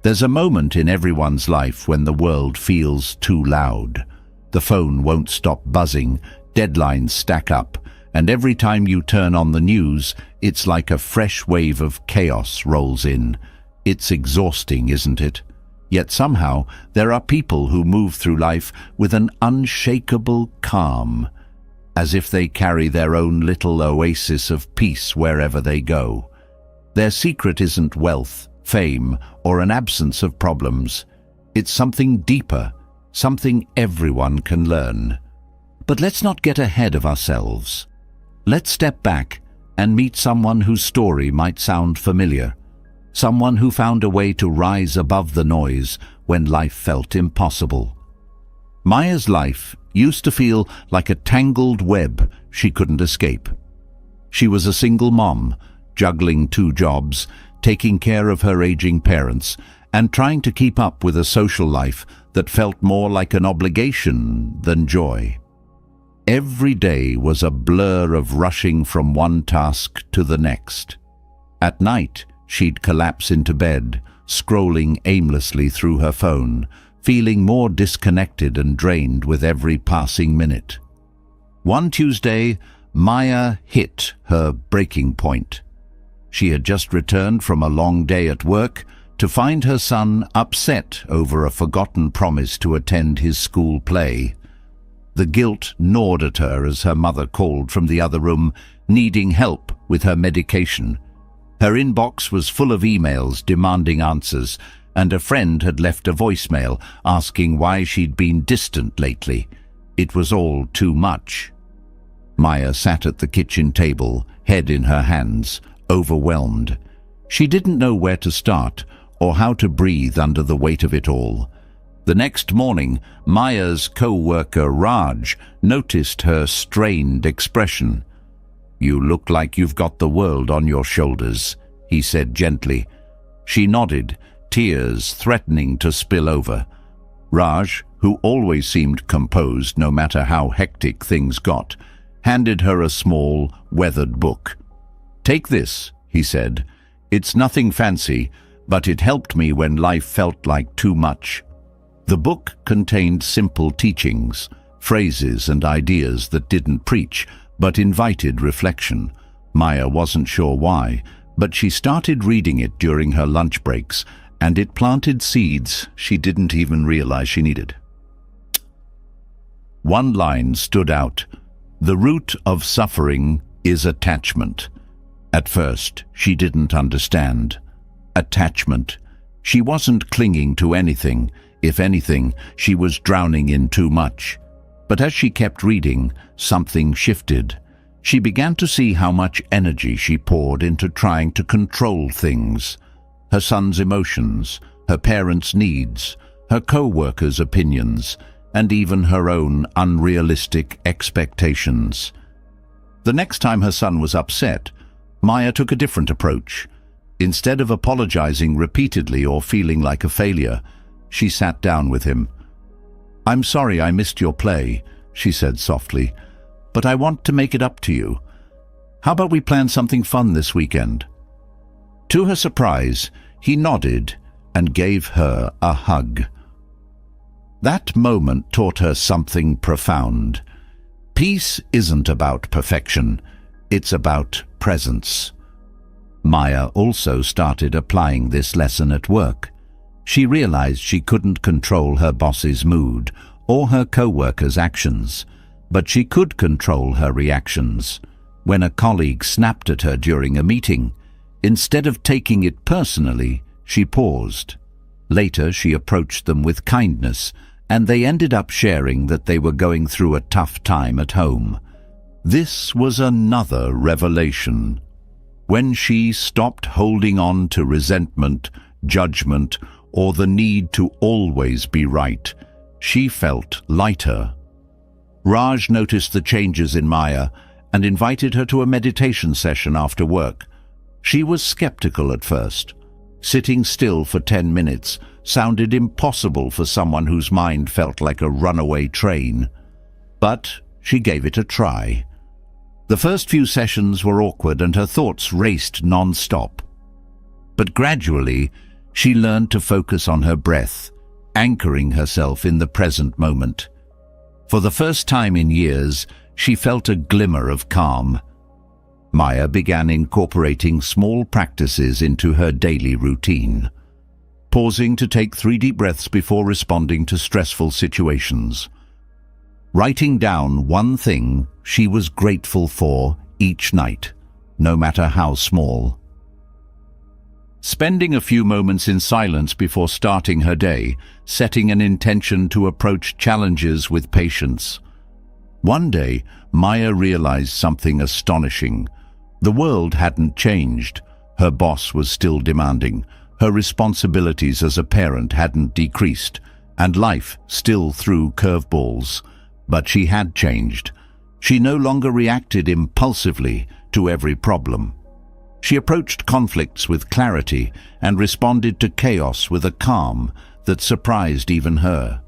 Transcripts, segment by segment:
There's a moment in everyone's life when the world feels too loud. The phone won't stop buzzing, deadlines stack up, and every time you turn on the news, it's like a fresh wave of chaos rolls in. It's exhausting, isn't it? Yet somehow, there are people who move through life with an unshakable calm, as if they carry their own little oasis of peace wherever they go. Their secret isn't wealth, fame, or an absence of problems. It's something deeper, something everyone can learn. But let's not get ahead of ourselves. Let's step back and meet someone whose story might sound familiar. Someone who found a way to rise above the noise when life felt impossible. Maya's life used to feel like a tangled web she couldn't escape. She was a single mom, juggling 2 jobs, taking care of her aging parents, and trying to keep up with a social life that felt more like an obligation than joy. Every day was a blur of rushing from one task to the next. At night, she'd collapse into bed, scrolling aimlessly through her phone, feeling more disconnected and drained with every passing minute. One Tuesday, Maya hit her breaking point. She had just returned from a long day at work to find her son upset over a forgotten promise to attend his school play. The guilt gnawed at her as her mother called from the other room, needing help with her medication. Her inbox was full of emails demanding answers, and a friend had left a voicemail asking why she'd been distant lately. It was all too much. Maya sat at the kitchen table, head in her hands, overwhelmed. She didn't know where to start or how to breathe under the weight of it all. The next morning, Maya's co-worker Raj noticed her strained expression. "You look like you've got the world on your shoulders," he said gently. She nodded, tears threatening to spill over. Raj, who always seemed composed no matter how hectic things got, handed her a small, weathered book. "Take this," he said. "It's nothing fancy, but it helped me when life felt like too much." The book contained simple teachings, phrases and ideas that didn't preach, but invited reflection. Maya wasn't sure why, but she started reading it during her lunch breaks, and it planted seeds she didn't even realize she needed. One line stood out: "The root of suffering is attachment." At first, she didn't understand. Attachment. She wasn't clinging to anything. If anything, she was drowning in too much. But as she kept reading, something shifted. She began to see how much energy she poured into trying to control things. Her son's emotions, her parents' needs, her co-workers' opinions, and even her own unrealistic expectations. The next time her son was upset, Maya took a different approach. Instead of apologizing repeatedly or feeling like a failure, she sat down with him. "I'm sorry I missed your play," she said softly, "but I want to make it up to you. How about we plan something fun this weekend?" To her surprise, he nodded and gave her a hug. That moment taught her something profound. Peace isn't about perfection, it's about presence. Maya also started applying this lesson at work. She realized she couldn't control her boss's mood or her co-workers' actions, but she could control her reactions. When a colleague snapped at her during a meeting, instead of taking it personally, she paused. Later, she approached them with kindness, and they ended up sharing that they were going through a tough time at home. This was another revelation. When she stopped holding on to resentment, judgment, or the need to always be right, she felt lighter. Raj noticed the changes in Maya and invited her to a meditation session after work. She was skeptical at first. Sitting still for 10 minutes sounded impossible for someone whose mind felt like a runaway train. But she gave it a try. The first few sessions were awkward and her thoughts raced non-stop. But gradually, She learned to focus on her breath, anchoring herself in the present moment. For the first time in years, she felt a glimmer of calm. Maya began incorporating small practices into her daily routine, pausing to take 3 deep breaths before responding to stressful situations, writing down one thing she was grateful for each night, no matter how small. Spending a few moments in silence before starting her day, setting an intention to approach challenges with patience. One day, Maya realized something astonishing. The world hadn't changed. Her boss was still demanding. Her responsibilities as a parent hadn't decreased, and life still threw curveballs. But she had changed. She no longer reacted impulsively to every problem. She approached conflicts with clarity and responded to chaos with a calm that surprised even her.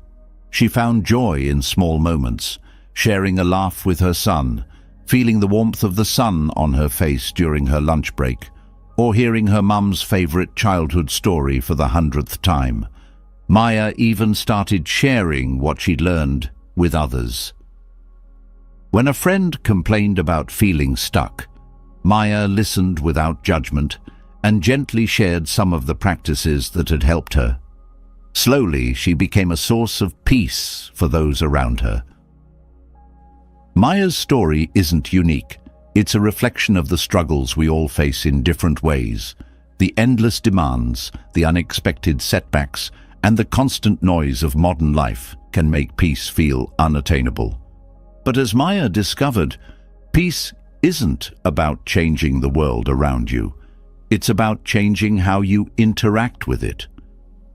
She found joy in small moments, sharing a laugh with her son, feeling the warmth of the sun on her face during her lunch break, or hearing her mum's favorite childhood story for the 100th time. Maya even started sharing what she'd learned with others. When a friend complained about feeling stuck, Maya listened without judgment and gently shared some of the practices that had helped her. Slowly, she became a source of peace for those around her. Maya's story isn't unique. It's a reflection of the struggles we all face in different ways. The endless demands, the unexpected setbacks, and the constant noise of modern life can make peace feel unattainable. But as Maya discovered, peace isn't about changing the world around you. It's about changing how you interact with it.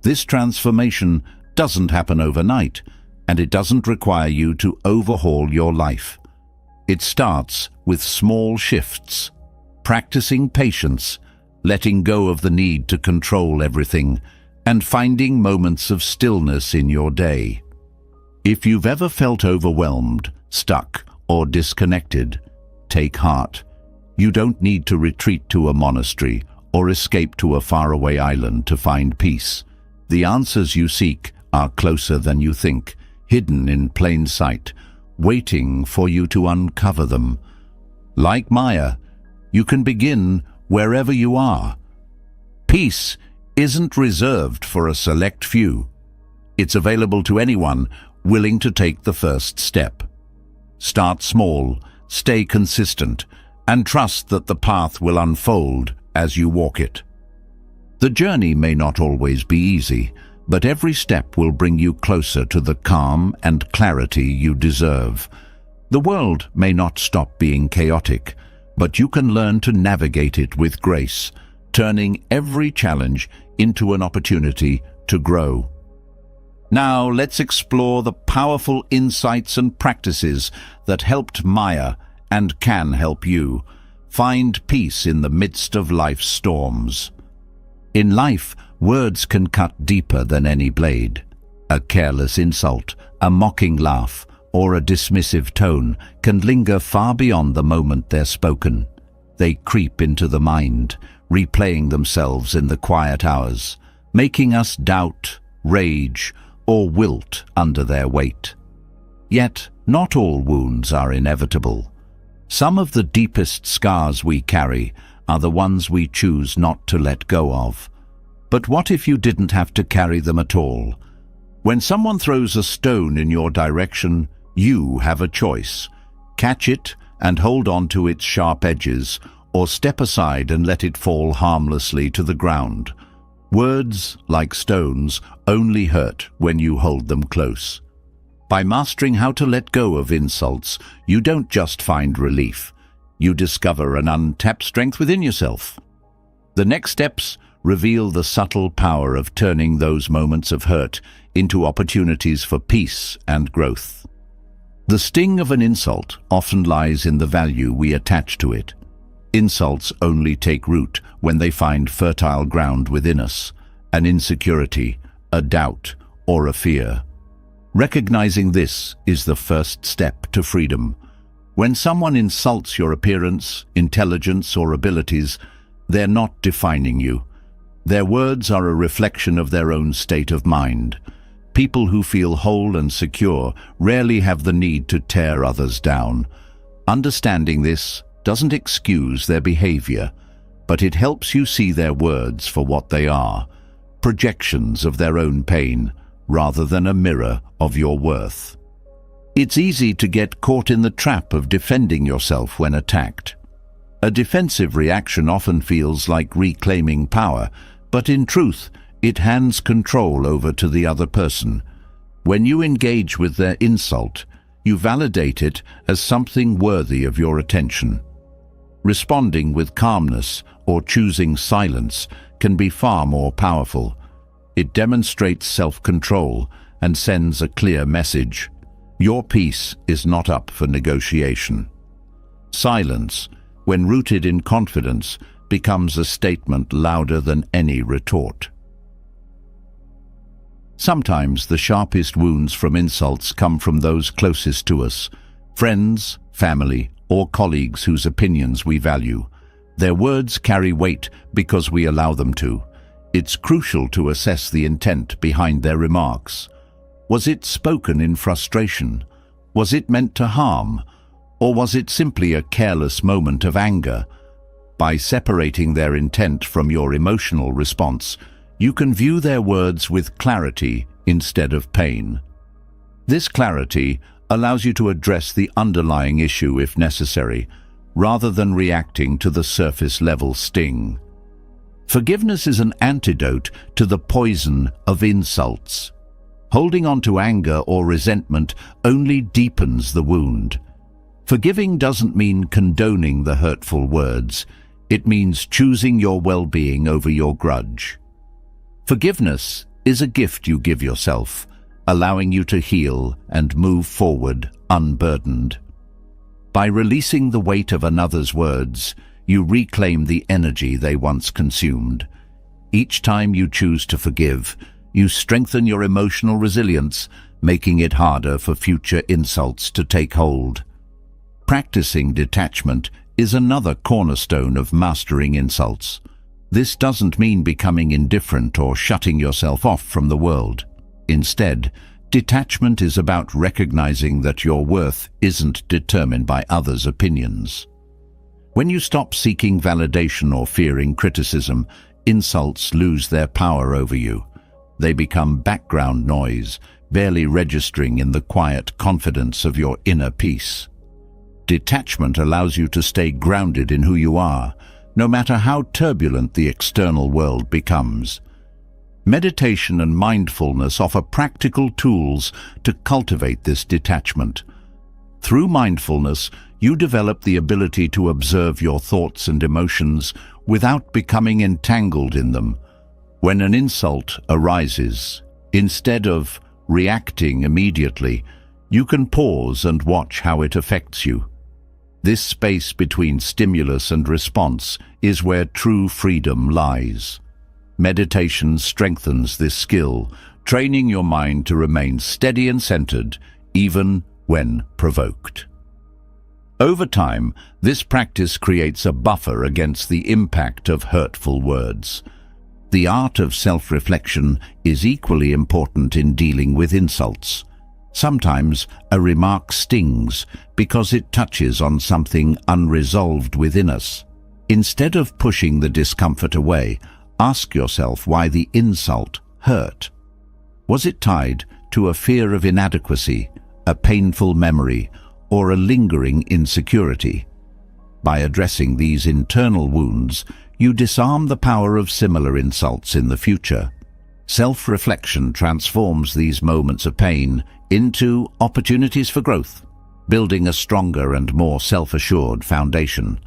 This transformation doesn't happen overnight, and it doesn't require you to overhaul your life. It starts with small shifts, practicing patience, letting go of the need to control everything, and finding moments of stillness in your day. If you've ever felt overwhelmed, stuck, or disconnected, take heart. You don't need to retreat to a monastery or escape to a faraway island to find peace. The answers you seek are closer than you think, hidden in plain sight, waiting for you to uncover them. Like Maya, you can begin wherever you are. Peace isn't reserved for a select few. It's available to anyone willing to take the first step. Start small, stay consistent, and trust that the path will unfold as you walk it. The journey may not always be easy, but every step will bring you closer to the calm and clarity you deserve. The world may not stop being chaotic, but you can learn to navigate it with grace, turning every challenge into an opportunity to grow. Now let's explore the powerful insights and practices that helped Maya and can help you find peace in the midst of life's storms. In life, words can cut deeper than any blade. A careless insult, a mocking laugh, or a dismissive tone can linger far beyond the moment they're spoken. They creep into the mind, replaying themselves in the quiet hours, making us doubt, rage, or wilt under their weight. Yet, not all wounds are inevitable. Some of the deepest scars we carry are the ones we choose not to let go of. But what if you didn't have to carry them at all? When someone throws a stone in your direction, you have a choice. Catch it and hold on to its sharp edges, or step aside and let it fall harmlessly to the ground. Words, like stones, only hurt when you hold them close. By mastering how to let go of insults, you don't just find relief. You discover an untapped strength within yourself. The next steps reveal the subtle power of turning those moments of hurt into opportunities for peace and growth. The sting of an insult often lies in the value we attach to it. Insults only take root when they find fertile ground within us, an insecurity, a doubt, or a fear. Recognizing this is the first step to freedom. When someone insults your appearance, intelligence, or abilities, they're not defining you. Their words are a reflection of their own state of mind. People who feel whole and secure rarely have the need to tear others down. Understanding this doesn't excuse their behavior, but it helps you see their words for what they are, projections of their own pain, rather than a mirror of your worth. It's easy to get caught in the trap of defending yourself when attacked. A defensive reaction often feels like reclaiming power, but in truth, it hands control over to the other person. When you engage with their insult, you validate it as something worthy of your attention. Responding with calmness or choosing silence can be far more powerful. It demonstrates self-control and sends a clear message. Your peace is not up for negotiation. Silence, when rooted in confidence, becomes a statement louder than any retort. Sometimes the sharpest wounds from insults come from those closest to us, friends, family, or colleagues whose opinions we value. Their words carry weight because we allow them to. It's crucial to assess the intent behind their remarks. Was it spoken in frustration? Was it meant to harm? Or was it simply a careless moment of anger? By separating their intent from your emotional response, you can view their words with clarity instead of pain. This clarity allows you to address the underlying issue if necessary, rather than reacting to the surface-level sting. Forgiveness is an antidote to the poison of insults. Holding on to anger or resentment only deepens the wound. Forgiving doesn't mean condoning the hurtful words. It means choosing your well-being over your grudge. Forgiveness is a gift you give yourself, allowing you to heal and move forward unburdened. By releasing the weight of another's words, you reclaim the energy they once consumed. Each time you choose to forgive, you strengthen your emotional resilience, making it harder for future insults to take hold. Practicing detachment is another cornerstone of mastering insults. This doesn't mean becoming indifferent or shutting yourself off from the world. Instead, detachment is about recognizing that your worth isn't determined by others' opinions. When you stop seeking validation or fearing criticism, insults lose their power over you. They become background noise, barely registering in the quiet confidence of your inner peace. Detachment allows you to stay grounded in who you are, no matter how turbulent the external world becomes. Meditation and mindfulness offer practical tools to cultivate this detachment. Through mindfulness, you develop the ability to observe your thoughts and emotions without becoming entangled in them. When an insult arises, instead of reacting immediately, you can pause and watch how it affects you. This space between stimulus and response is where true freedom lies. Meditation strengthens this skill, training your mind to remain steady and centered, even when provoked. Over time, this practice creates a buffer against the impact of hurtful words. The art of self-reflection is equally important in dealing with insults. Sometimes a remark stings because it touches on something unresolved within us. Instead of pushing the discomfort away, ask yourself why the insult hurt. Was it tied to a fear of inadequacy, a painful memory, or a lingering insecurity? By addressing these internal wounds, you disarm the power of similar insults in the future. Self-reflection transforms these moments of pain into opportunities for growth, building a stronger and more self-assured foundation.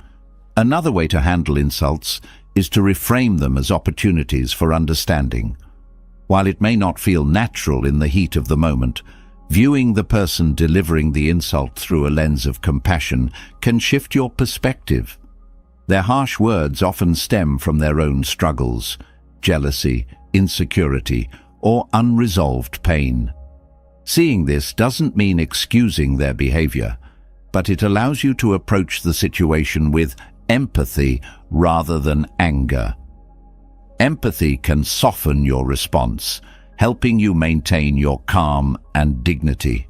Another way to handle insults is to reframe them as opportunities for understanding. While it may not feel natural in the heat of the moment, viewing the person delivering the insult through a lens of compassion can shift your perspective. Their harsh words often stem from their own struggles, jealousy, insecurity, or unresolved pain. Seeing this doesn't mean excusing their behavior, but it allows you to approach the situation with empathy rather than anger. Empathy can soften your response, helping you maintain your calm and dignity.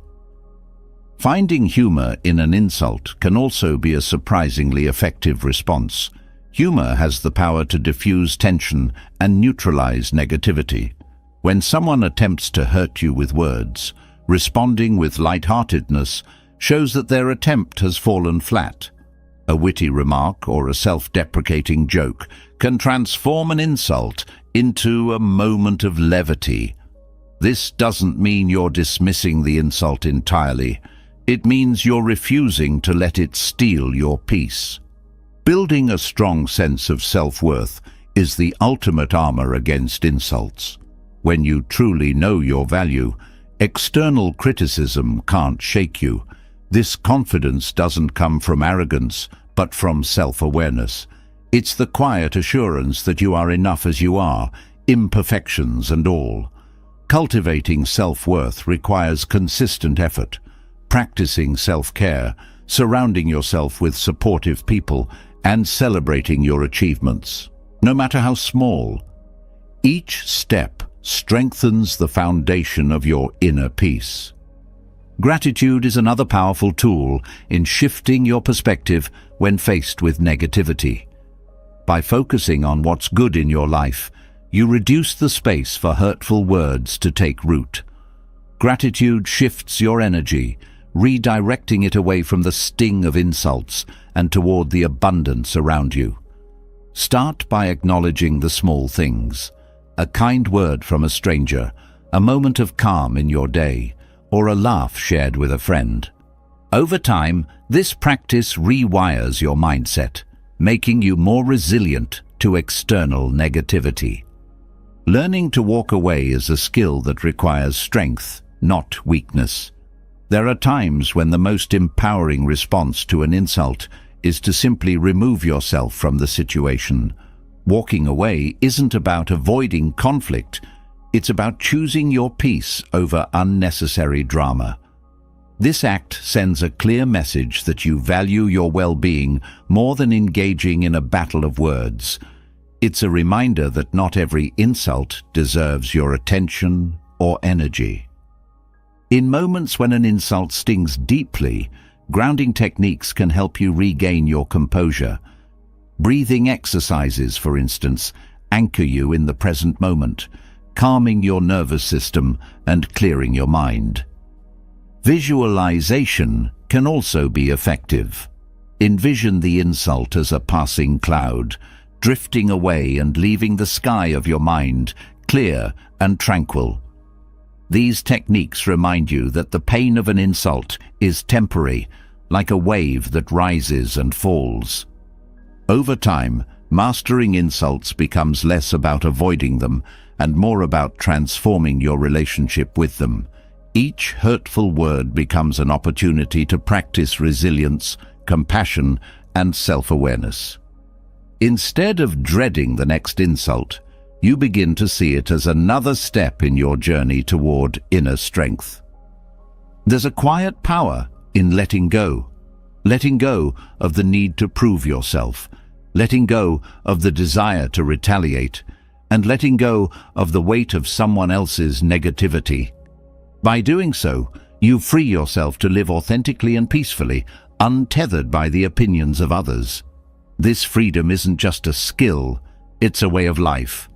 Finding humor in an insult can also be a surprisingly effective response. Humor has the power to diffuse tension and neutralize negativity. When someone attempts to hurt you with words, responding with lightheartedness shows that their attempt has fallen flat. A witty remark or a self-deprecating joke can transform an insult into a moment of levity. This doesn't mean you're dismissing the insult entirely. It means you're refusing to let it steal your peace. Building a strong sense of self-worth is the ultimate armor against insults. When you truly know your value, external criticism can't shake you. This confidence doesn't come from arrogance, but from self-awareness. It's the quiet assurance that you are enough as you are, imperfections and all. Cultivating self-worth requires consistent effort, practicing self-care, surrounding yourself with supportive people, and celebrating your achievements, no matter how small. Each step strengthens the foundation of your inner peace. Gratitude is another powerful tool in shifting your perspective when faced with negativity. By focusing on what's good in your life, you reduce the space for hurtful words to take root. Gratitude shifts your energy, redirecting it away from the sting of insults and toward the abundance around you. Start by acknowledging the small things: a kind word from a stranger, a moment of calm in your day, or a laugh shared with a friend. Over time, this practice rewires your mindset, making you more resilient to external negativity. Learning to walk away is a skill that requires strength, not weakness. There are times when the most empowering response to an insult is to simply remove yourself from the situation. Walking away isn't about avoiding conflict, it's about choosing your peace over unnecessary drama. This act sends a clear message that you value your well-being more than engaging in a battle of words. It's a reminder that not every insult deserves your attention or energy. In moments when an insult stings deeply, grounding techniques can help you regain your composure. Breathing exercises, for instance, anchor you in the present moment, calming your nervous system and clearing your mind. Visualization can also be effective. Envision the insult as a passing cloud, drifting away and leaving the sky of your mind clear and tranquil. These techniques remind you that the pain of an insult is temporary, like a wave that rises and falls. Over time, mastering insults becomes less about avoiding them and more about transforming your relationship with them. Each hurtful word becomes an opportunity to practice resilience, compassion, and self-awareness. Instead of dreading the next insult, you begin to see it as another step in your journey toward inner strength. There's a quiet power in letting go of the need to prove yourself, letting go of the desire to retaliate, and letting go of the weight of someone else's negativity. By doing so, you free yourself to live authentically and peacefully, untethered by the opinions of others. This freedom isn't just a skill, it's a way of life,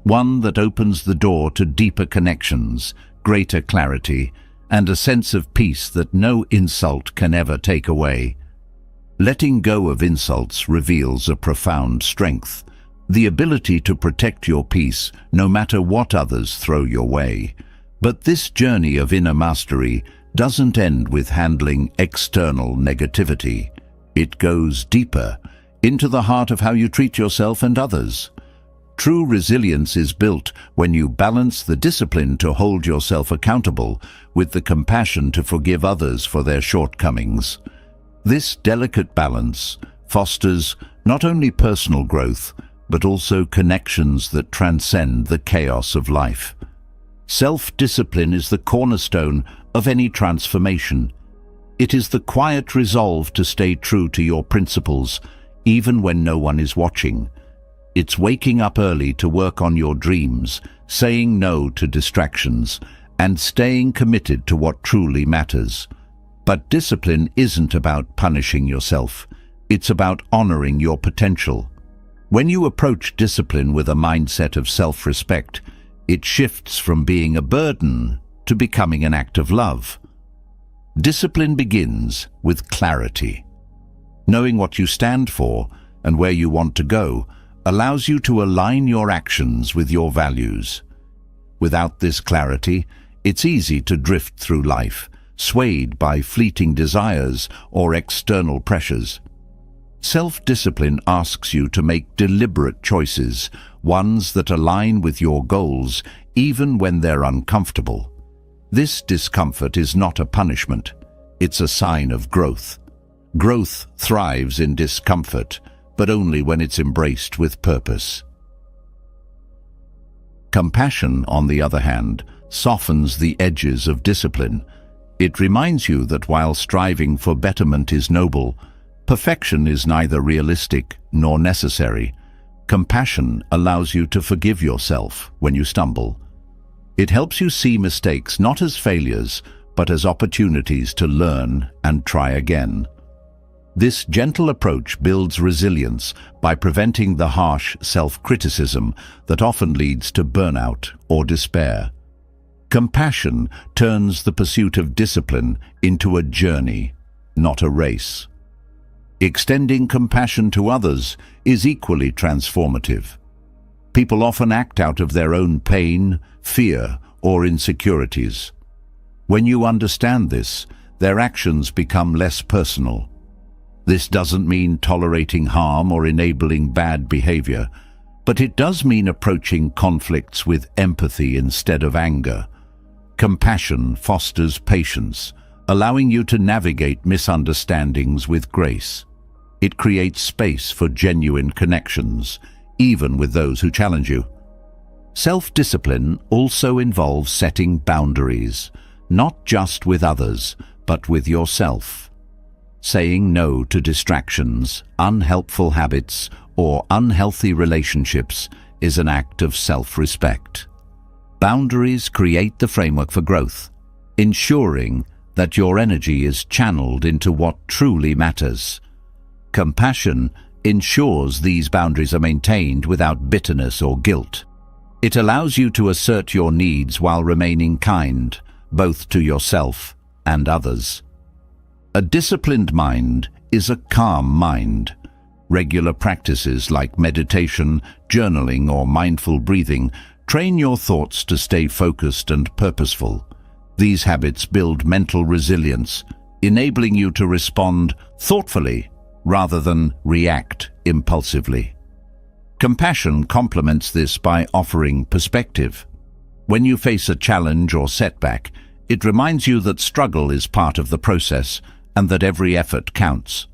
one that opens the door to deeper connections, greater clarity, and a sense of peace that no insult can ever take away. Letting go of insults reveals a profound strength, the ability to protect your peace no matter what others throw your way. But this journey of inner mastery doesn't end with handling external negativity. It goes deeper, into the heart of how you treat yourself and others. True resilience is built when you balance the discipline to hold yourself accountable with the compassion to forgive others for their shortcomings. This delicate balance fosters not only personal growth, but also connections that transcend the chaos of life. Self-discipline is the cornerstone of any transformation. It is the quiet resolve to stay true to your principles, even when no one is watching. It's waking up early to work on your dreams, saying no to distractions, and staying committed to what truly matters. But discipline isn't about punishing yourself. It's about honoring your potential. When you approach discipline with a mindset of self-respect, it shifts from being a burden to becoming an act of love. Discipline begins with clarity. Knowing what you stand for and where you want to go allows you to align your actions with your values. Without this clarity, it's easy to drift through life, swayed by fleeting desires or external pressures. Self-discipline asks you to make deliberate choices, ones that align with your goals, even when they're uncomfortable. This discomfort is not a punishment. It's a sign of growth. Growth thrives in discomfort, but only when it's embraced with purpose. Compassion, on the other hand, softens the edges of discipline. It reminds you that while striving for betterment is noble, perfection is neither realistic nor necessary. Compassion allows you to forgive yourself when you stumble. It helps you see mistakes not as failures, but as opportunities to learn and try again. This gentle approach builds resilience by preventing the harsh self-criticism that often leads to burnout or despair. Compassion turns the pursuit of discipline into a journey, not a race. Extending compassion to others is equally transformative. People often act out of their own pain, fear, or insecurities. When you understand this, their actions become less personal. This doesn't mean tolerating harm or enabling bad behavior, but it does mean approaching conflicts with empathy instead of anger. Compassion fosters patience, allowing you to navigate misunderstandings with grace. It creates space for genuine connections, even with those who challenge you. Self-discipline also involves setting boundaries, not just with others, but with yourself. Saying no to distractions, unhelpful habits, or unhealthy relationships is an act of self-respect. Boundaries create the framework for growth, ensuring that your energy is channeled into what truly matters. Compassion ensures these boundaries are maintained without bitterness or guilt. It allows you to assert your needs while remaining kind, both to yourself and others. A disciplined mind is a calm mind. Regular practices like meditation, journaling, or mindful breathing train your thoughts to stay focused and purposeful. These habits build mental resilience, enabling you to respond thoughtfully rather than react impulsively. Compassion complements this by offering perspective. When you face a challenge or setback, it reminds you that struggle is part of the process and that every effort counts.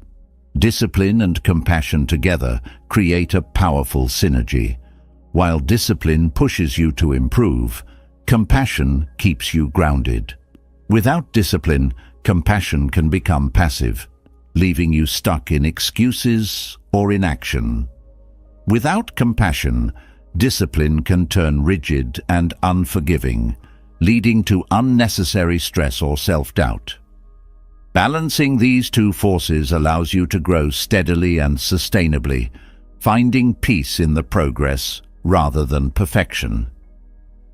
Discipline and compassion together create a powerful synergy. While discipline pushes you to improve, compassion keeps you grounded. Without discipline, compassion can become passive, leaving you stuck in excuses or inaction. Without compassion, discipline can turn rigid and unforgiving, leading to unnecessary stress or self-doubt. Balancing these two forces allows you to grow steadily and sustainably, finding peace in the progress rather than perfection.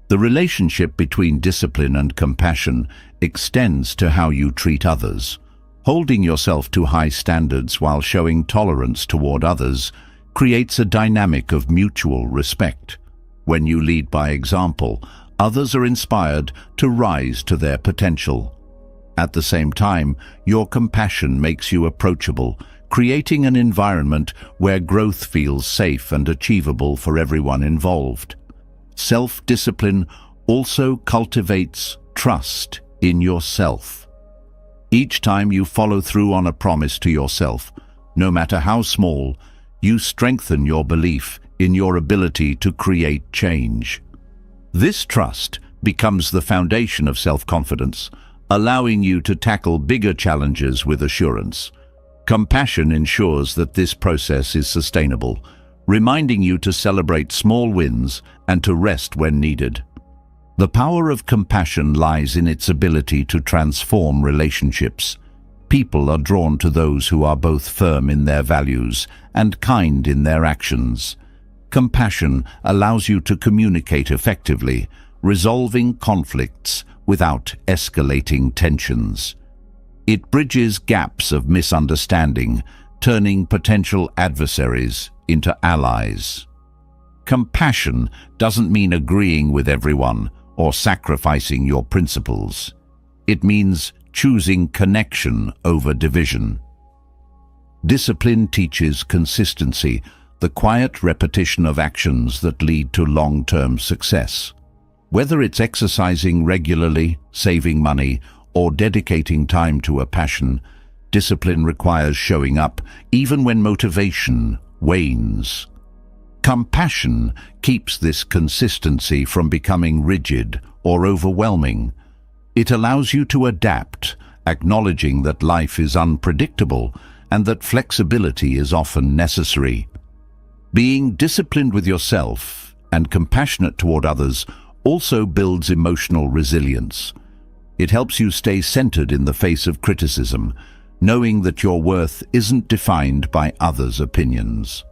The relationship between discipline and compassion extends to how you treat others. Holding yourself to high standards while showing tolerance toward others creates a dynamic of mutual respect. When you lead by example, others are inspired to rise to their potential. At the same time, your compassion makes you approachable, creating an environment where growth feels safe and achievable for everyone involved. Self-discipline also cultivates trust in yourself. Each time you follow through on a promise to yourself, no matter how small, you strengthen your belief in your ability to create change. This trust becomes the foundation of self-confidence, allowing you to tackle bigger challenges with assurance. Compassion ensures that this process is sustainable, reminding you to celebrate small wins and to rest when needed. The power of compassion lies in its ability to transform relationships. People are drawn to those who are both firm in their values and kind in their actions. Compassion allows you to communicate effectively, resolving conflicts without escalating tensions. It bridges gaps of misunderstanding, turning potential adversaries into allies. Compassion doesn't mean agreeing with everyone or sacrificing your principles. It means choosing connection over division. Discipline teaches consistency, the quiet repetition of actions that lead to long-term success. Whether it's exercising regularly, saving money, or dedicating time to a passion, discipline requires showing up even when motivation wanes. Compassion keeps this consistency from becoming rigid or overwhelming. It allows you to adapt, acknowledging that life is unpredictable and that flexibility is often necessary. Being disciplined with yourself and compassionate toward others also builds emotional resilience. It helps you stay centered in the face of criticism, knowing that your worth isn't defined by others' opinions.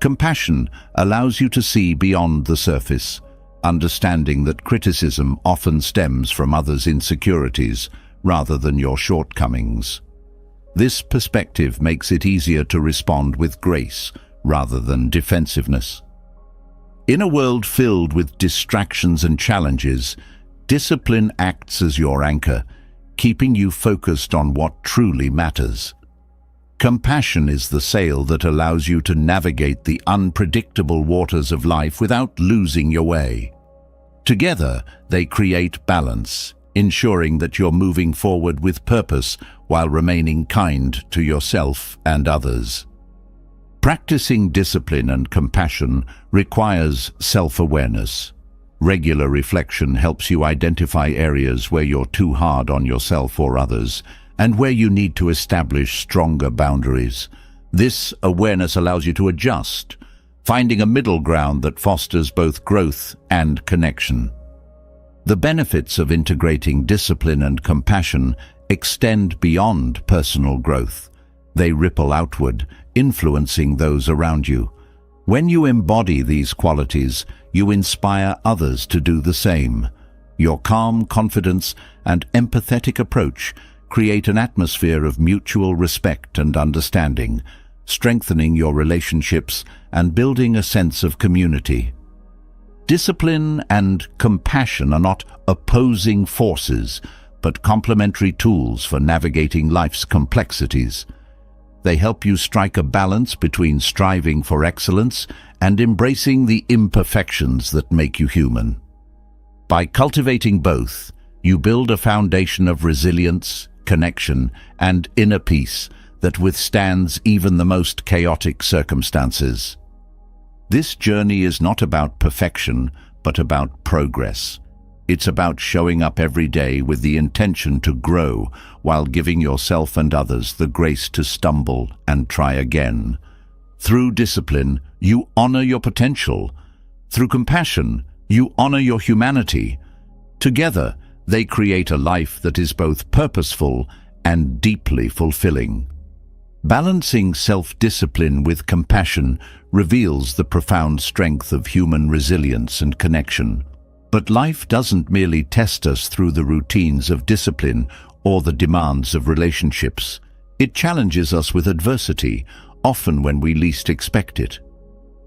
Compassion allows you to see beyond the surface, understanding that criticism often stems from others' insecurities rather than your shortcomings. This perspective makes it easier to respond with grace rather than defensiveness. In a world filled with distractions and challenges, discipline acts as your anchor, keeping you focused on what truly matters. Compassion is the sail that allows you to navigate the unpredictable waters of life without losing your way. Together, they create balance, ensuring that you're moving forward with purpose while remaining kind to yourself and others. Practicing discipline and compassion requires self-awareness. Regular reflection helps you identify areas where you're too hard on yourself or others, and where you need to establish stronger boundaries. This awareness allows you to adjust, finding a middle ground that fosters both growth and connection. The benefits of integrating discipline and compassion extend beyond personal growth. They ripple outward, influencing those around you. When you embody these qualities, you inspire others to do the same. Your calm confidence and empathetic approach create an atmosphere of mutual respect and understanding, strengthening your relationships and building a sense of community. Discipline and compassion are not opposing forces, but complementary tools for navigating life's complexities. They help you strike a balance between striving for excellence and embracing the imperfections that make you human. By cultivating both, you build a foundation of resilience, connection, and inner peace that withstands even the most chaotic circumstances. This journey is not about perfection, but about progress. It's about showing up every day with the intention to grow while giving yourself and others the grace to stumble and try again. Through discipline, you honor your potential. Through compassion, you honor your humanity. Together, they create a life that is both purposeful and deeply fulfilling. Balancing self-discipline with compassion reveals the profound strength of human resilience and connection. But life doesn't merely test us through the routines of discipline or the demands of relationships. It challenges us with adversity, often when we least expect it.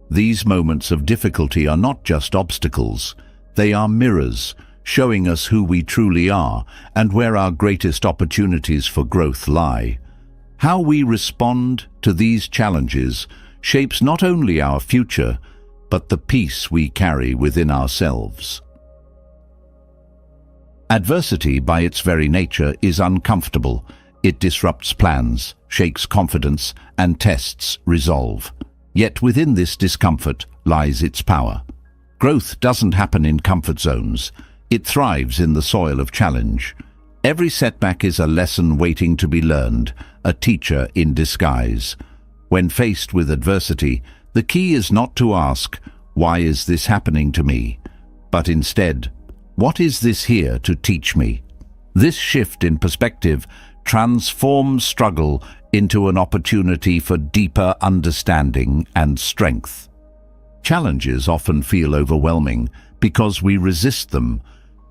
These moments of difficulty are not just obstacles, they are mirrors, showing us who we truly are and where our greatest opportunities for growth lie. How we respond to these challenges shapes not only our future, but the peace we carry within ourselves. Adversity, by its very nature, is uncomfortable. It disrupts plans, shakes confidence, and tests resolve. Yet within this discomfort lies its power. Growth doesn't happen in comfort zones. It thrives in the soil of challenge. Every setback is a lesson waiting to be learned, a teacher in disguise. When faced with adversity, The key is not to ask, "Why is this happening to me?" but instead, "What is this here to teach me?" This shift in perspective transforms struggle into an opportunity for deeper understanding and strength. Challenges often feel overwhelming because we resist them.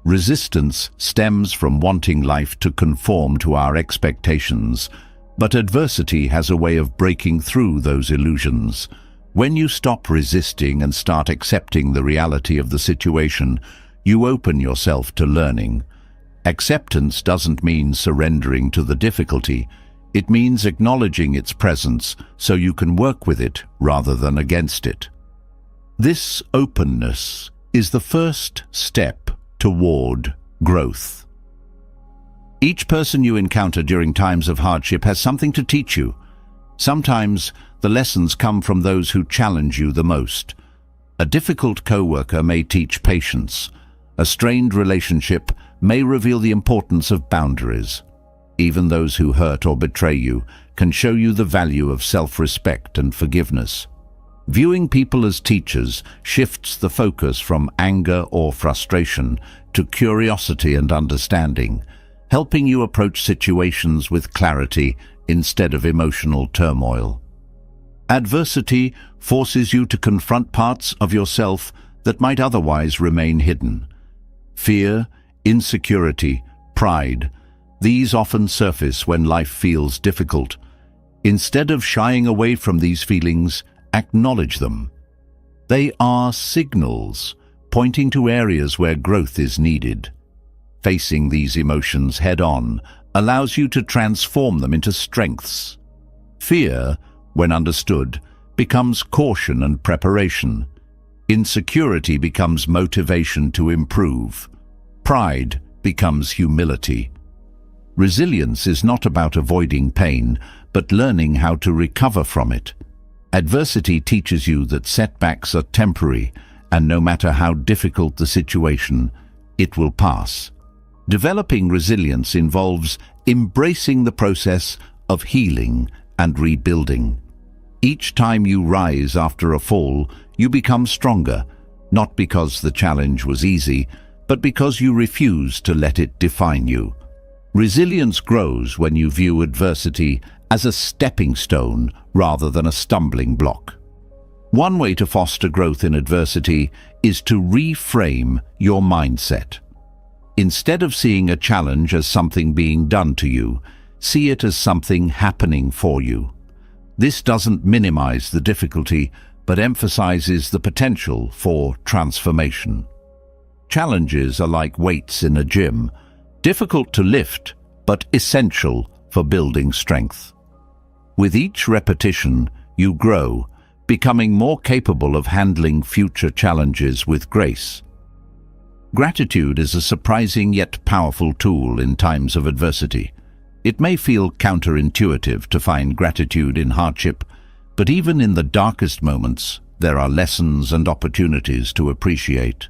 Resistance stems from wanting life to conform to our expectations, but adversity has a way of breaking through those illusions. When you stop resisting and start accepting the reality of the situation, you open yourself to learning. Acceptance doesn't mean surrendering to the difficulty. It means acknowledging its presence so you can work with it rather than against it. This openness is the first step toward growth. Each person you encounter during times of hardship has something to teach you. Sometimes the lessons come from those who challenge you the most. A difficult coworker may teach patience. A strained relationship may reveal the importance of boundaries. Even those who hurt or betray you can show you the value of self-respect and forgiveness. Viewing people as teachers shifts the focus from anger or frustration to curiosity and understanding, helping you approach situations with clarity instead of emotional turmoil. Adversity forces you to confront parts of yourself that might otherwise remain hidden. Fear, insecurity, pride, these often surface when life feels difficult. Instead of shying away from these feelings, acknowledge them. They are signals pointing to areas where growth is needed. Facing these emotions head-on allows you to transform them into strengths. Fear, when understood, becomes caution and preparation. Insecurity becomes motivation to improve. Pride becomes humility. Resilience is not about avoiding pain, but learning how to recover from it. Adversity teaches you that setbacks are temporary, and no matter how difficult the situation, it will pass. Developing resilience involves embracing the process of healing and rebuilding. Each time you rise after a fall, you become stronger, not because the challenge was easy, but because you refuse to let it define you. Resilience grows when you view adversity as a stepping stone rather than a stumbling block. One way to foster growth in adversity is to reframe your mindset. Instead of seeing a challenge as something being done to you, see it as something happening for you. This doesn't minimize the difficulty, but emphasizes the potential for transformation. Challenges are like weights in a gym, difficult to lift, but essential for building strength. With each repetition, you grow, becoming more capable of handling future challenges with grace. Gratitude is a surprising yet powerful tool in times of adversity. It may feel counterintuitive to find gratitude in hardship, but even in the darkest moments, there are lessons and opportunities to appreciate.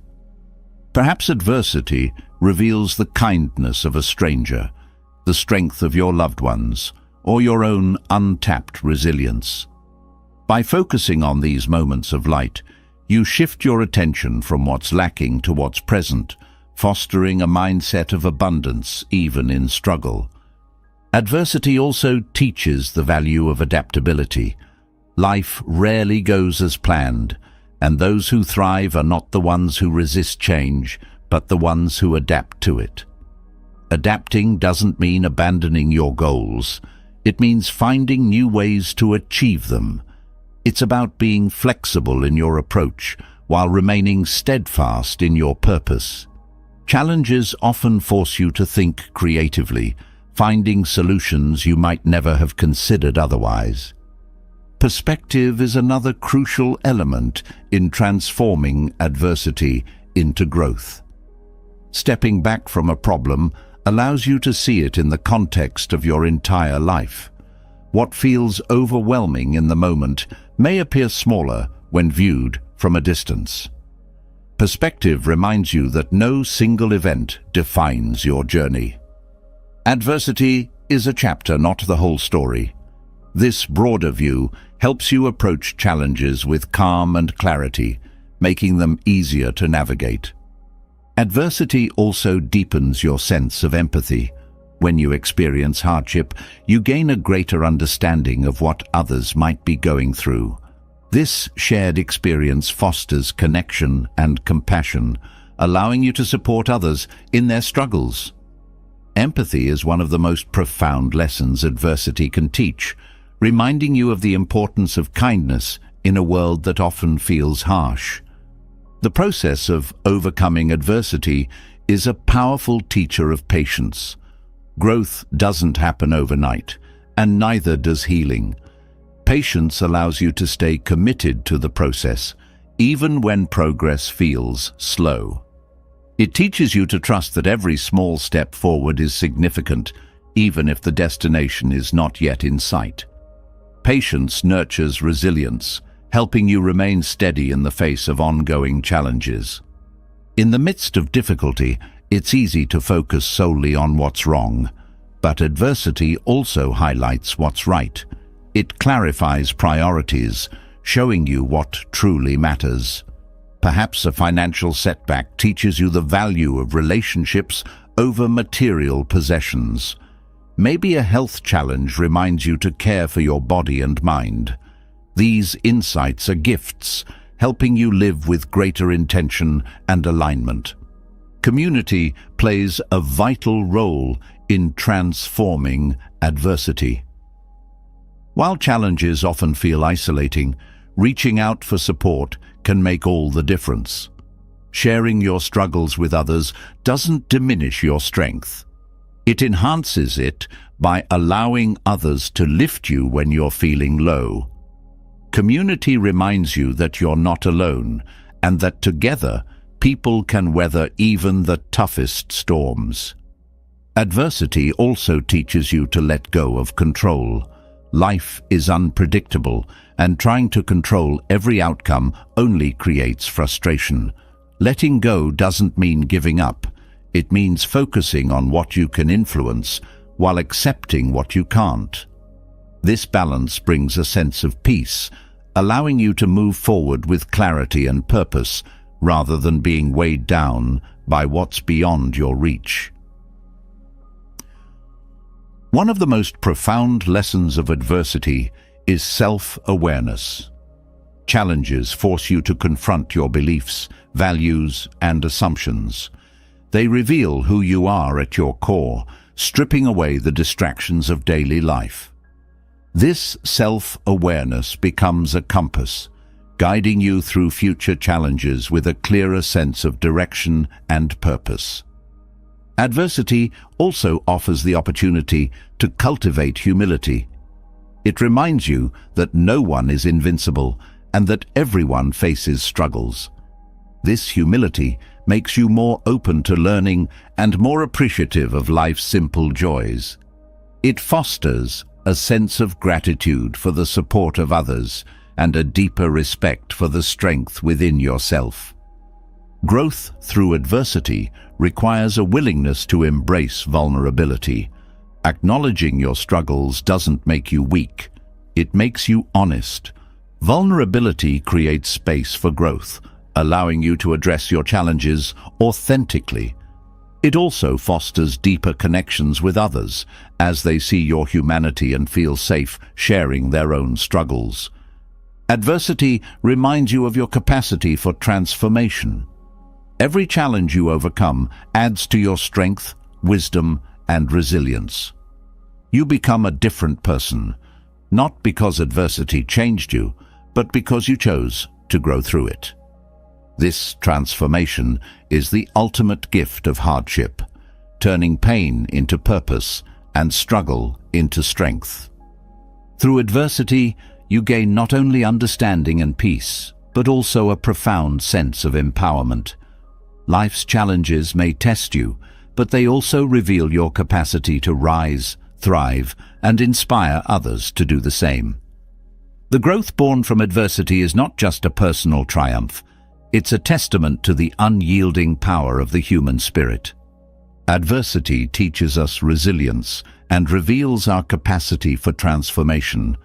Perhaps adversity reveals the kindness of a stranger, the strength of your loved ones, or your own untapped resilience. By focusing on these moments of light, you shift your attention from what's lacking to what's present, fostering a mindset of abundance even in struggle. Adversity also teaches the value of adaptability. Life rarely goes as planned, and those who thrive are not the ones who resist change, but the ones who adapt to it. Adapting doesn't mean abandoning your goals. It means finding new ways to achieve them. It's about being flexible in your approach while remaining steadfast in your purpose. Challenges often force you to think creatively, finding solutions you might never have considered otherwise. Perspective is another crucial element in transforming adversity into growth. Stepping back from a problem allows you to see it in the context of your entire life. What feels overwhelming in the moment may appear smaller when viewed from a distance. Perspective reminds you that no single event defines your journey. Adversity is a chapter, not the whole story. This broader view helps you approach challenges with calm and clarity, making them easier to navigate. Adversity also deepens your sense of empathy. When you experience hardship, you gain a greater understanding of what others might be going through. This shared experience fosters connection and compassion, allowing you to support others in their struggles. Empathy is one of the most profound lessons adversity can teach, reminding you of the importance of kindness in a world that often feels harsh. The process of overcoming adversity is a powerful teacher of patience. Growth doesn't happen overnight, and neither does healing. Patience allows you to stay committed to the process, even when progress feels slow. It teaches you to trust that every small step forward is significant, even if the destination is not yet in sight. Patience nurtures resilience, helping you remain steady in the face of ongoing challenges. In the midst of difficulty, it's easy to focus solely on what's wrong, but adversity also highlights what's right. It clarifies priorities, showing you what truly matters. Perhaps a financial setback teaches you the value of relationships over material possessions. Maybe a health challenge reminds you to care for your body and mind. These insights are gifts, helping you live with greater intention and alignment. Community plays a vital role in transforming adversity. While challenges often feel isolating, reaching out for support can make all the difference. Sharing your struggles with others doesn't diminish your strength. It enhances it by allowing others to lift you when you're feeling low. Community reminds you that you're not alone, and that together, people can weather even the toughest storms. Adversity also teaches you to let go of control. Life is unpredictable, and trying to control every outcome only creates frustration. Letting go doesn't mean giving up. It means focusing on what you can influence while accepting what you can't. This balance brings a sense of peace, allowing you to move forward with clarity and purpose, rather than being weighed down by what's beyond your reach. One of the most profound lessons of adversity is self-awareness. Challenges force you to confront your beliefs, values, and assumptions. They reveal who you are at your core, stripping away the distractions of daily life. This self-awareness becomes a compass, guiding you through future challenges with a clearer sense of direction and purpose. Adversity also offers the opportunity to cultivate humility. It reminds you that no one is invincible and that everyone faces struggles. This humility makes you more open to learning and more appreciative of life's simple joys. It fosters a sense of gratitude for the support of others and a deeper respect for the strength within yourself. Growth through adversity requires a willingness to embrace vulnerability. Acknowledging your struggles doesn't make you weak. It makes you honest. Vulnerability creates space for growth, allowing you to address your challenges authentically. It also fosters deeper connections with others, as they see your humanity and feel safe sharing their own struggles. Adversity reminds you of your capacity for transformation. Every challenge you overcome adds to your strength, wisdom, and resilience. You become a different person, not because adversity changed you, but because you chose to grow through it. This transformation is the ultimate gift of hardship, turning pain into purpose and struggle into strength. Through adversity, you gain not only understanding and peace, but also a profound sense of empowerment. Life's challenges may test you, but they also reveal your capacity to rise, thrive, and inspire others to do the same. The growth born from adversity is not just a personal triumph. It's a testament to the unyielding power of the human spirit. Adversity teaches us resilience and reveals our capacity for transformation,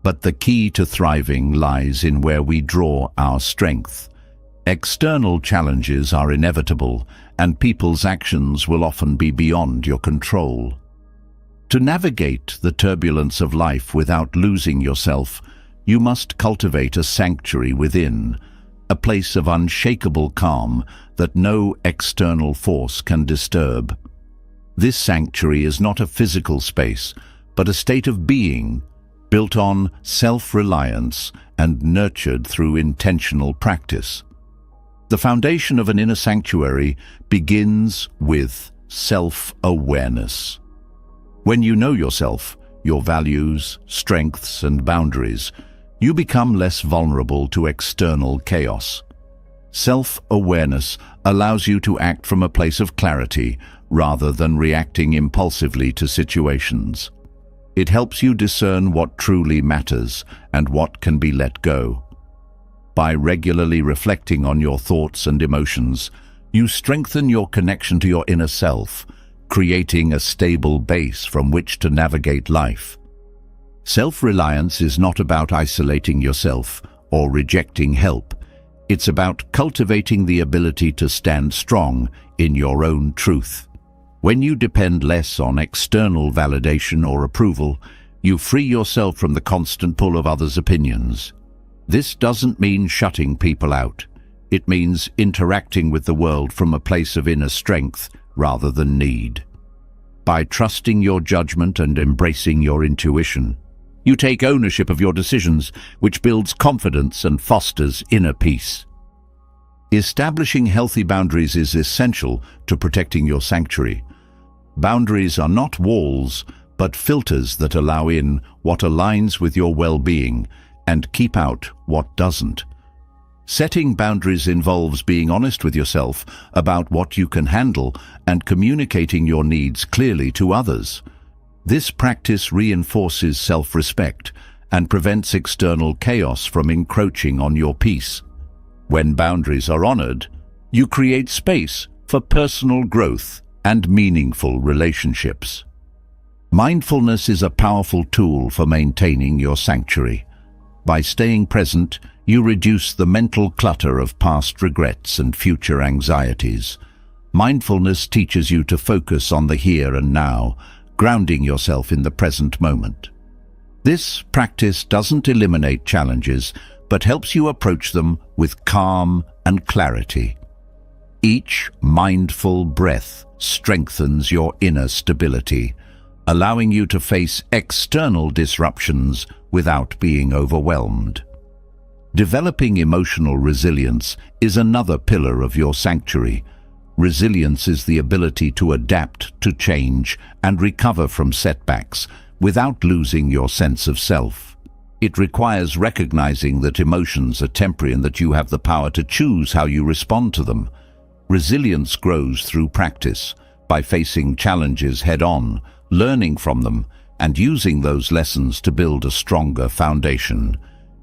But the key to thriving lies in where we draw our strength. External challenges are inevitable, and people's actions will often be beyond your control. To navigate the turbulence of life without losing yourself, you must cultivate a sanctuary within, a place of unshakable calm that no external force can disturb. This sanctuary is not a physical space, but a state of being, built on self-reliance and nurtured through intentional practice. The foundation of an inner sanctuary begins with self-awareness. When you know yourself, your values, strengths, and boundaries, you become less vulnerable to external chaos. Self-awareness allows you to act from a place of clarity rather than reacting impulsively to situations. It helps you discern what truly matters and what can be let go. By regularly reflecting on your thoughts and emotions, you strengthen your connection to your inner self, creating a stable base from which to navigate life. Self-reliance is not about isolating yourself or rejecting help. It's about cultivating the ability to stand strong in your own truth. When you depend less on external validation or approval, you free yourself from the constant pull of others' opinions. This doesn't mean shutting people out. It means interacting with the world from a place of inner strength rather than need. By trusting your judgment and embracing your intuition, you take ownership of your decisions, which builds confidence and fosters inner peace. Establishing healthy boundaries is essential to protecting your sanctuary. Boundaries are not walls, but filters that allow in what aligns with your well-being and keep out what doesn't. Setting boundaries involves being honest with yourself about what you can handle and communicating your needs clearly to others. This practice reinforces self-respect and prevents external chaos from encroaching on your peace. When boundaries are honored, you create space for personal growth and meaningful relationships. Mindfulness is a powerful tool for maintaining your sanctuary. By staying present, you reduce the mental clutter of past regrets and future anxieties. Mindfulness teaches you to focus on the here and now, grounding yourself in the present moment. This practice doesn't eliminate challenges, but helps you approach them with calm and clarity. Each mindful breath strengthens your inner stability, allowing you to face external disruptions without being overwhelmed. Developing emotional resilience is another pillar of your sanctuary. Resilience is the ability to adapt to change and recover from setbacks without losing your sense of self. It requires recognizing that emotions are temporary and that you have the power to choose how you respond to them. Resilience grows through practice, by facing challenges head-on, learning from them, and using those lessons to build a stronger foundation.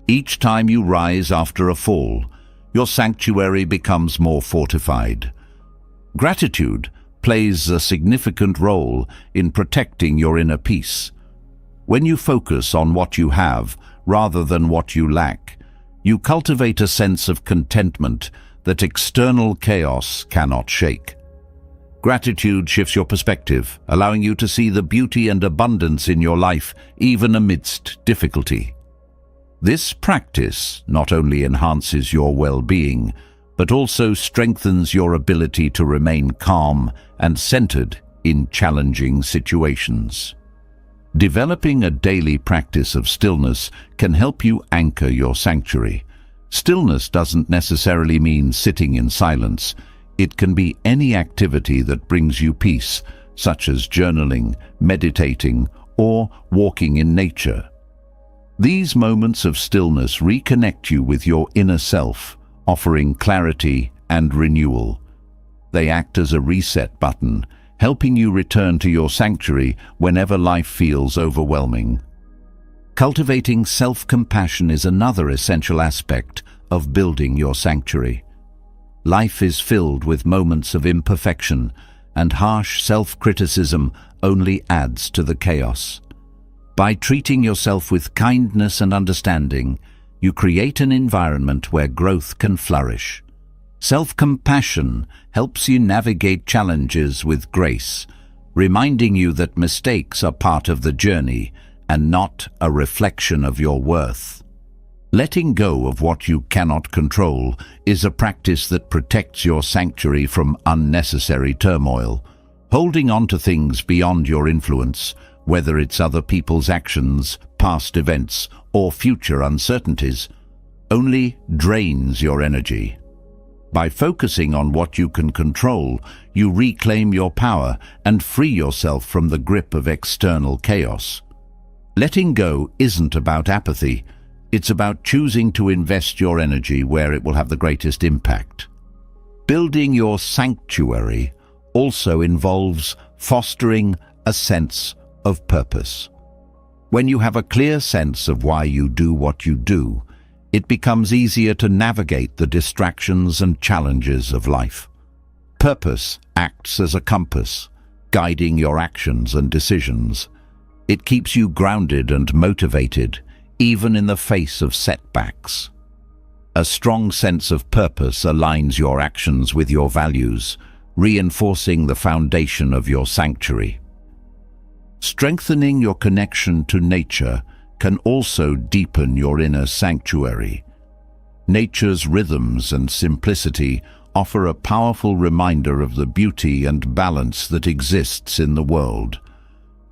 Each time you rise after a fall, your sanctuary becomes more fortified. Gratitude plays a significant role in protecting your inner peace. When you focus on what you have rather than what you lack, you cultivate a sense of contentment that external chaos cannot shake. Gratitude shifts your perspective, allowing you to see the beauty and abundance in your life, even amidst difficulty. This practice not only enhances your well-being, but also strengthens your ability to remain calm and centered in challenging situations. Developing a daily practice of stillness can help you anchor your sanctuary. Stillness doesn't necessarily mean sitting in silence. It can be any activity that brings you peace, such as journaling, meditating, or walking in nature. These moments of stillness reconnect you with your inner self, offering clarity and renewal. They act as a reset button, helping you return to your sanctuary whenever life feels overwhelming. Cultivating self-compassion is another essential aspect of building your sanctuary. Life is filled with moments of imperfection, and harsh self-criticism only adds to the chaos. By treating yourself with kindness and understanding, you create an environment where growth can flourish. Self-compassion helps you navigate challenges with grace, reminding you that mistakes are part of the journey and not a reflection of your worth. Letting go of what you cannot control is a practice that protects your sanctuary from unnecessary turmoil. Holding on to things beyond your influence, whether it's other people's actions, past events, or future uncertainties, only drains your energy. By focusing on what you can control, you reclaim your power and free yourself from the grip of external chaos. Letting go isn't about apathy. It's about choosing to invest your energy where it will have the greatest impact. Building your sanctuary also involves fostering a sense of purpose. When you have a clear sense of why you do what you do, it becomes easier to navigate the distractions and challenges of life. Purpose acts as a compass, guiding your actions and decisions. It keeps you grounded and motivated, even in the face of setbacks. A strong sense of purpose aligns your actions with your values, reinforcing the foundation of your sanctuary. Strengthening your connection to nature can also deepen your inner sanctuary. Nature's rhythms and simplicity offer a powerful reminder of the beauty and balance that exists in the world.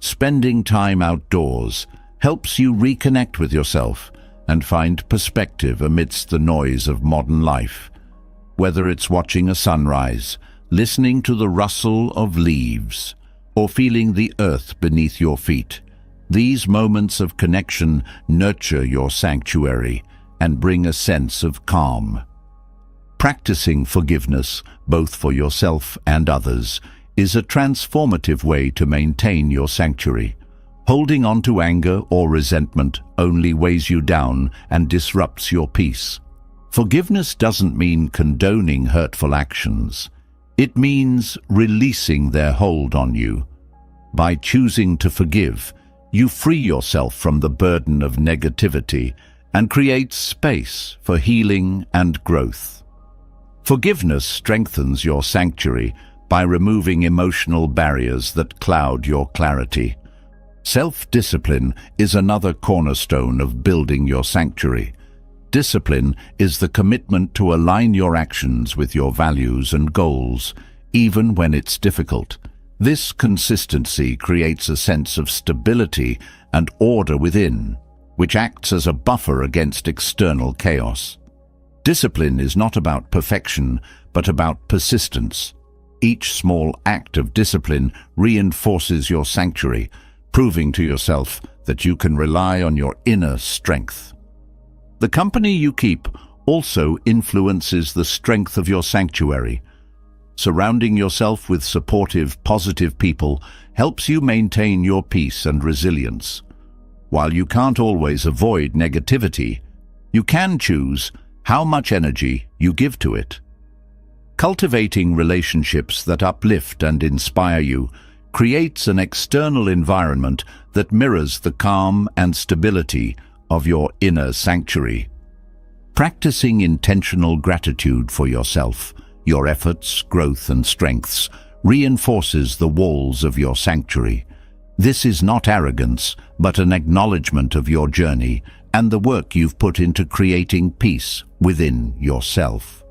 Spending time outdoors helps you reconnect with yourself and find perspective amidst the noise of modern life. Whether it's watching a sunrise, listening to the rustle of leaves, or feeling the earth beneath your feet, these moments of connection nurture your sanctuary and bring a sense of calm. Practicing forgiveness, both for yourself and others, is a transformative way to maintain your sanctuary. Holding on to anger or resentment only weighs you down and disrupts your peace. Forgiveness doesn't mean condoning hurtful actions. It means releasing their hold on you. By choosing to forgive, you free yourself from the burden of negativity and create space for healing and growth. Forgiveness strengthens your sanctuary by removing emotional barriers that cloud your clarity. Self-discipline is another cornerstone of building your sanctuary. Discipline is the commitment to align your actions with your values and goals, even when it's difficult. This consistency creates a sense of stability and order within, which acts as a buffer against external chaos. Discipline is not about perfection, but about persistence. Each small act of discipline reinforces your sanctuary, proving to yourself that you can rely on your inner strength. The company you keep also influences the strength of your sanctuary. Surrounding yourself with supportive, positive people helps you maintain your peace and resilience. While you can't always avoid negativity, you can choose how much energy you give to it. Cultivating relationships that uplift and inspire you creates an external environment that mirrors the calm and stability of your inner sanctuary. Practicing intentional gratitude for yourself, your efforts, growth, and strengths reinforces the walls of your sanctuary. This is not arrogance, but an acknowledgement of your journey and the work you've put into creating peace within yourself.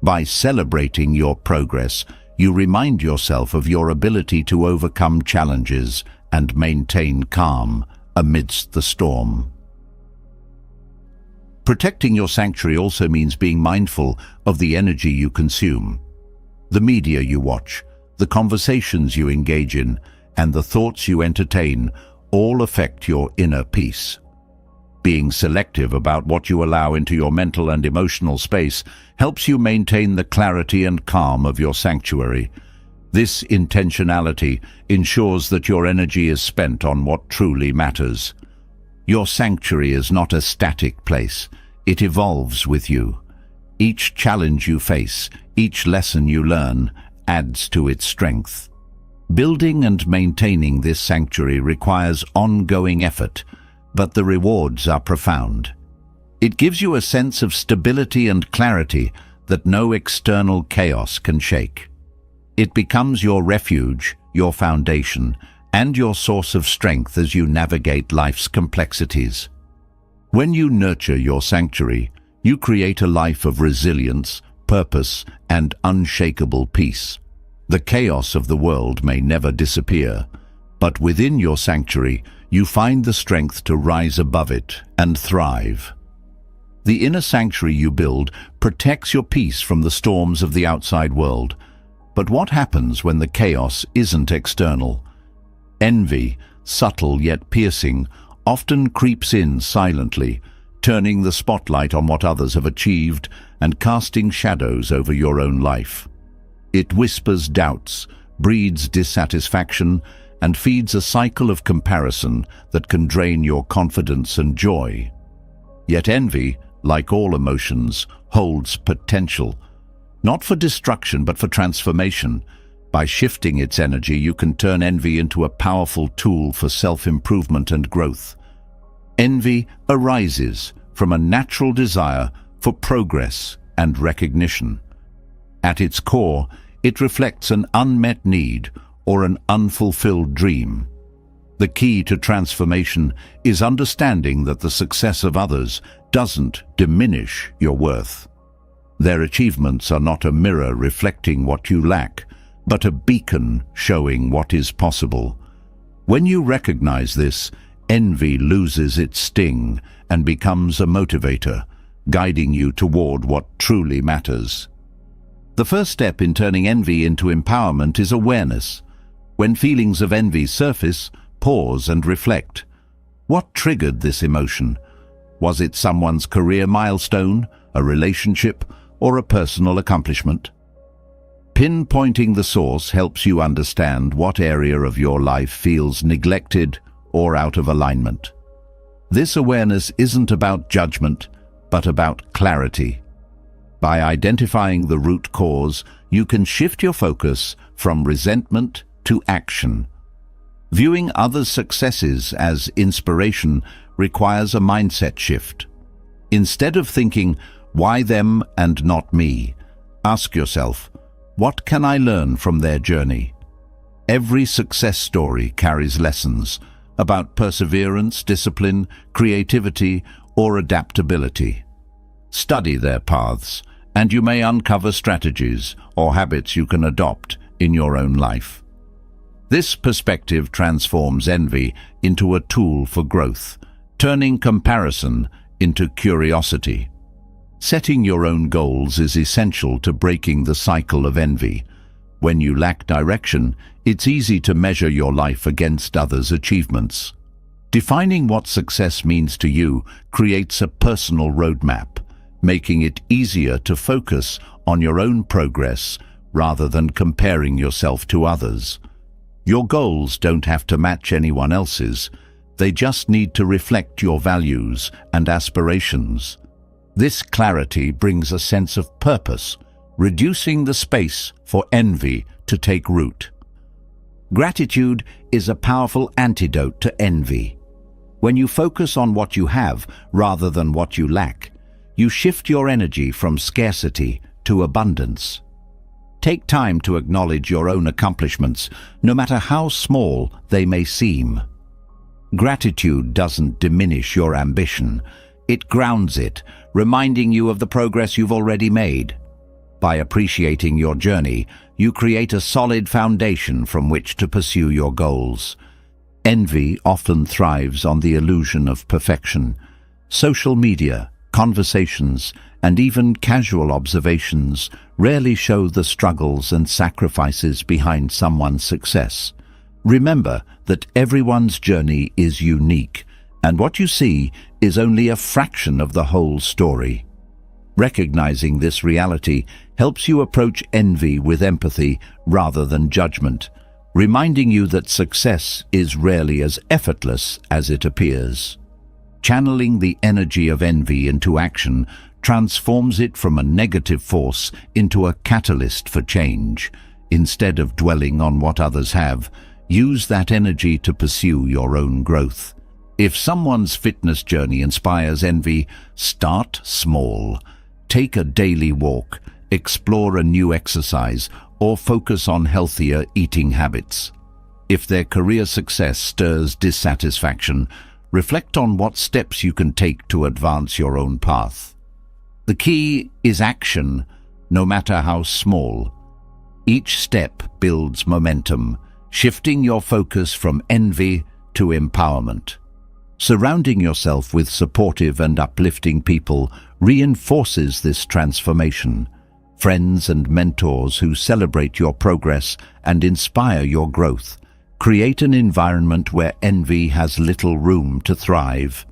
By celebrating your progress, you remind yourself of your ability to overcome challenges and maintain calm amidst the storm. Protecting your sanctuary also means being mindful of the energy you consume. The media you watch, the conversations you engage in, and the thoughts you entertain all affect your inner peace. Being selective about what you allow into your mental and emotional space helps you maintain the clarity and calm of your sanctuary. This intentionality ensures that your energy is spent on what truly matters. Your sanctuary is not a static place. It evolves with you. Each challenge you face, each lesson you learn, adds to its strength. Building and maintaining this sanctuary requires ongoing effort, but the rewards are profound. It gives you a sense of stability and clarity that no external chaos can shake. It becomes your refuge, your foundation, and your source of strength as you navigate life's complexities. When you nurture your sanctuary, you create a life of resilience, purpose, and unshakable peace. The chaos of the world may never disappear, but within your sanctuary, you find the strength to rise above it and thrive. The inner sanctuary you build protects your peace from the storms of the outside world. But what happens when the chaos isn't external? Envy, subtle yet piercing, often creeps in silently, turning the spotlight on what others have achieved and casting shadows over your own life. It whispers doubts, breeds dissatisfaction, and feeds a cycle of comparison that can drain your confidence and joy. Yet envy, like all emotions, holds potential, not for destruction but for transformation. By shifting its energy, you can turn envy into a powerful tool for self-improvement and growth. Envy arises from a natural desire for progress and recognition. At its core, it reflects an unmet need or an unfulfilled dream. The key to transformation is understanding that the success of others doesn't diminish your worth. Their achievements are not a mirror reflecting what you lack, but a beacon showing what is possible. When you recognize this, envy loses its sting and becomes a motivator, guiding you toward what truly matters. The first step in turning envy into empowerment is awareness. When feelings of envy surface, pause and reflect. What triggered this emotion? Was it someone's career milestone, a relationship, or a personal accomplishment? Pinpointing the source helps you understand what area of your life feels neglected or out of alignment. This awareness isn't about judgment, but about clarity. By identifying the root cause, you can shift your focus from resentment to action. Viewing others' successes as inspiration requires a mindset shift. Instead of thinking, "Why them and not me?" ask yourself, "What can I learn from their journey?" Every success story carries lessons about perseverance, discipline, creativity, or adaptability. Study their paths, and you may uncover strategies or habits you can adopt in your own life. This perspective transforms envy into a tool for growth, turning comparison into curiosity. Setting your own goals is essential to breaking the cycle of envy. When you lack direction, it's easy to measure your life against others' achievements. Defining what success means to you creates a personal roadmap, making it easier to focus on your own progress rather than comparing yourself to others. Your goals don't have to match anyone else's. They just need to reflect your values and aspirations. This clarity brings a sense of purpose, reducing the space for envy to take root. Gratitude is a powerful antidote to envy. When you focus on what you have rather than what you lack, you shift your energy from scarcity to abundance. Take time to acknowledge your own accomplishments, no matter how small they may seem. Gratitude doesn't diminish your ambition. It grounds it, reminding you of the progress you've already made. By appreciating your journey, you create a solid foundation from which to pursue your goals. Envy often thrives on the illusion of perfection. Social media, conversations, and even casual observations rarely show the struggles and sacrifices behind someone's success. Remember that everyone's journey is unique, and what you see is only a fraction of the whole story. Recognizing this reality helps you approach envy with empathy rather than judgment, reminding you that success is rarely as effortless as it appears. Channeling the energy of envy into action transforms it from a negative force into a catalyst for change, Instead of dwelling on what others have, use that energy to pursue your own growth. If someone's fitness journey inspires envy, start small. Take a daily walk, explore a new exercise, or focus on healthier eating habits. If their career success stirs dissatisfaction, reflect on what steps you can take to advance your own path. The key is action, no matter how small. Each step builds momentum, shifting your focus from envy to empowerment. Surrounding yourself with supportive and uplifting people reinforces this transformation. Friends and mentors who celebrate your progress and inspire your growth create an environment where envy has little room to thrive.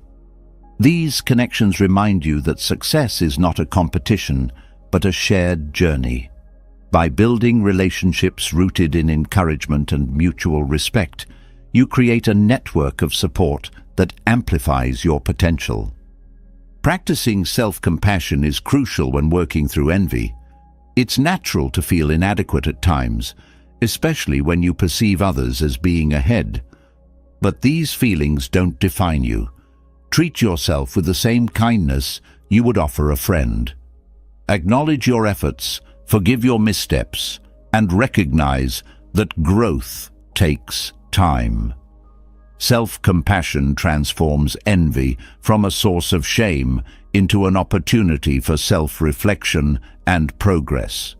These connections remind you that success is not a competition, but a shared journey. By building relationships rooted in encouragement and mutual respect, you create a network of support that amplifies your potential. Practicing self-compassion is crucial when working through envy. It's natural to feel inadequate at times, especially when you perceive others as being ahead. But these feelings don't define you. Treat yourself with the same kindness you would offer a friend. Acknowledge your efforts, forgive your missteps, and recognize that growth takes time. Self-compassion transforms envy from a source of shame into an opportunity for self-reflection and progress.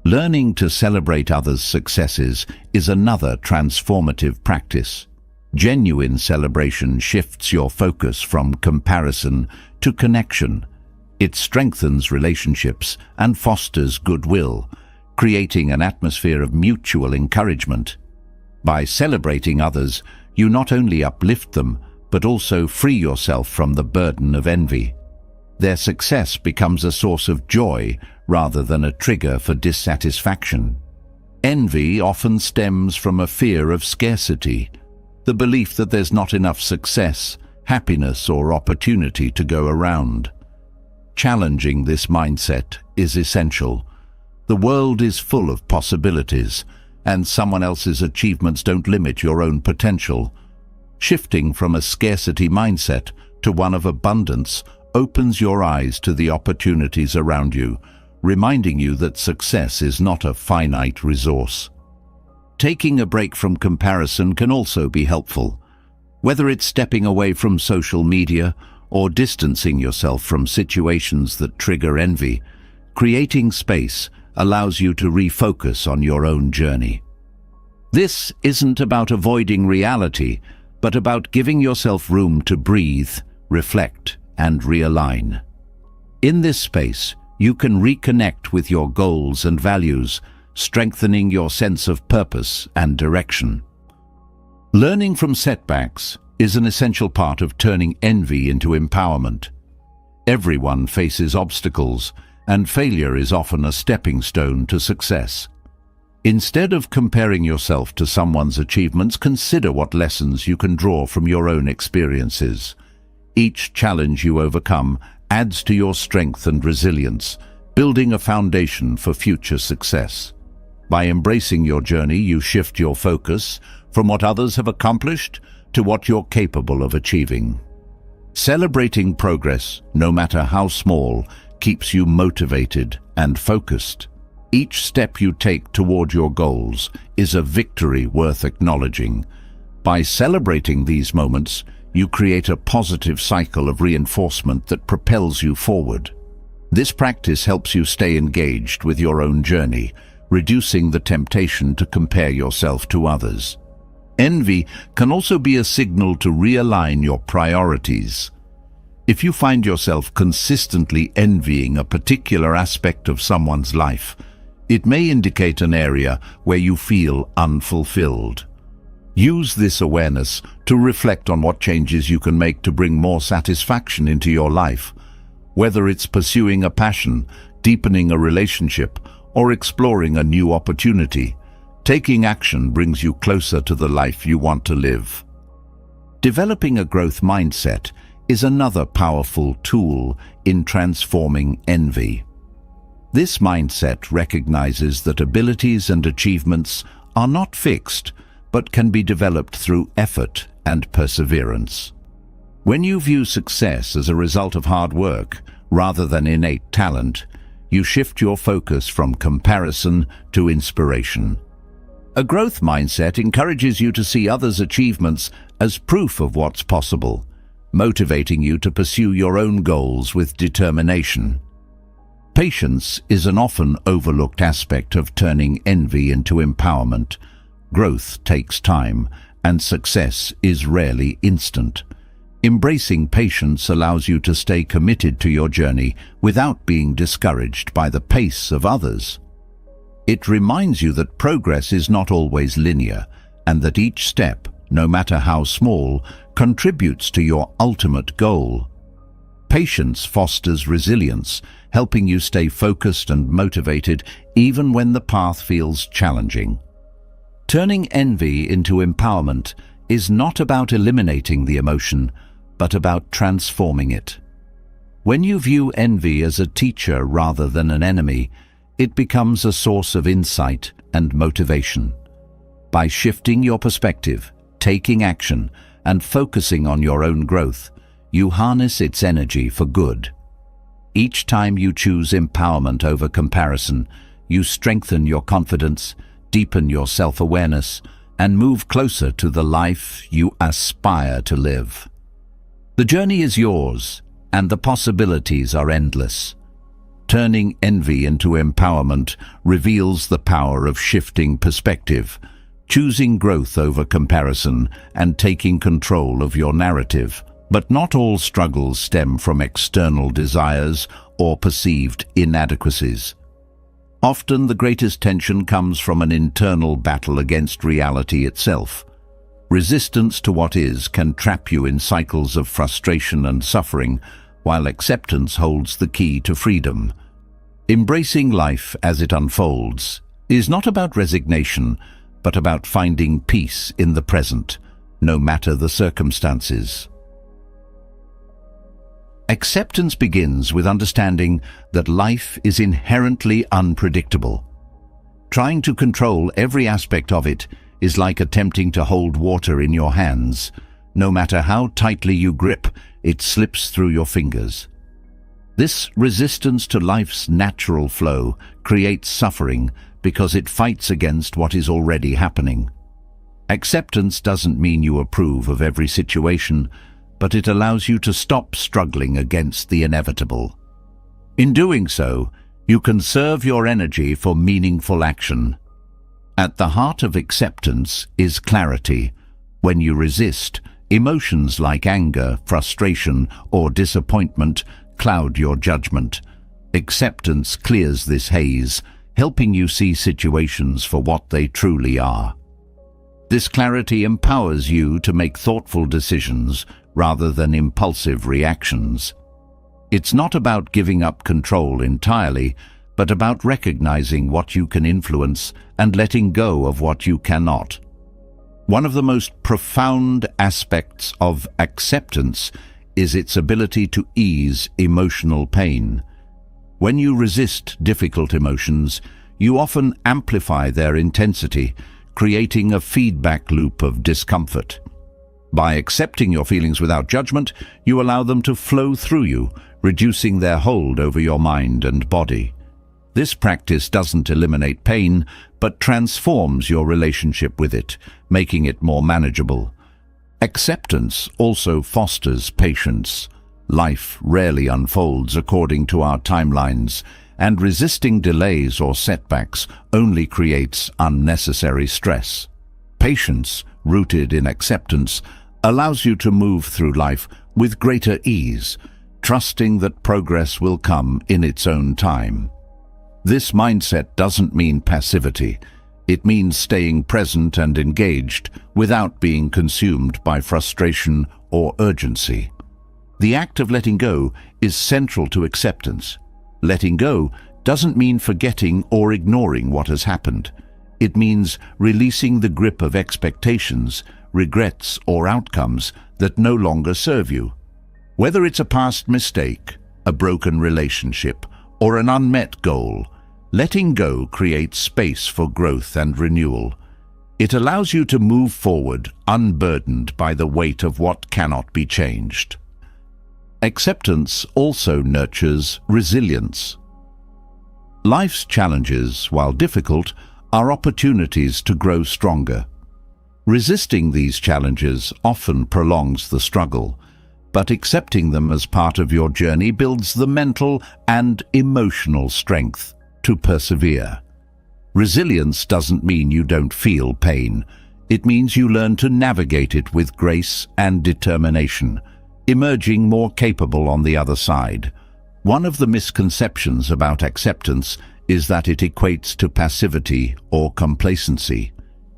Learning to celebrate others' successes is another transformative practice. Genuine celebration shifts your focus from comparison to connection. It strengthens relationships and fosters goodwill, creating an atmosphere of mutual encouragement. By celebrating others, you not only uplift them, but also free yourself from the burden of envy. Their success becomes a source of joy rather than a trigger for dissatisfaction. Envy often stems from a fear of scarcity, the belief that there's not enough success, happiness, or opportunity to go around. Challenging this mindset is essential. The world is full of possibilities, and someone else's achievements don't limit your own potential. Shifting from a scarcity mindset to one of abundance opens your eyes to the opportunities around you, reminding you that success is not a finite resource. Taking a break from comparison can also be helpful. Whether it's stepping away from social media or distancing yourself from situations that trigger envy, creating space allows you to refocus on your own journey. This isn't about avoiding reality, but about giving yourself room to breathe, reflect, and realign. In this space, you can reconnect with your goals and values, strengthening your sense of purpose and direction. Learning from setbacks is an essential part of turning envy into empowerment. Everyone faces obstacles, and failure is often a stepping stone to success. Instead of comparing yourself to someone's achievements, consider what lessons you can draw from your own experiences. Each challenge you overcome adds to your strength and resilience, building a foundation for future success. By embracing your journey, you shift your focus from what others have accomplished to what you're capable of achieving. Celebrating progress, no matter how small, keeps you motivated and focused. Each step you take toward your goals is a victory worth acknowledging. By celebrating these moments, you create a positive cycle of reinforcement that propels you forward. This practice helps you stay engaged with your own journey, reducing the temptation to compare yourself to others. Envy can also be a signal to realign your priorities. If you find yourself consistently envying a particular aspect of someone's life, it may indicate an area where you feel unfulfilled. Use this awareness to reflect on what changes you can make to bring more satisfaction into your life. Whether it's pursuing a passion, deepening a relationship, or exploring a new opportunity, taking action brings you closer to the life you want to live. Developing a growth mindset is another powerful tool in transforming envy. This mindset recognizes that abilities and achievements are not fixed, but can be developed through effort and perseverance. When you view success as a result of hard work rather than innate talent, you shift your focus from comparison to inspiration. A growth mindset encourages you to see others' achievements as proof of what's possible, motivating you to pursue your own goals with determination. Patience is an often overlooked aspect of turning envy into empowerment. Growth takes time, and success is rarely instant. Embracing patience allows you to stay committed to your journey without being discouraged by the pace of others. It reminds you that progress is not always linear, and that each step, no matter how small, contributes to your ultimate goal. Patience fosters resilience, helping you stay focused and motivated even when the path feels challenging. Turning envy into empowerment is not about eliminating the emotion, but about transforming it. When you view envy as a teacher rather than an enemy, it becomes a source of insight and motivation. By shifting your perspective, taking action, and focusing on your own growth, you harness its energy for good. Each time you choose empowerment over comparison, you strengthen your confidence, deepen your self-awareness, and move closer to the life you aspire to live. The journey is yours, and the possibilities are endless. Turning envy into empowerment reveals the power of shifting perspective, choosing growth over comparison, and taking control of your narrative. But not all struggles stem from external desires or perceived inadequacies. Often the greatest tension comes from an internal battle against reality itself. Resistance to what is can trap you in cycles of frustration and suffering, while acceptance holds the key to freedom. Embracing life as it unfolds is not about resignation, but about finding peace in the present, no matter the circumstances. Acceptance begins with understanding that life is inherently unpredictable. Trying to control every aspect of it is like attempting to hold water in your hands. No matter how tightly you grip, it slips through your fingers. This resistance to life's natural flow creates suffering because it fights against what is already happening. Acceptance doesn't mean you approve of every situation, but it allows you to stop struggling against the inevitable. In doing so, you conserve your energy for meaningful action. At the heart of acceptance is clarity. When you resist, emotions like anger, frustration, or disappointment cloud your judgment. Acceptance clears this haze, helping you see situations for what they truly are. This clarity empowers you to make thoughtful decisions rather than impulsive reactions. It's not about giving up control entirely, but about recognizing what you can influence and letting go of what you cannot. One of the most profound aspects of acceptance is its ability to ease emotional pain. When you resist difficult emotions, you often amplify their intensity, creating a feedback loop of discomfort. By accepting your feelings without judgment, you allow them to flow through you, reducing their hold over your mind and body. This practice doesn't eliminate pain, but transforms your relationship with it, making it more manageable. Acceptance also fosters patience. Life rarely unfolds according to our timelines, and resisting delays or setbacks only creates unnecessary stress. Patience, rooted in acceptance, allows you to move through life with greater ease, trusting that progress will come in its own time. This mindset doesn't mean passivity. It means staying present and engaged without being consumed by frustration or urgency. The act of letting go is central to acceptance. Letting go doesn't mean forgetting or ignoring what has happened. It means releasing the grip of expectations, regrets, or outcomes that no longer serve you. Whether it's a past mistake, a broken relationship, or an unmet goal, letting go creates space for growth and renewal. It allows you to move forward unburdened by the weight of what cannot be changed. Acceptance also nurtures resilience. Life's challenges, while difficult, are opportunities to grow stronger. Resisting these challenges often prolongs the struggle, but accepting them as part of your journey builds the mental and emotional strength to persevere. Resilience doesn't mean you don't feel pain. It means you learn to navigate it with grace and determination, emerging more capable on the other side. One of the misconceptions about acceptance is that it equates to passivity or complacency.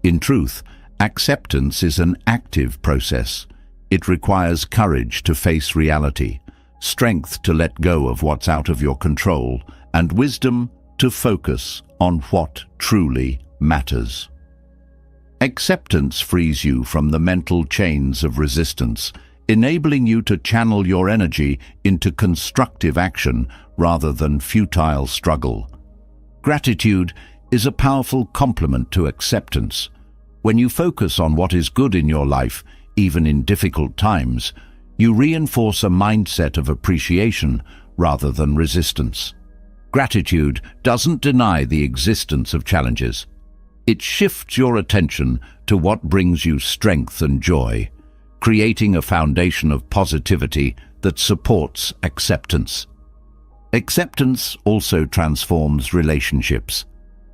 In truth, acceptance is an active process. It requires courage to face reality, strength to let go of what's out of your control, and wisdom to focus on what truly matters. Acceptance frees you from the mental chains of resistance, enabling you to channel your energy into constructive action rather than futile struggle. Gratitude is a powerful complement to acceptance. When you focus on what is good in your life, even in difficult times, you reinforce a mindset of appreciation rather than resistance. Gratitude doesn't deny the existence of challenges. It shifts your attention to what brings you strength and joy, creating a foundation of positivity that supports acceptance. Acceptance also transforms relationships.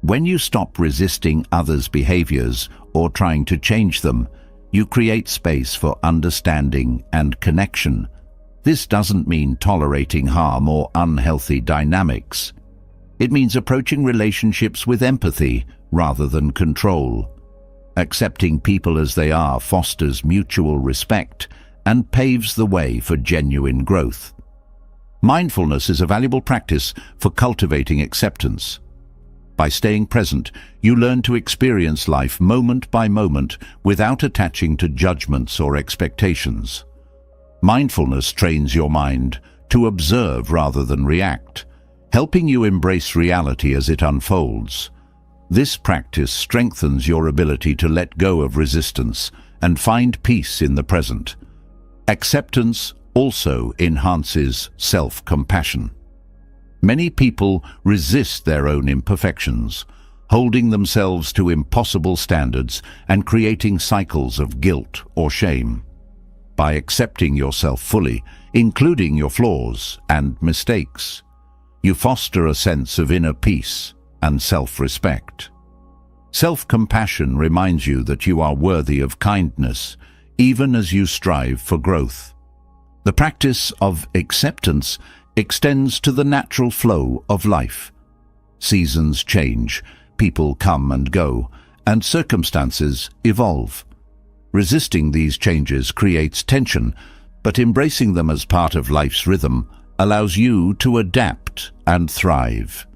When you stop resisting others' behaviors or trying to change them, you create space for understanding and connection. This doesn't mean tolerating harm or unhealthy dynamics. It means approaching relationships with empathy rather than control. Accepting people as they are fosters mutual respect and paves the way for genuine growth. Mindfulness is a valuable practice for cultivating acceptance. By staying present, you learn to experience life moment by moment without attaching to judgments or expectations. Mindfulness trains your mind to observe rather than react, helping you embrace reality as it unfolds. This practice strengthens your ability to let go of resistance and find peace in the present. Acceptance also enhances self-compassion. Many people resist their own imperfections, holding themselves to impossible standards and creating cycles of guilt or shame. By accepting yourself fully, including your flaws and mistakes, you foster a sense of inner peace and self-respect. Self-compassion reminds you that you are worthy of kindness, even as you strive for growth. The practice of acceptance extends to the natural flow of life. Seasons change, people come and go, and circumstances evolve. Resisting these changes creates tension, but embracing them as part of life's rhythm allows you to adapt and thrive.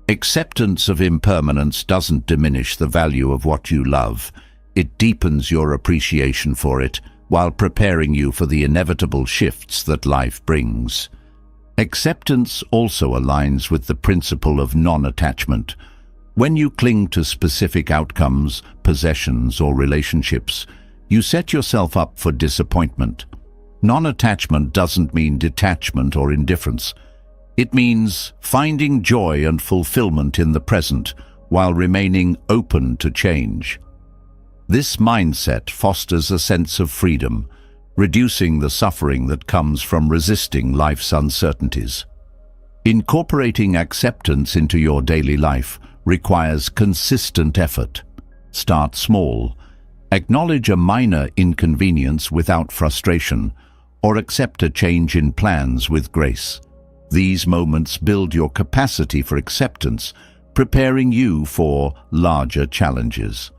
Acceptance of impermanence doesn't diminish the value of what you love. It deepens your appreciation for it while preparing you for the inevitable shifts that life brings. Acceptance also aligns with the principle of non-attachment. When you cling to specific outcomes, possessions, or relationships, you set yourself up for disappointment. Non-attachment doesn't mean detachment or indifference. It means finding joy and fulfillment in the present while remaining open to change. This mindset fosters a sense of freedom, reducing the suffering that comes from resisting life's uncertainties. Incorporating acceptance into your daily life requires consistent effort. Start small. Acknowledge a minor inconvenience without frustration, or accept a change in plans with grace. These moments build your capacity for acceptance, preparing you for larger challenges.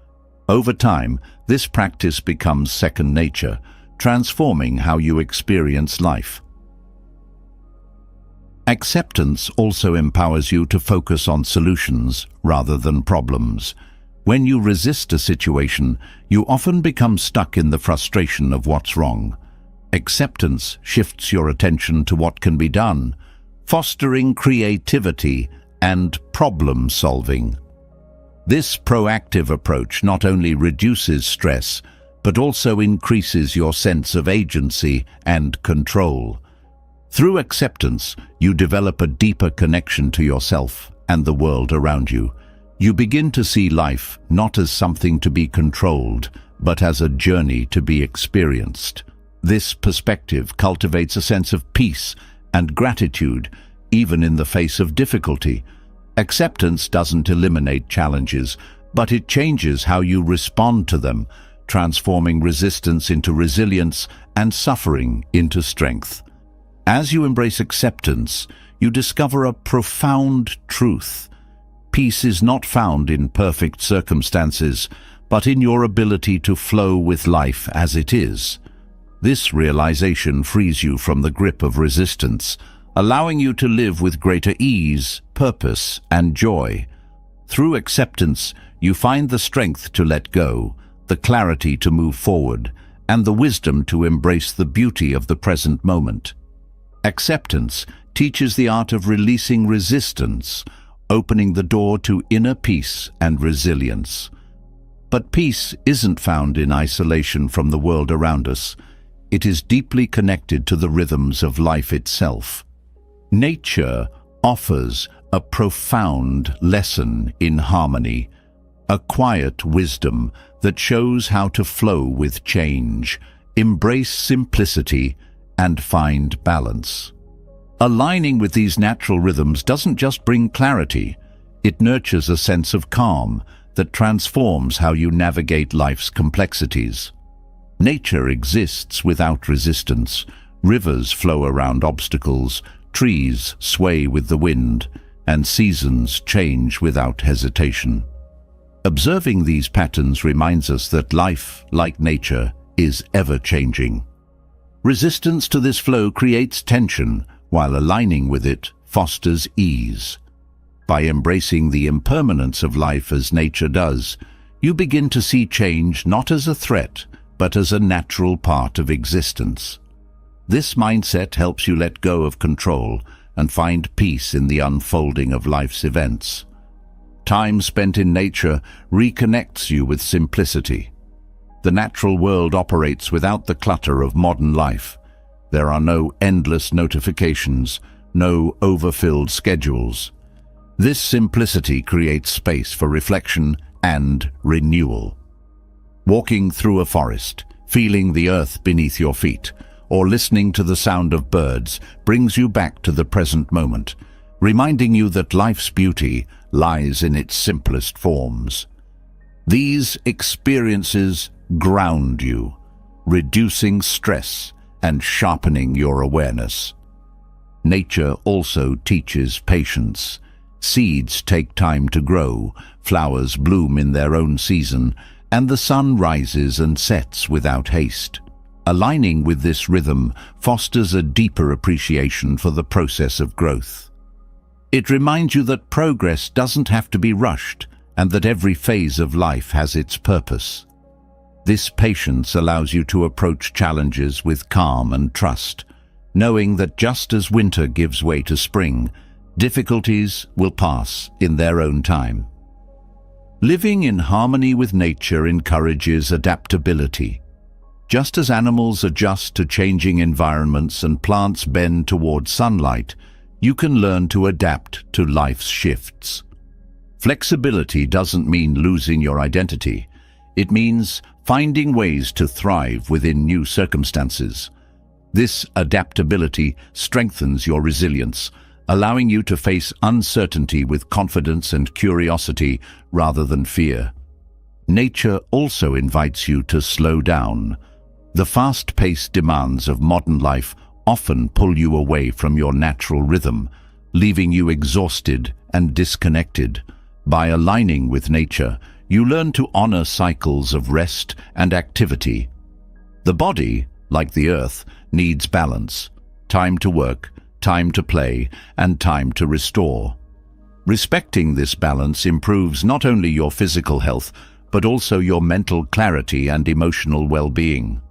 Over time, this practice becomes second nature, transforming how you experience life. Acceptance also empowers you to focus on solutions rather than problems. When you resist a situation, you often become stuck in the frustration of what's wrong. Acceptance shifts your attention to what can be done, fostering creativity and problem-solving. This proactive approach not only reduces stress, but also increases your sense of agency and control. Through acceptance, you develop a deeper connection to yourself and the world around you. You begin to see life not as something to be controlled, but as a journey to be experienced. This perspective cultivates a sense of peace and gratitude, even in the face of difficulty. Acceptance doesn't eliminate challenges, but it changes how you respond to them, transforming resistance into resilience and suffering into strength. As you embrace acceptance, you discover a profound truth. Peace is not found in perfect circumstances, but in your ability to flow with life as it is. This realization frees you from the grip of resistance, allowing you to live with greater ease, purpose, and joy. Through acceptance, you find the strength to let go, the clarity to move forward, and the wisdom to embrace the beauty of the present moment. Acceptance teaches the art of releasing resistance, opening the door to inner peace and resilience. But peace isn't found in isolation from the world around us. It is deeply connected to the rhythms of life itself. Nature offers a profound lesson in harmony, a quiet wisdom that shows how to flow with change, embrace simplicity, and find balance. Aligning with these natural rhythms doesn't just bring clarity, it nurtures a sense of calm that transforms how you navigate life's complexities. Nature exists without resistance. Rivers flow around obstacles, trees sway with the wind, and seasons change without hesitation. Observing these patterns reminds us that life, like nature, is ever-changing. Resistance to this flow creates tension, while aligning with it fosters ease. By embracing the impermanence of life as nature does, you begin to see change not as a threat, but as a natural part of existence. This mindset helps you let go of control and find peace in the unfolding of life's events. Time spent in nature reconnects you with simplicity. The natural world operates without the clutter of modern life. There are no endless notifications, no overfilled schedules. This simplicity creates space for reflection and renewal. Walking through a forest, feeling the earth beneath your feet, or listening to the sound of birds brings you back to the present moment, reminding you that life's beauty lies in its simplest forms. These experiences ground you, reducing stress and sharpening your awareness. Nature also teaches patience. Seeds take time to grow, flowers bloom in their own season, and the sun rises and sets without haste. Aligning with this rhythm fosters a deeper appreciation for the process of growth. It reminds you that progress doesn't have to be rushed, and that every phase of life has its purpose. This patience allows you to approach challenges with calm and trust, knowing that just as winter gives way to spring, difficulties will pass in their own time. Living in harmony with nature encourages adaptability. Just as animals adjust to changing environments and plants bend toward sunlight, you can learn to adapt to life's shifts. Flexibility doesn't mean losing your identity. It means finding ways to thrive within new circumstances. This adaptability strengthens your resilience, allowing you to face uncertainty with confidence and curiosity rather than fear. Nature also invites you to slow down. The fast-paced demands of modern life often pull you away from your natural rhythm, leaving you exhausted and disconnected. By aligning with nature, you learn to honor cycles of rest and activity. The body, like the earth, needs balance, time to work, time to play, and time to restore. Respecting this balance improves not only your physical health, but also your mental clarity and emotional well-being.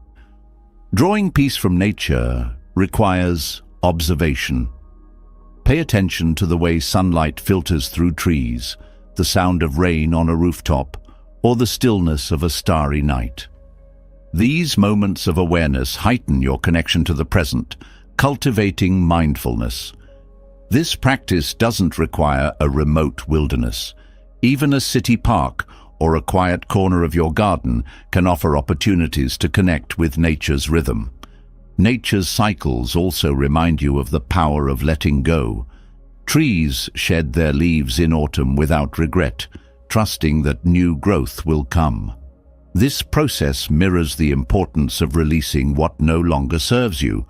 Drawing peace from nature requires observation. Pay attention to the way sunlight filters through trees, the sound of rain on a rooftop, or the stillness of a starry night. These moments of awareness heighten your connection to the present, cultivating mindfulness. This practice doesn't require a remote wilderness. Even a city park or a quiet corner of your garden can offer opportunities to connect with nature's rhythm. Nature's cycles also remind you of the power of letting go. Trees shed their leaves in autumn without regret, trusting that new growth will come. This process mirrors the importance of releasing what no longer serves you,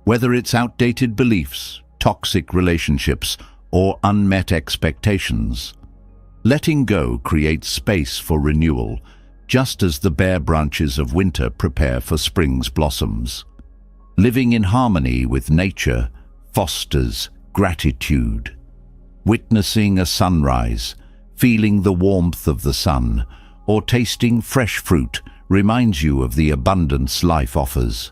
whether it's outdated beliefs, toxic relationships, or unmet expectations. Letting go creates space for renewal, just as the bare branches of winter prepare for spring's blossoms. Living in harmony with nature fosters gratitude. Witnessing a sunrise, feeling the warmth of the sun, or tasting fresh fruit reminds you of the abundance life offers.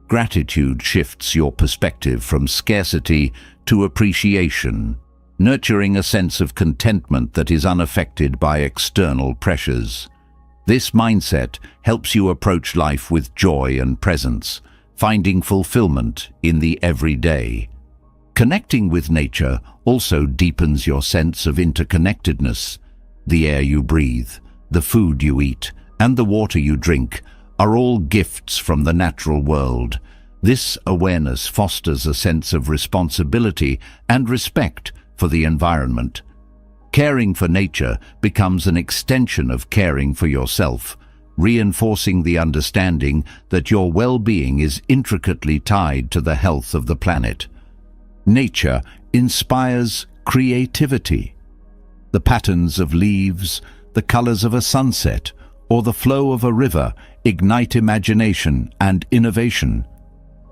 Gratitude shifts your perspective from scarcity to appreciation, nurturing a sense of contentment that is unaffected by external pressures. This mindset helps you approach life with joy and presence, finding fulfillment in the everyday. Connecting with nature also deepens your sense of interconnectedness. The air you breathe, the food you eat, and the water you drink are all gifts from the natural world. This awareness fosters a sense of responsibility and respect for the environment. Caring for nature becomes an extension of caring for yourself, reinforcing the understanding that your well-being is intricately tied to the health of the planet. Nature inspires creativity. The patterns of leaves, the colors of a sunset, or the flow of a river ignite imagination and innovation.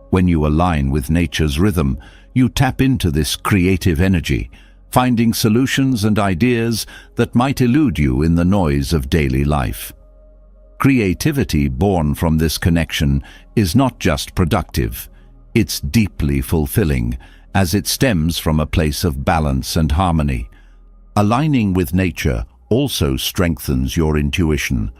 When you align with nature's rhythm, you tap into this creative energy, finding solutions and ideas that might elude you in the noise of daily life. Creativity born from this connection is not just productive, it's deeply fulfilling, as it stems from a place of balance and harmony. Aligning with nature also strengthens your intuition.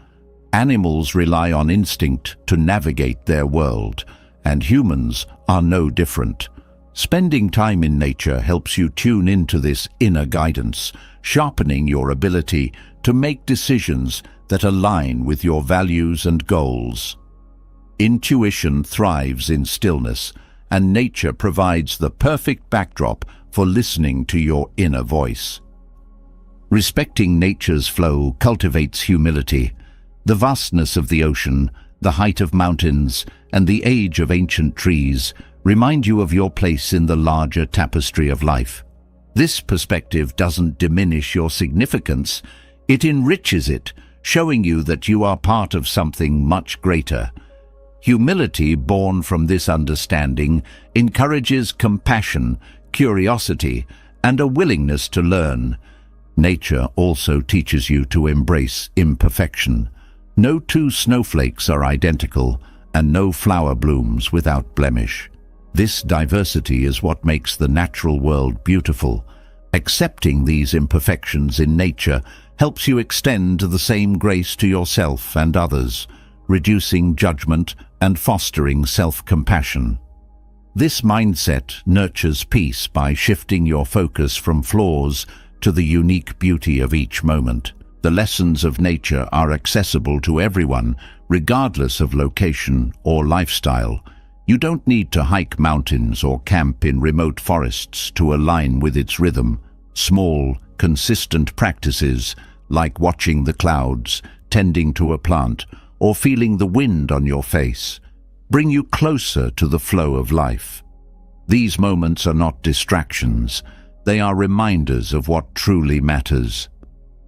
Animals rely on instinct to navigate their world, and humans are no different. Spending time in nature helps you tune into this inner guidance, sharpening your ability to make decisions that align with your values and goals. Intuition thrives in stillness, and nature provides the perfect backdrop for listening to your inner voice. Respecting nature's flow cultivates humility. The vastness of the ocean, the height of mountains, and the age of ancient trees remind you of your place in the larger tapestry of life. This perspective doesn't diminish your significance, it enriches it, showing you that you are part of something much greater. Humility born from this understanding encourages compassion, curiosity, and a willingness to learn. Nature also teaches you to embrace imperfection. No two snowflakes are identical, and no flower blooms without blemish. This diversity is what makes the natural world beautiful. Accepting these imperfections in nature helps you extend the same grace to yourself and others, reducing judgment and fostering self-compassion. This mindset nurtures peace by shifting your focus from flaws to the unique beauty of each moment. The lessons of nature are accessible to everyone, regardless of location or lifestyle. You don't need to hike mountains or camp in remote forests to align with its rhythm. Small, consistent practices, like watching the clouds, tending to a plant, or feeling the wind on your face, bring you closer to the flow of life. These moments are not distractions, they are reminders of what truly matters.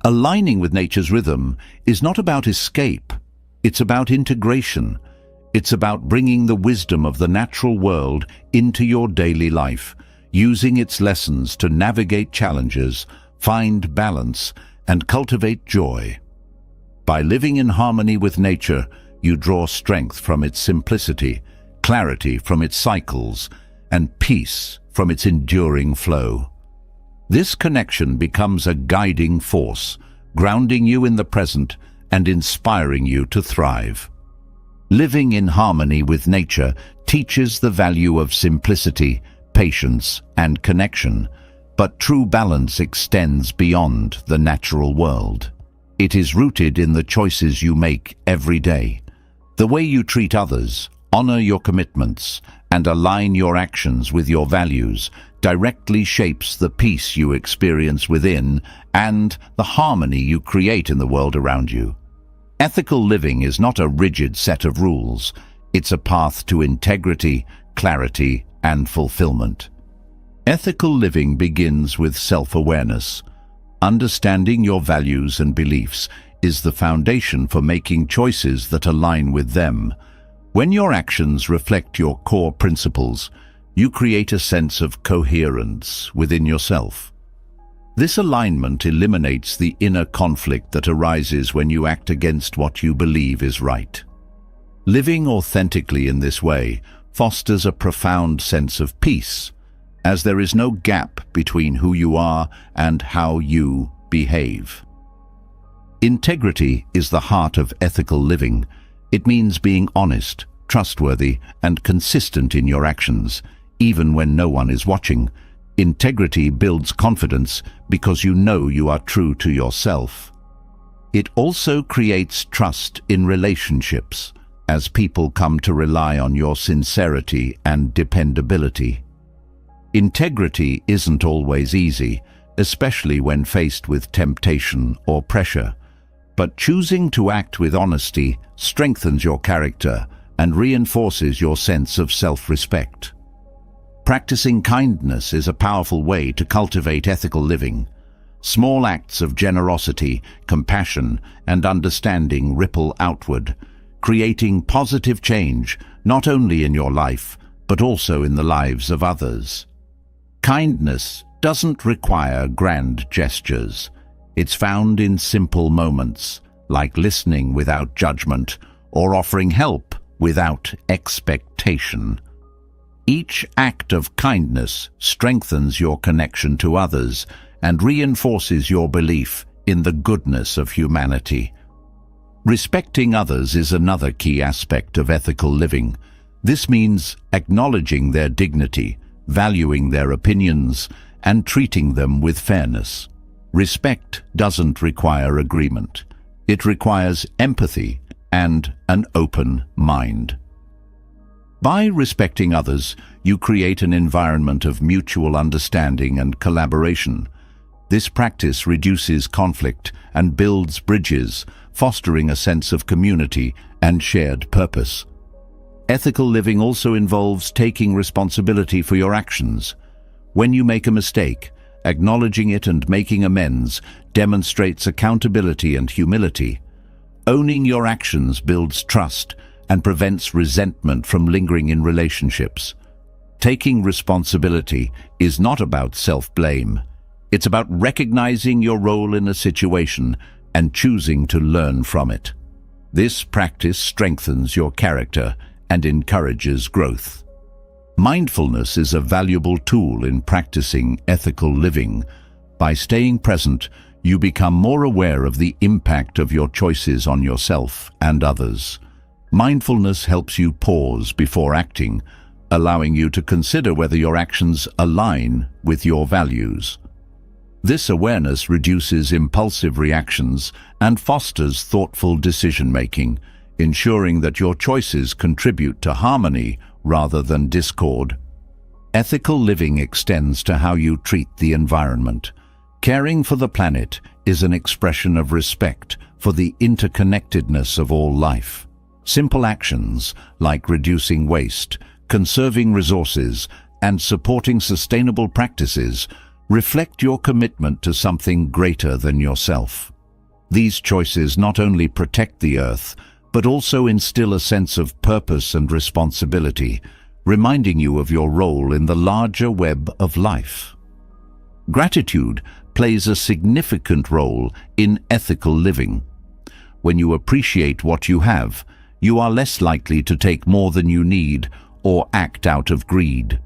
Aligning with nature's rhythm is not about escape, it's about integration. It's about bringing the wisdom of the natural world into your daily life, using its lessons to navigate challenges, find balance, and cultivate joy. By living in harmony with nature, you draw strength from its simplicity, clarity from its cycles, and peace from its enduring flow. This connection becomes a guiding force, grounding you in the present and inspiring you to thrive. Living in harmony with nature teaches the value of simplicity, patience, and connection, but true balance extends beyond the natural world. It is rooted in the choices you make every day. The way you treat others, honor your commitments, and align your actions with your values directly shapes the peace you experience within and the harmony you create in the world around you. Ethical living is not a rigid set of rules. It's a path to integrity, clarity, and fulfillment. Ethical living begins with self-awareness. Understanding your values and beliefs is the foundation for making choices that align with them. When your actions reflect your core principles, you create a sense of coherence within yourself. This alignment eliminates the inner conflict that arises when you act against what you believe is right. Living authentically in this way fosters a profound sense of peace, as there is no gap between who you are and how you behave. Integrity is the heart of ethical living. It means being honest, trustworthy, and consistent in your actions, even when no one is watching. Integrity builds confidence because you know you are true to yourself. It also creates trust in relationships, as people come to rely on your sincerity and dependability. Integrity isn't always easy, especially when faced with temptation or pressure, but choosing to act with honesty strengthens your character and reinforces your sense of self-respect. Practicing kindness is a powerful way to cultivate ethical living. Small acts of generosity, compassion, and understanding ripple outward, creating positive change not only in your life, but also in the lives of others. Kindness doesn't require grand gestures. It's found in simple moments, like listening without judgment or offering help without expectation. Each act of kindness strengthens your connection to others and reinforces your belief in the goodness of humanity. Respecting others is another key aspect of ethical living. This means acknowledging their dignity, valuing their opinions, and treating them with fairness. Respect doesn't require agreement. It requires empathy and an open mind. By respecting others, you create an environment of mutual understanding and collaboration. This practice reduces conflict and builds bridges, fostering a sense of community and shared purpose. Ethical living also involves taking responsibility for your actions. When you make a mistake, acknowledging it and making amends demonstrates accountability and humility. Owning your actions builds trust and prevents resentment from lingering in relationships. Taking responsibility is not about self-blame. It's about recognizing your role in a situation and choosing to learn from it. This practice strengthens your character and encourages growth. Mindfulness is a valuable tool in practicing ethical living. By staying present, you become more aware of the impact of your choices on yourself and others. Mindfulness helps you pause before acting, allowing you to consider whether your actions align with your values. This awareness reduces impulsive reactions and fosters thoughtful decision-making, ensuring that your choices contribute to harmony rather than discord. Ethical living extends to how you treat the environment. Caring for the planet is an expression of respect for the interconnectedness of all life. Simple actions like reducing waste, conserving resources, and supporting sustainable practices reflect your commitment to something greater than yourself. These choices not only protect the Earth, but also instill a sense of purpose and responsibility, reminding you of your role in the larger web of life. Gratitude plays a significant role in ethical living. When you appreciate what you have, you are less likely to take more than you need or act out of greed.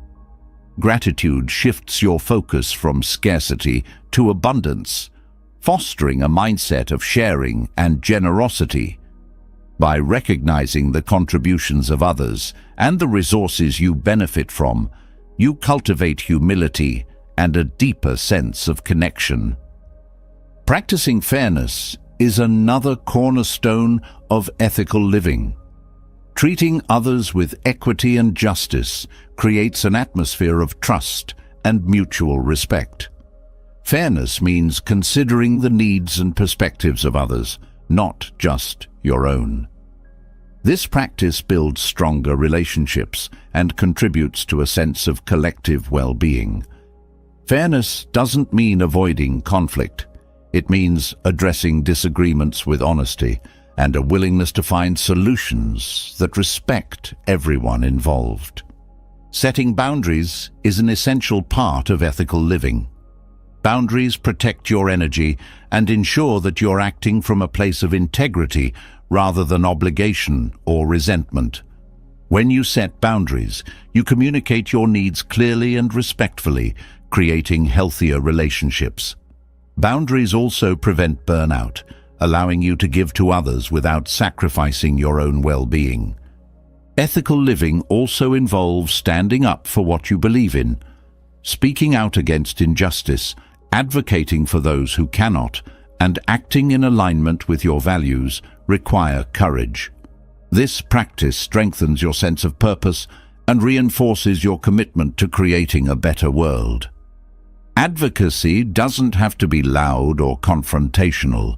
Gratitude shifts your focus from scarcity to abundance, fostering a mindset of sharing and generosity. By recognizing the contributions of others and the resources you benefit from, you cultivate humility and a deeper sense of connection. Practicing fairness is another cornerstone of ethical living. Treating others with equity and justice creates an atmosphere of trust and mutual respect. Fairness means considering the needs and perspectives of others, not just your own. This practice builds stronger relationships and contributes to a sense of collective well-being. Fairness doesn't mean avoiding conflict. It means addressing disagreements with honesty and a willingness to find solutions that respect everyone involved. Setting boundaries is an essential part of ethical living. Boundaries protect your energy and ensure that you're acting from a place of integrity rather than obligation or resentment. When you set boundaries, you communicate your needs clearly and respectfully, creating healthier relationships. Boundaries also prevent burnout, allowing you to give to others without sacrificing your own well-being. Ethical living also involves standing up for what you believe in, speaking out against injustice, advocating for those who cannot, and acting in alignment with your values require courage. This practice strengthens your sense of purpose and reinforces your commitment to creating a better world. Advocacy doesn't have to be loud or confrontational.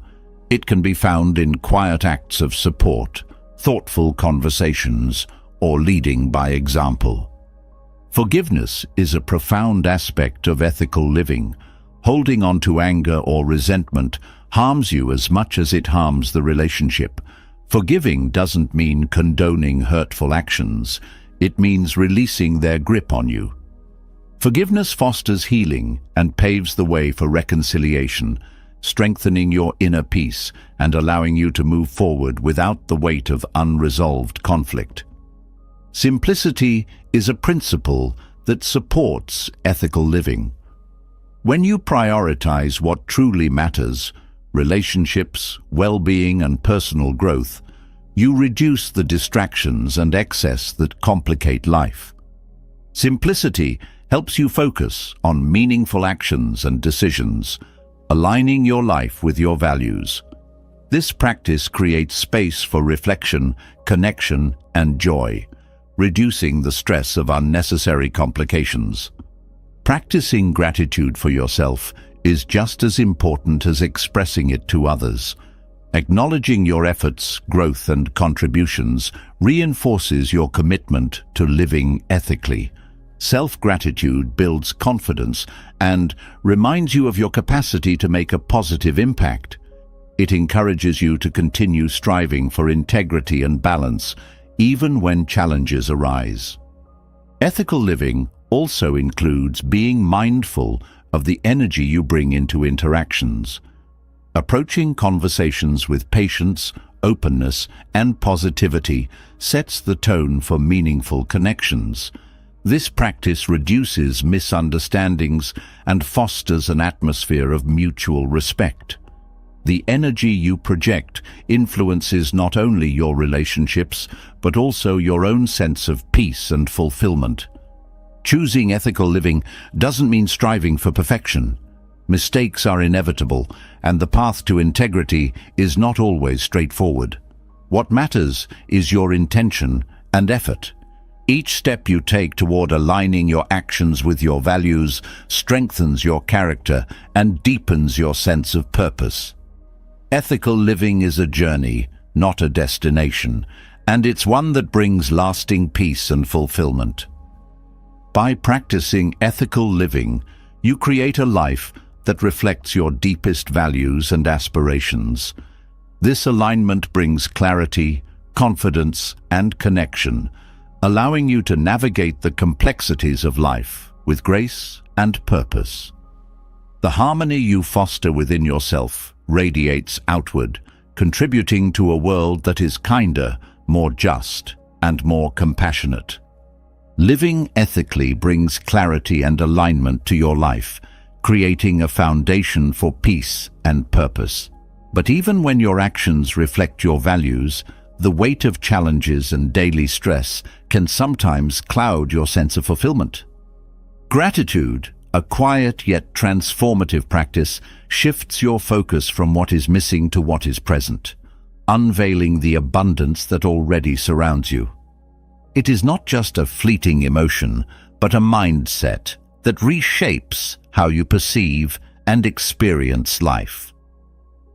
It can be found in quiet acts of support, thoughtful conversations, or leading by example. Forgiveness is a profound aspect of ethical living. Holding on to anger or resentment harms you as much as it harms the relationship. Forgiving doesn't mean condoning hurtful actions. It means releasing their grip on you. Forgiveness fosters healing and paves the way for reconciliation, strengthening your inner peace and allowing you to move forward without the weight of unresolved conflict. Simplicity is a principle that supports ethical living. When you prioritize what truly matters, relationships, well-being, and personal growth, you reduce the distractions and excess that complicate life. Simplicity helps you focus on meaningful actions and decisions, aligning your life with your values. This practice creates space for reflection, connection, and joy, reducing the stress of unnecessary complications. Practicing gratitude for yourself is just as important as expressing it to others. Acknowledging your efforts, growth, and contributions reinforces your commitment to living ethically. Self-gratitude builds confidence and reminds you of your capacity to make a positive impact. It encourages you to continue striving for integrity and balance, even when challenges arise. Ethical living also includes being mindful of the energy you bring into interactions. Approaching conversations with patience, openness, and positivity sets the tone for meaningful connections. This practice reduces misunderstandings and fosters an atmosphere of mutual respect. The energy you project influences not only your relationships, but also your own sense of peace and fulfillment. Choosing ethical living doesn't mean striving for perfection. Mistakes are inevitable, and the path to integrity is not always straightforward. What matters is your intention and effort. Each step you take toward aligning your actions with your values strengthens your character and deepens your sense of purpose. Ethical living is a journey, not a destination, and it's one that brings lasting peace and fulfillment. By practicing ethical living, you create a life that reflects your deepest values and aspirations. This alignment brings clarity, confidence, and connection, allowing you to navigate the complexities of life with grace and purpose. The harmony you foster within yourself radiates outward, contributing to a world that is kinder, more just, and more compassionate. Living ethically brings clarity and alignment to your life, creating a foundation for peace and purpose. But even when your actions reflect your values, the weight of challenges and daily stress can sometimes cloud your sense of fulfillment. Gratitude, a quiet yet transformative practice, shifts your focus from what is missing to what is present, unveiling the abundance that already surrounds you. It is not just a fleeting emotion, but a mindset that reshapes how you perceive and experience life.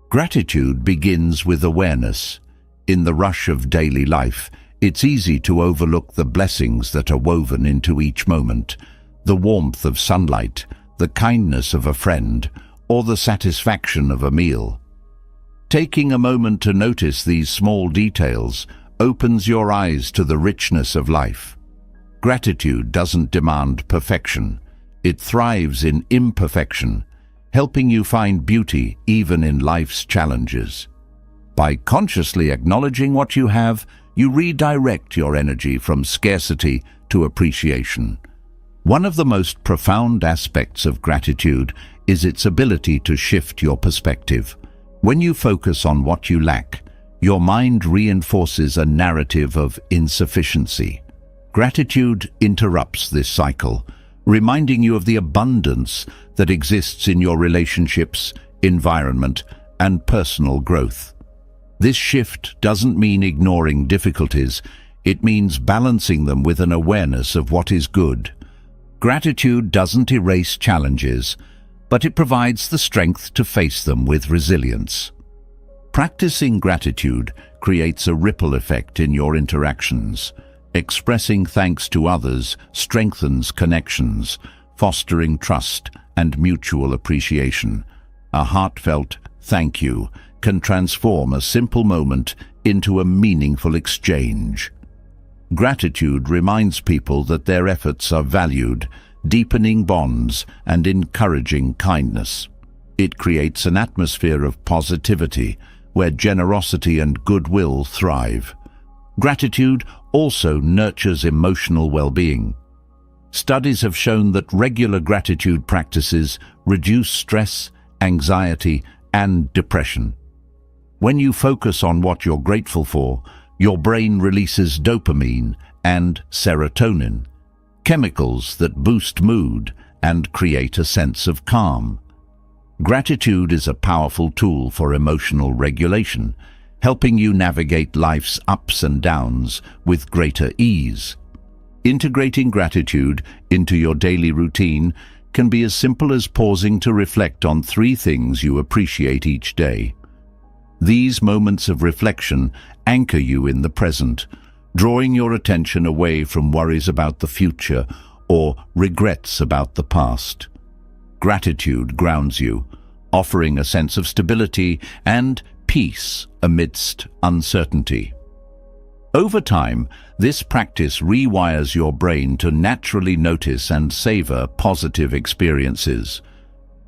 Gratitude begins with awareness. In the rush of daily life, it's easy to overlook the blessings that are woven into each moment, the warmth of sunlight, the kindness of a friend, or the satisfaction of a meal. Taking a moment to notice these small details opens your eyes to the richness of life. Gratitude doesn't demand perfection. It thrives in imperfection, helping you find beauty even in life's challenges. By consciously acknowledging what you have, you redirect your energy from scarcity to appreciation. One of the most profound aspects of gratitude is its ability to shift your perspective. When you focus on what you lack, your mind reinforces a narrative of insufficiency. Gratitude interrupts this cycle, reminding you of the abundance that exists in your relationships, environment, and personal growth. This shift doesn't mean ignoring difficulties, it means balancing them with an awareness of what is good. Gratitude doesn't erase challenges, but it provides the strength to face them with resilience. Practicing gratitude creates a ripple effect in your interactions. Expressing thanks to others strengthens connections, fostering trust and mutual appreciation. A heartfelt thank you can transform a simple moment into a meaningful exchange. Gratitude reminds people that their efforts are valued, deepening bonds and encouraging kindness. It creates an atmosphere of positivity where generosity and goodwill thrive. Gratitude also nurtures emotional well-being. Studies have shown that regular gratitude practices reduce stress, anxiety, and depression. When you focus on what you're grateful for, your brain releases dopamine and serotonin, chemicals that boost mood and create a sense of calm. Gratitude is a powerful tool for emotional regulation, helping you navigate life's ups and downs with greater ease. Integrating gratitude into your daily routine can be as simple as pausing to reflect on 3 things you appreciate each day. These moments of reflection anchor you in the present, drawing your attention away from worries about the future or regrets about the past. Gratitude grounds you, offering a sense of stability and peace amidst uncertainty. Over time, this practice rewires your brain to naturally notice and savor positive experiences.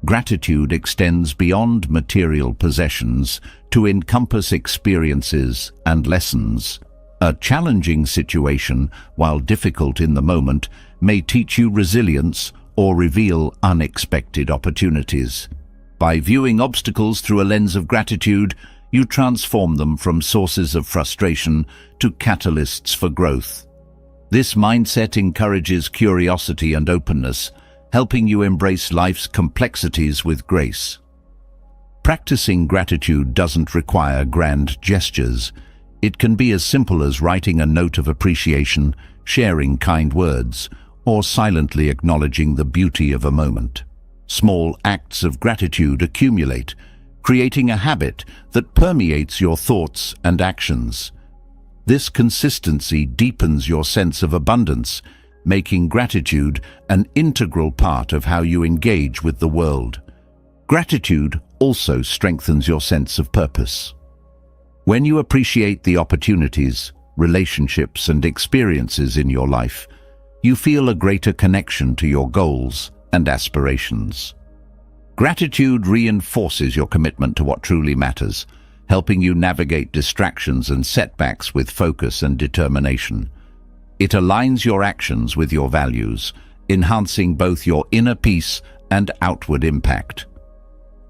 Gratitude extends beyond material possessions to encompass experiences and lessons. A challenging situation, while difficult in the moment, may teach you resilience or reveal unexpected opportunities. By viewing obstacles through a lens of gratitude, you transform them from sources of frustration to catalysts for growth. This mindset encourages curiosity and openness, helping you embrace life's complexities with grace. Practicing gratitude doesn't require grand gestures. It can be as simple as writing a note of appreciation, sharing kind words, or silently acknowledging the beauty of a moment. Small acts of gratitude accumulate, creating a habit that permeates your thoughts and actions. This consistency deepens your sense of abundance, making gratitude an integral part of how you engage with the world. Gratitude also strengthens your sense of purpose. When you appreciate the opportunities, relationships, and experiences in your life, you feel a greater connection to your goals and aspirations. Gratitude reinforces your commitment to what truly matters, helping you navigate distractions and setbacks with focus and determination. It aligns your actions with your values, enhancing both your inner peace and outward impact.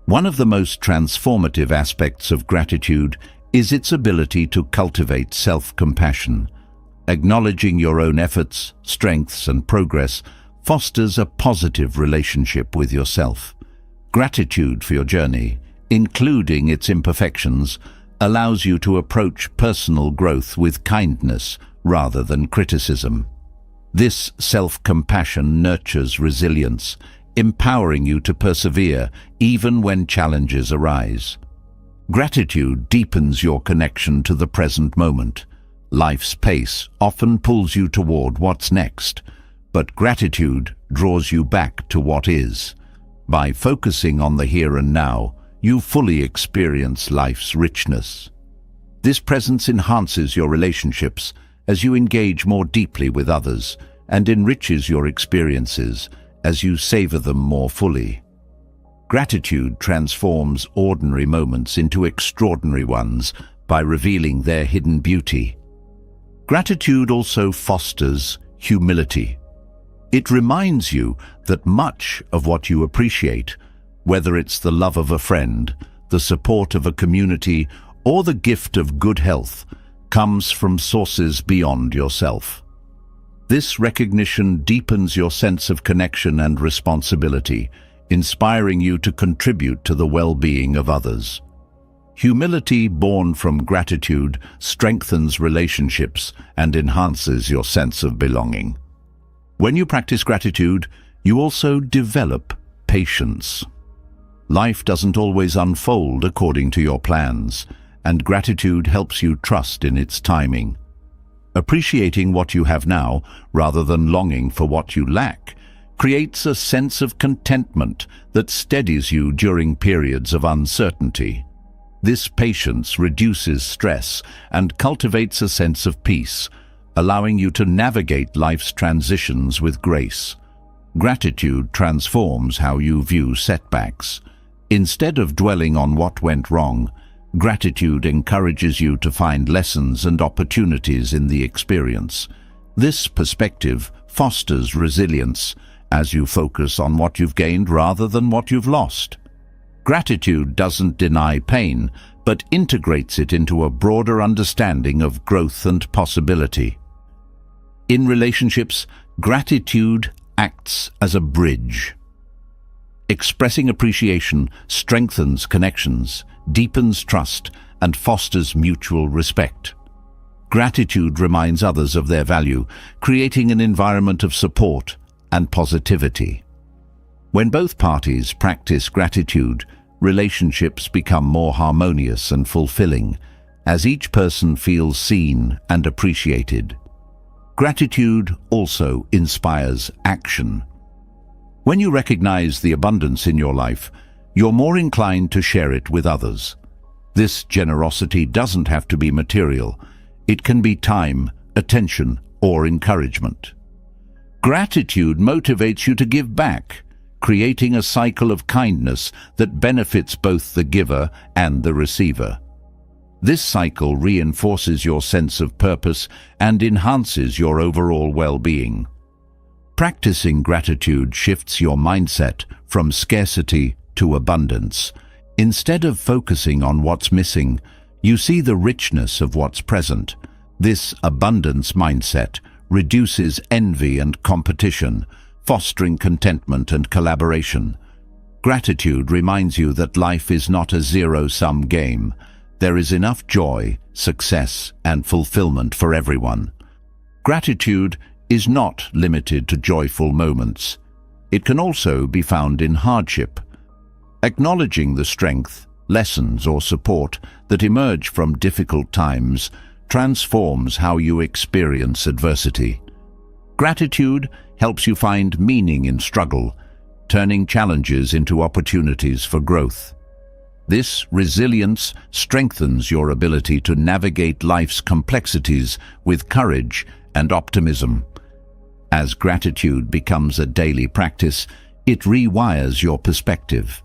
One of the most transformative aspects of gratitude is its ability to cultivate self-compassion. Acknowledging your own efforts, strengths, and progress fosters a positive relationship with yourself. Gratitude for your journey, including its imperfections, allows you to approach personal growth with kindness rather than criticism. This self-compassion nurtures resilience, empowering you to persevere even when challenges arise. Gratitude deepens your connection to the present moment. Life's pace often pulls you toward what's next, but gratitude draws you back to what is. By focusing on the here and now, you fully experience life's richness. This presence enhances your relationships as you engage more deeply with others and enriches your experiences as you savor them more fully. Gratitude transforms ordinary moments into extraordinary ones by revealing their hidden beauty. Gratitude also fosters humility. It reminds you that much of what you appreciate, whether it's the love of a friend, the support of a community, or the gift of good health, comes from sources beyond yourself. This recognition deepens your sense of connection and responsibility, inspiring you to contribute to the well-being of others. Humility born from gratitude strengthens relationships and enhances your sense of belonging. When you practice gratitude, you also develop patience. Life doesn't always unfold according to your plans, and gratitude helps you trust in its timing. Appreciating what you have now, rather than longing for what you lack, creates a sense of contentment that steadies you during periods of uncertainty. This patience reduces stress and cultivates a sense of peace, allowing you to navigate life's transitions with grace. Gratitude transforms how you view setbacks. Instead of dwelling on what went wrong, gratitude encourages you to find lessons and opportunities in the experience. This perspective fosters resilience as you focus on what you've gained rather than what you've lost. Gratitude doesn't deny pain, but integrates it into a broader understanding of growth and possibility. In relationships, gratitude acts as a bridge. Expressing appreciation strengthens connections, deepens trust, and fosters mutual respect. Gratitude reminds others of their value, creating an environment of support and positivity. When both parties practice gratitude, relationships become more harmonious and fulfilling, as each person feels seen and appreciated. Gratitude also inspires action. When you recognize the abundance in your life, you're more inclined to share it with others. This generosity doesn't have to be material. It can be time, attention, or encouragement. Gratitude motivates you to give back, creating a cycle of kindness that benefits both the giver and the receiver. This cycle reinforces your sense of purpose and enhances your overall well-being. Practicing gratitude shifts your mindset from scarcity to abundance. Instead of focusing on what's missing, you see the richness of what's present. This abundance mindset reduces envy and competition, fostering contentment and collaboration. Gratitude reminds you that life is not a zero-sum game. There is enough joy, success, and fulfillment for everyone. Gratitude is not limited to joyful moments. It can also be found in hardship. Acknowledging the strength, lessons, or support that emerge from difficult times transforms how you experience adversity. Gratitude helps you find meaning in struggle, turning challenges into opportunities for growth. This resilience strengthens your ability to navigate life's complexities with courage and optimism. As gratitude becomes a daily practice, it rewires your perspective.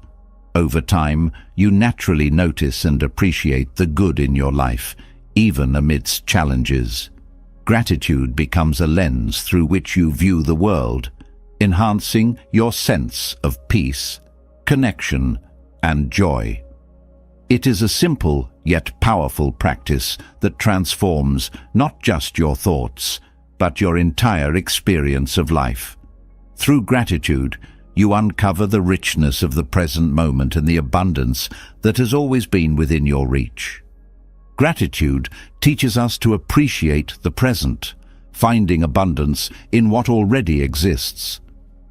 Over time, you naturally notice and appreciate the good in your life, even amidst challenges. Gratitude becomes a lens through which you view the world, enhancing your sense of peace, connection, and joy. It is a simple yet powerful practice that transforms not just your thoughts, but your entire experience of life. Through gratitude, you uncover the richness of the present moment and the abundance that has always been within your reach. Gratitude teaches us to appreciate the present, finding abundance in what already exists.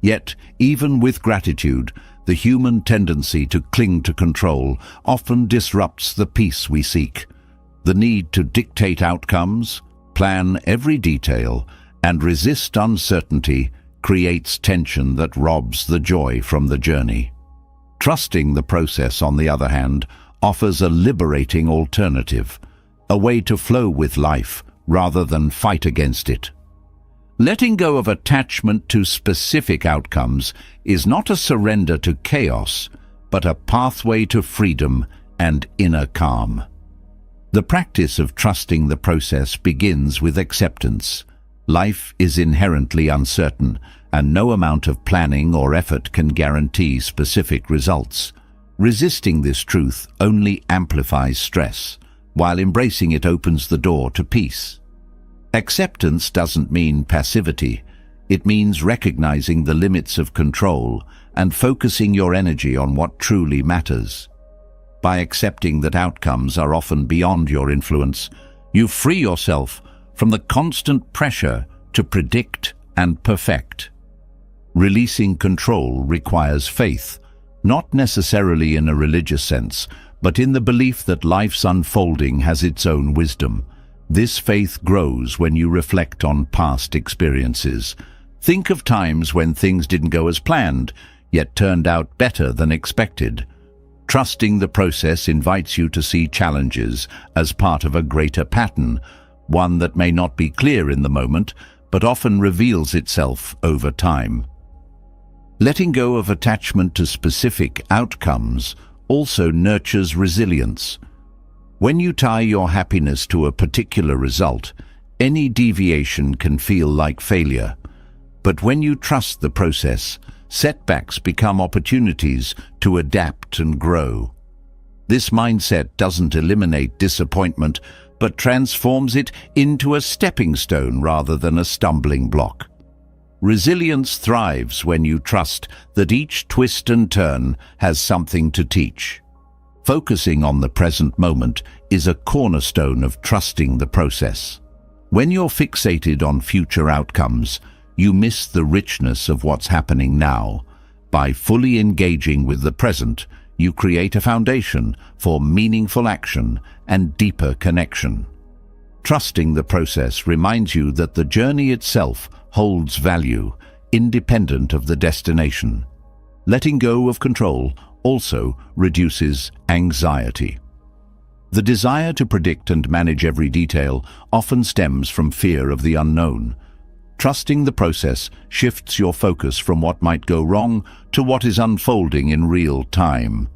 Yet, even with gratitude, the human tendency to cling to control often disrupts the peace we seek. The need to dictate outcomes, plan every detail, and resist uncertainty creates tension that robs the joy from the journey. Trusting the process, on the other hand, offers a liberating alternative, a way to flow with life rather than fight against it. Letting go of attachment to specific outcomes is not a surrender to chaos, but a pathway to freedom and inner calm. The practice of trusting the process begins with acceptance. Life is inherently uncertain, and no amount of planning or effort can guarantee specific results. Resisting this truth only amplifies stress, while embracing it opens the door to peace. Acceptance doesn't mean passivity. It means recognizing the limits of control and focusing your energy on what truly matters. By accepting that outcomes are often beyond your influence, you free yourself from the constant pressure to predict and perfect. Releasing control requires faith, not necessarily in a religious sense, but in the belief that life's unfolding has its own wisdom. This faith grows when you reflect on past experiences. Think of times when things didn't go as planned, yet turned out better than expected. Trusting the process invites you to see challenges as part of a greater pattern, one that may not be clear in the moment, but often reveals itself over time. Letting go of attachment to specific outcomes also nurtures resilience. When you tie your happiness to a particular result, any deviation can feel like failure. But when you trust the process, setbacks become opportunities to adapt and grow. This mindset doesn't eliminate disappointment, but transforms it into a stepping stone rather than a stumbling block. Resilience thrives when you trust that each twist and turn has something to teach. Focusing on the present moment is a cornerstone of trusting the process. When you're fixated on future outcomes, you miss the richness of what's happening now. By fully engaging with the present, you create a foundation for meaningful action and deeper connection. Trusting the process reminds you that the journey itself holds value, independent of the destination. Letting go of control also reduces anxiety. The desire to predict and manage every detail often stems from fear of the unknown. Trusting the process shifts your focus from what might go wrong to what is unfolding in real time.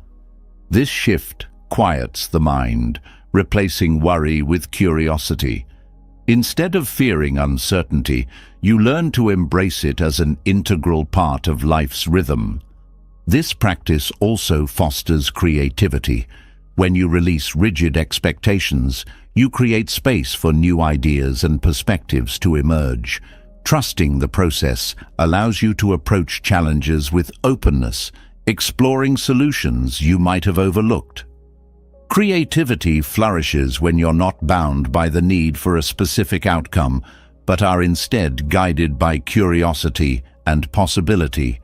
This shift quiets the mind, replacing worry with curiosity. Instead of fearing uncertainty, you learn to embrace it as an integral part of life's rhythm. This practice also fosters creativity. When you release rigid expectations, you create space for new ideas and perspectives to emerge. Trusting the process allows you to approach challenges with openness, exploring solutions you might have overlooked. Creativity flourishes when you're not bound by the need for a specific outcome, but are instead guided by curiosity and possibility.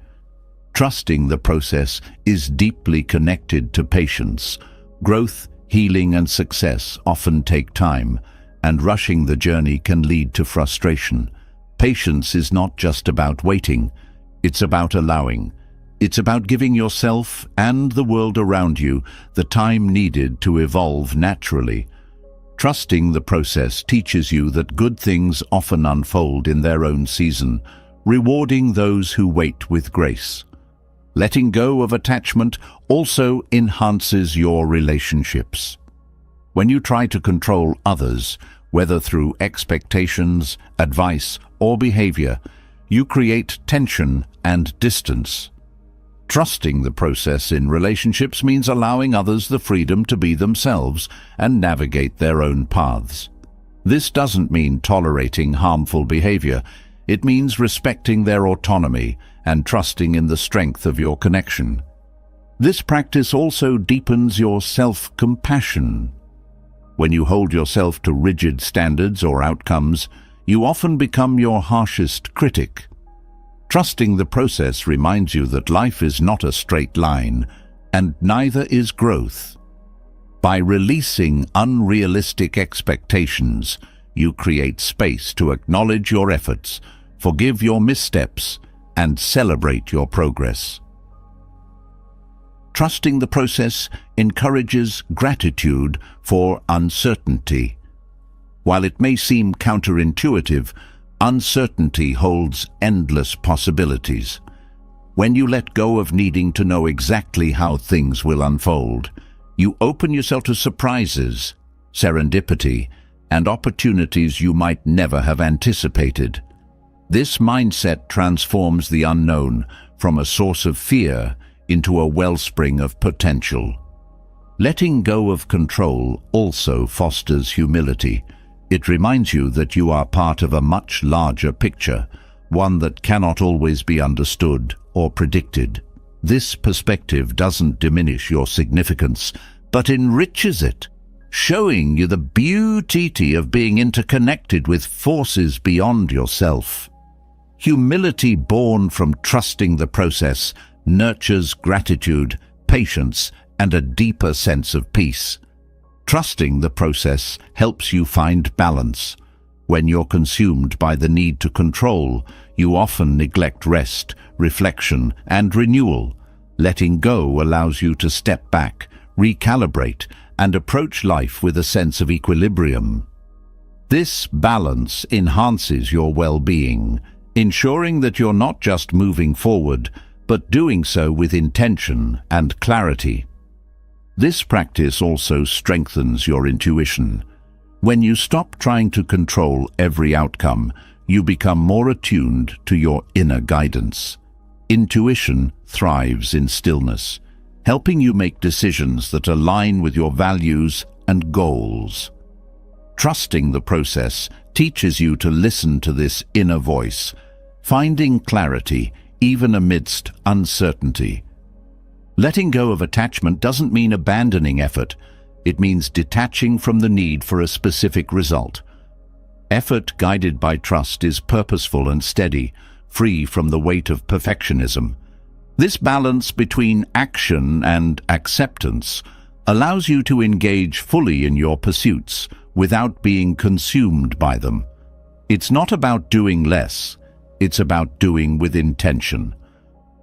Trusting the process is deeply connected to patience. Growth, healing, and success often take time, and rushing the journey can lead to frustration. Patience is not just about waiting, it's about allowing. It's about giving yourself and the world around you the time needed to evolve naturally. Trusting the process teaches you that good things often unfold in their own season, rewarding those who wait with grace. Letting go of attachment also enhances your relationships. When you try to control others, Whether through expectations, advice, or behavior, you create tension and distance. Trusting the process in relationships means allowing others the freedom to be themselves and navigate their own paths. This doesn't mean tolerating harmful behavior. It means respecting their autonomy and trusting in the strength of your connection. This practice also deepens your self-compassion. When you hold yourself to rigid standards or outcomes, you often become your harshest critic. Trusting the process reminds you that life is not a straight line, and neither is growth. By releasing unrealistic expectations, you create space to acknowledge your efforts, forgive your missteps, and celebrate your progress. Trusting the process encourages gratitude for uncertainty. While it may seem counterintuitive, uncertainty holds endless possibilities. When you let go of needing to know exactly how things will unfold, you open yourself to surprises, serendipity, and opportunities you might never have anticipated. This mindset transforms the unknown from a source of fear into a wellspring of potential. Letting go of control also fosters humility. It reminds you that you are part of a much larger picture, one that cannot always be understood or predicted. This perspective doesn't diminish your significance, but enriches it, showing you the beauty of being interconnected with forces beyond yourself. Humility born from trusting the process nurtures gratitude, patience, and a deeper sense of peace. Trusting the process helps you find balance. When you're consumed by the need to control, you often neglect rest, reflection, and renewal. Letting go allows you to step back, recalibrate, and approach life with a sense of equilibrium. This balance enhances your well-being, ensuring that you're not just moving forward, but doing so with intention and clarity. This practice also strengthens your intuition. When you stop trying to control every outcome, you become more attuned to your inner guidance. Intuition thrives in stillness, helping you make decisions that align with your values and goals. Trusting the process teaches you to listen to this inner voice, finding clarity even amidst uncertainty. Letting go of attachment doesn't mean abandoning effort. It means detaching from the need for a specific result. Effort guided by trust is purposeful and steady, free from the weight of perfectionism. This balance between action and acceptance allows you to engage fully in your pursuits without being consumed by them. It's not about doing less. It's about doing with intention.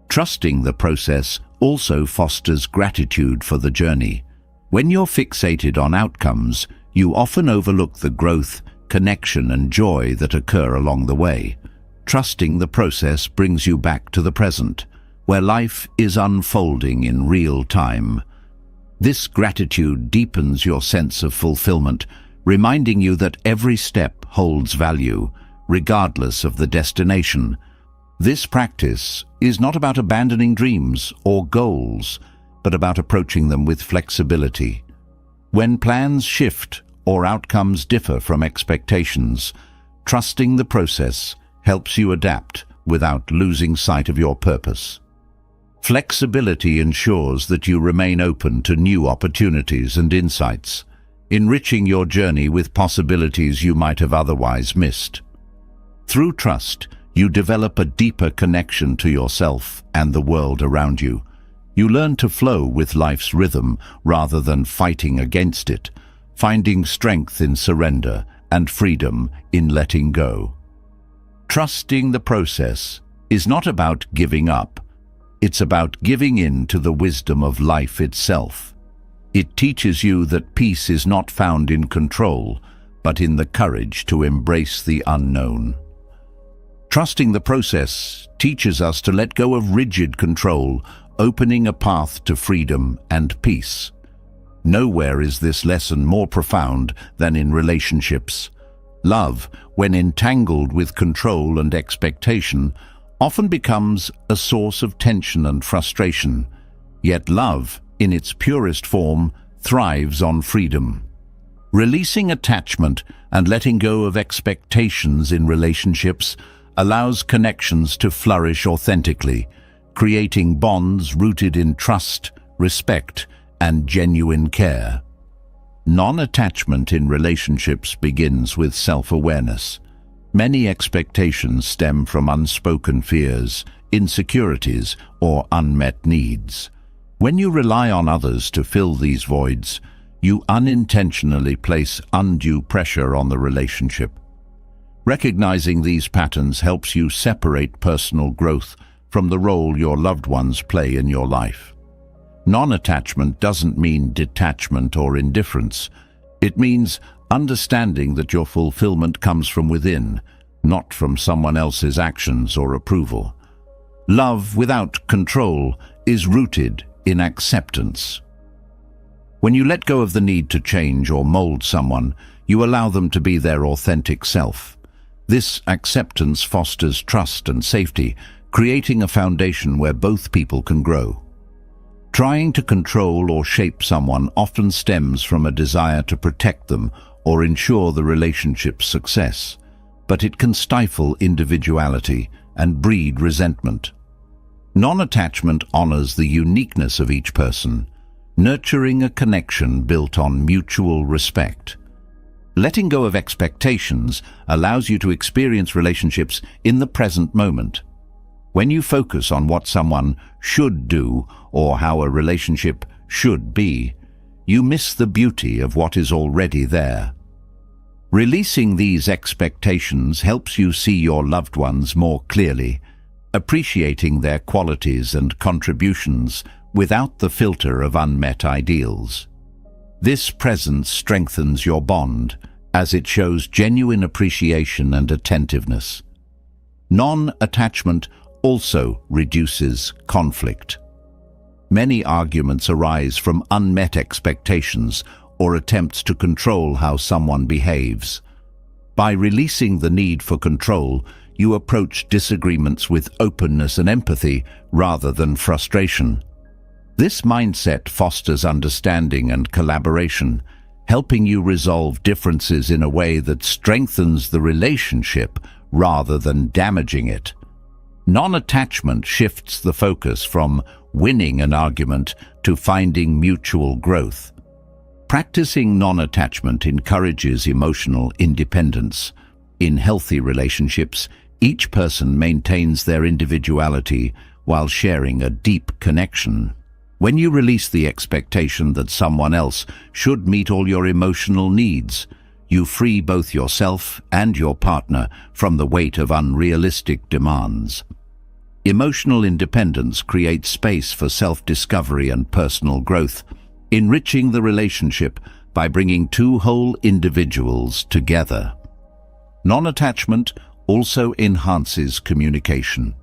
Trusting the process also fosters gratitude for the journey. When you're fixated on outcomes, you often overlook the growth, connection, and joy that occur along the way. Trusting the process brings you back to the present, where life is unfolding in real time. This gratitude deepens your sense of fulfillment, reminding you that every step holds value, regardless of the destination. This practice is not about abandoning dreams or goals, but about approaching them with flexibility. When plans shift or outcomes differ from expectations, trusting the process helps you adapt without losing sight of your purpose. Flexibility ensures that you remain open to new opportunities and insights, enriching your journey with possibilities you might have otherwise missed. Through trust, you develop a deeper connection to yourself and the world around you. You learn to flow with life's rhythm rather than fighting against it, finding strength in surrender and freedom in letting go. Trusting the process is not about giving up. It's about giving in to the wisdom of life itself. It teaches you that peace is not found in control, but in the courage to embrace the unknown. Trusting the process teaches us to let go of rigid control, opening a path to freedom and peace. Nowhere is this lesson more profound than in relationships. Love, when entangled with control and expectation, often becomes a source of tension and frustration. Yet love, in its purest form, thrives on freedom. Releasing attachment and letting go of expectations in relationships allows connections to flourish authentically, creating bonds rooted in trust, respect, and genuine care. Non-attachment in relationships begins with self-awareness. Many expectations stem from unspoken fears, insecurities, or unmet needs. When you rely on others to fill these voids, you unintentionally place undue pressure on the relationship. Recognizing these patterns helps you separate personal growth from the role your loved ones play in your life. Non-attachment doesn't mean detachment or indifference. It means understanding that your fulfillment comes from within, not from someone else's actions or approval. Love without control is rooted in acceptance. When you let go of the need to change or mold someone, you allow them to be their authentic self. This acceptance fosters trust and safety, creating a foundation where both people can grow. Trying to control or shape someone often stems from a desire to protect them or ensure the relationship's success, but it can stifle individuality and breed resentment. Non-attachment honors the uniqueness of each person, nurturing a connection built on mutual respect. Letting go of expectations allows you to experience relationships in the present moment. When you focus on what someone should do or how a relationship should be, you miss the beauty of what is already there. Releasing these expectations helps you see your loved ones more clearly, appreciating their qualities and contributions without the filter of unmet ideals. This presence strengthens your bond, as it shows genuine appreciation and attentiveness. Non-attachment also reduces conflict. Many arguments arise from unmet expectations or attempts to control how someone behaves. By releasing the need for control, you approach disagreements with openness and empathy rather than frustration. This mindset fosters understanding and collaboration, helping you resolve differences in a way that strengthens the relationship rather than damaging it. Non-attachment shifts the focus from winning an argument to finding mutual growth. Practicing non-attachment encourages emotional independence. In healthy relationships, each person maintains their individuality while sharing a deep connection. When you release the expectation that someone else should meet all your emotional needs, you free both yourself and your partner from the weight of unrealistic demands. Emotional independence creates space for self-discovery and personal growth, enriching the relationship by bringing two whole individuals together. Non-attachment also enhances communication.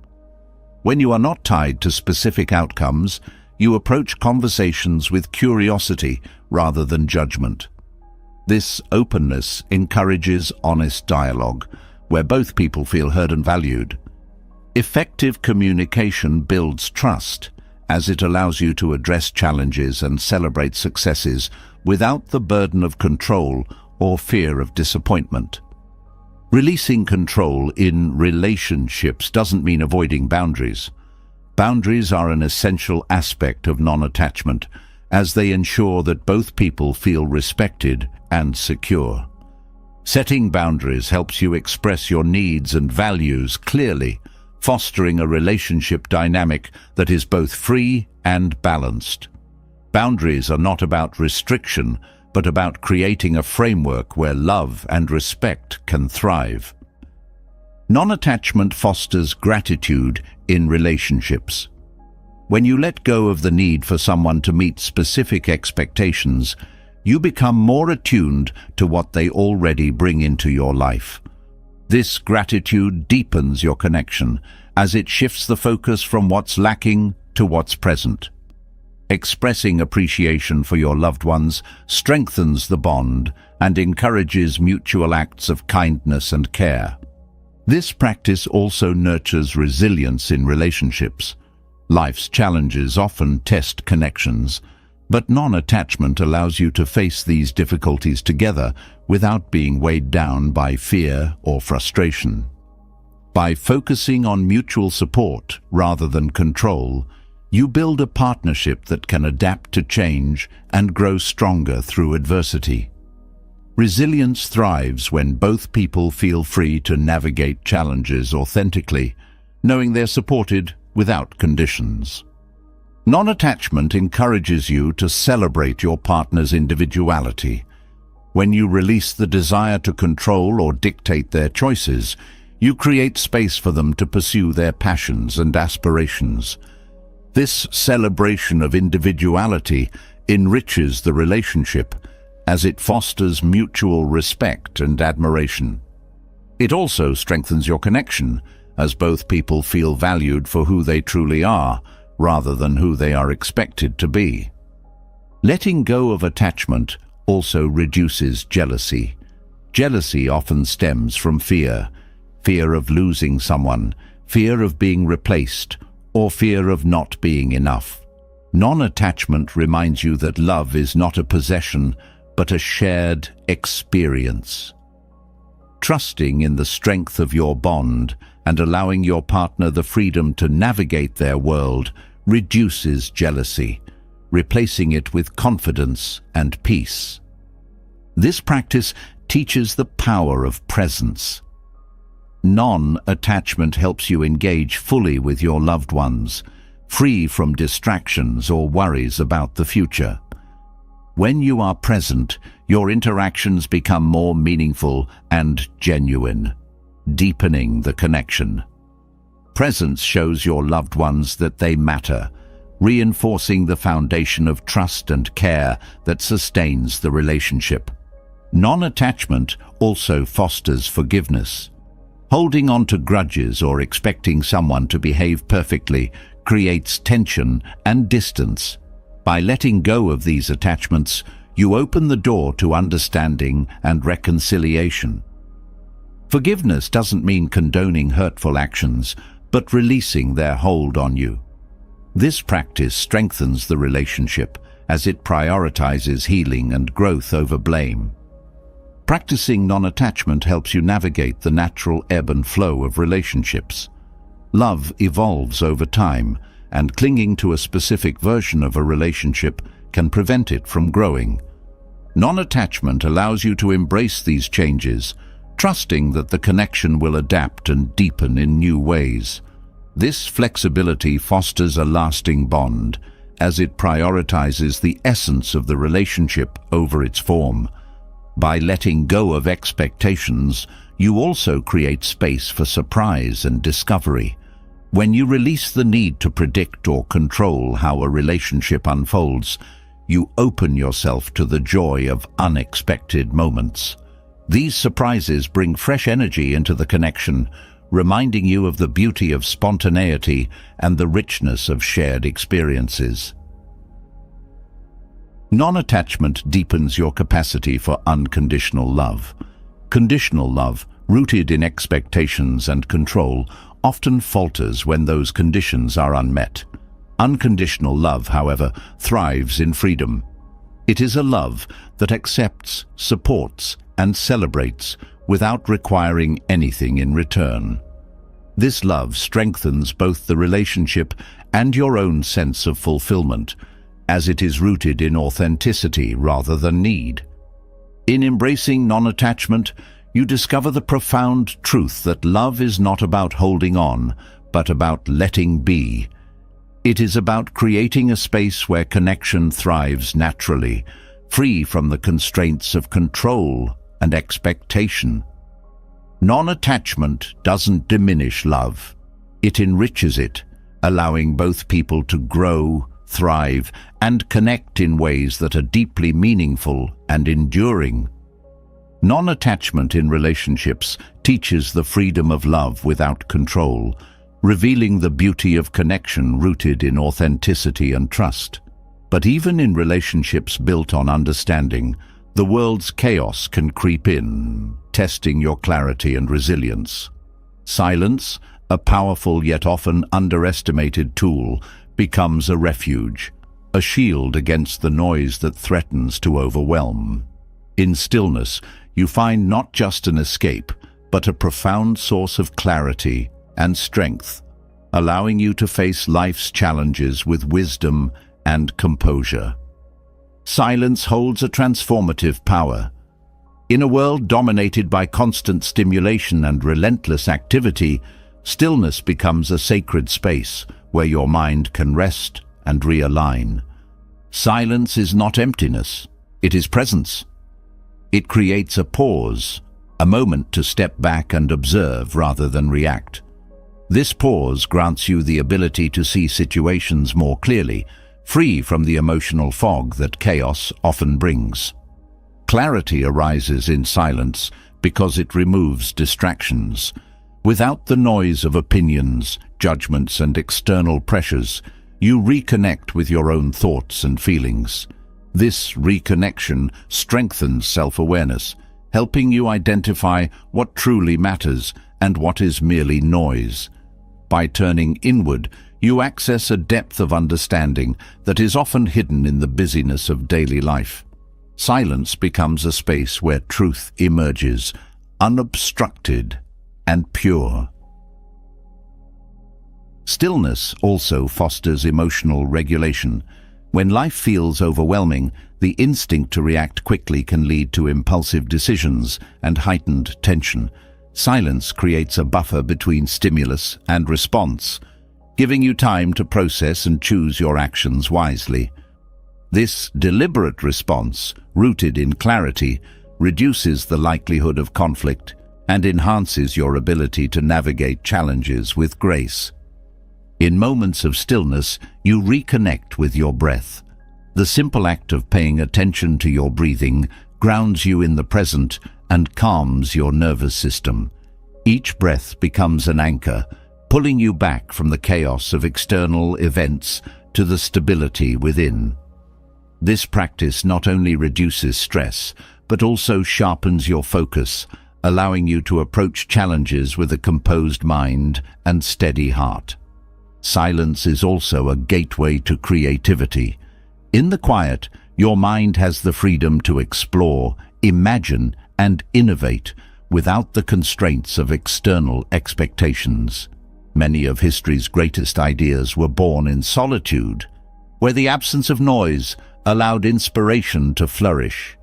When you are not tied to specific outcomes, you approach conversations with curiosity rather than judgment. This openness encourages honest dialogue, where both people feel heard and valued. Effective communication builds trust, as it allows you to address challenges and celebrate successes without the burden of control or fear of disappointment. Releasing control in relationships doesn't mean avoiding boundaries. Boundaries are an essential aspect of non-attachment, as they ensure that both people feel respected and secure. Setting boundaries helps you express your needs and values clearly, fostering a relationship dynamic that is both free and balanced. Boundaries are not about restriction, but about creating a framework where love and respect can thrive. Non-attachment fosters gratitude in relationships. When you let go of the need for someone to meet specific expectations, you become more attuned to what they already bring into your life. This gratitude deepens your connection, as it shifts the focus from what's lacking to what's present. Expressing appreciation for your loved ones strengthens the bond and encourages mutual acts of kindness and care. This practice also nurtures resilience in relationships. Life's challenges often test connections, but non-attachment allows you to face these difficulties together without being weighed down by fear or frustration. By focusing on mutual support rather than control, you build a partnership that can adapt to change and grow stronger through adversity. Resilience thrives when both people feel free to navigate challenges authentically, knowing they're supported without conditions. Non-attachment encourages you to celebrate your partner's individuality. When you release the desire to control or dictate their choices, you create space for them to pursue their passions and aspirations. This celebration of individuality enriches the relationship as it fosters mutual respect and admiration. It also strengthens your connection, as both people feel valued for who they truly are, rather than who they are expected to be. Letting go of attachment also reduces jealousy. Jealousy often stems from fear of losing someone, fear of being replaced, or fear of not being enough. Non-attachment reminds you that love is not a possession, but a shared experience. Trusting in the strength of your bond and allowing your partner the freedom to navigate their world reduces jealousy, replacing it with confidence and peace. This practice teaches the power of presence. Non-attachment helps you engage fully with your loved ones, free from distractions or worries about the future. When you are present, your interactions become more meaningful and genuine, deepening the connection. Presence shows your loved ones that they matter, reinforcing the foundation of trust and care that sustains the relationship. Non-attachment also fosters forgiveness. Holding on to grudges or expecting someone to behave perfectly creates tension and distance. By letting go of these attachments, you open the door to understanding and reconciliation. Forgiveness doesn't mean condoning hurtful actions, but releasing their hold on you. This practice strengthens the relationship as it prioritizes healing and growth over blame. Practicing non-attachment helps you navigate the natural ebb and flow of relationships. Love evolves over time, and clinging to a specific version of a relationship can prevent it from growing. Non-attachment allows you to embrace these changes, trusting that the connection will adapt and deepen in new ways. This flexibility fosters a lasting bond, as it prioritizes the essence of the relationship over its form. By letting go of expectations, you also create space for surprise and discovery. When you release the need to predict or control how a relationship unfolds, you open yourself to the joy of unexpected moments. These surprises bring fresh energy into the connection, reminding you of the beauty of spontaneity and the richness of shared experiences. Non-attachment deepens your capacity for unconditional love. Conditional love, rooted in expectations and control, often falters when those conditions are unmet. Unconditional love, however, thrives in freedom. It is a love that accepts, supports, and celebrates without requiring anything in return. This love strengthens both the relationship and your own sense of fulfillment, as it is rooted in authenticity rather than need. In embracing non-attachment, you discover the profound truth that love is not about holding on, but about letting be. It is about creating a space where connection thrives naturally, free from the constraints of control and expectation. Non-attachment doesn't diminish love. It enriches it, allowing both people to grow, thrive, and connect in ways that are deeply meaningful and enduring. Non-attachment in relationships teaches the freedom of love without control, revealing the beauty of connection rooted in authenticity and trust. But even in relationships built on understanding, the world's chaos can creep in, testing your clarity and resilience. Silence, a powerful yet often underestimated tool, becomes a refuge, a shield against the noise that threatens to overwhelm. In stillness, you find not just an escape, but a profound source of clarity and strength, allowing you to face life's challenges with wisdom and composure. Silence holds a transformative power. In a world dominated by constant stimulation and relentless activity, stillness becomes a sacred space where your mind can rest and realign. Silence is not emptiness, it is presence. It creates a pause, a moment to step back and observe rather than react. This pause grants you the ability to see situations more clearly, free from the emotional fog that chaos often brings. Clarity arises in silence because it removes distractions. Without the noise of opinions, judgments, and external pressures, you reconnect with your own thoughts and feelings. This reconnection strengthens self-awareness, helping you identify what truly matters and what is merely noise. By turning inward, you access a depth of understanding that is often hidden in the busyness of daily life. Silence becomes a space where truth emerges, unobstructed and pure. Stillness also fosters emotional regulation. When life feels overwhelming, the instinct to react quickly can lead to impulsive decisions and heightened tension. Silence creates a buffer between stimulus and response, giving you time to process and choose your actions wisely. This deliberate response, rooted in clarity, reduces the likelihood of conflict and enhances your ability to navigate challenges with grace. In moments of stillness, you reconnect with your breath. The simple act of paying attention to your breathing grounds you in the present and calms your nervous system. Each breath becomes an anchor, pulling you back from the chaos of external events to the stability within. This practice not only reduces stress, but also sharpens your focus, allowing you to approach challenges with a composed mind and steady heart. Silence is also a gateway to creativity. In the quiet, your mind has the freedom to explore, imagine, and innovate without the constraints of external expectations. Many of history's greatest ideas were born in solitude, where the absence of noise allowed inspiration to flourish.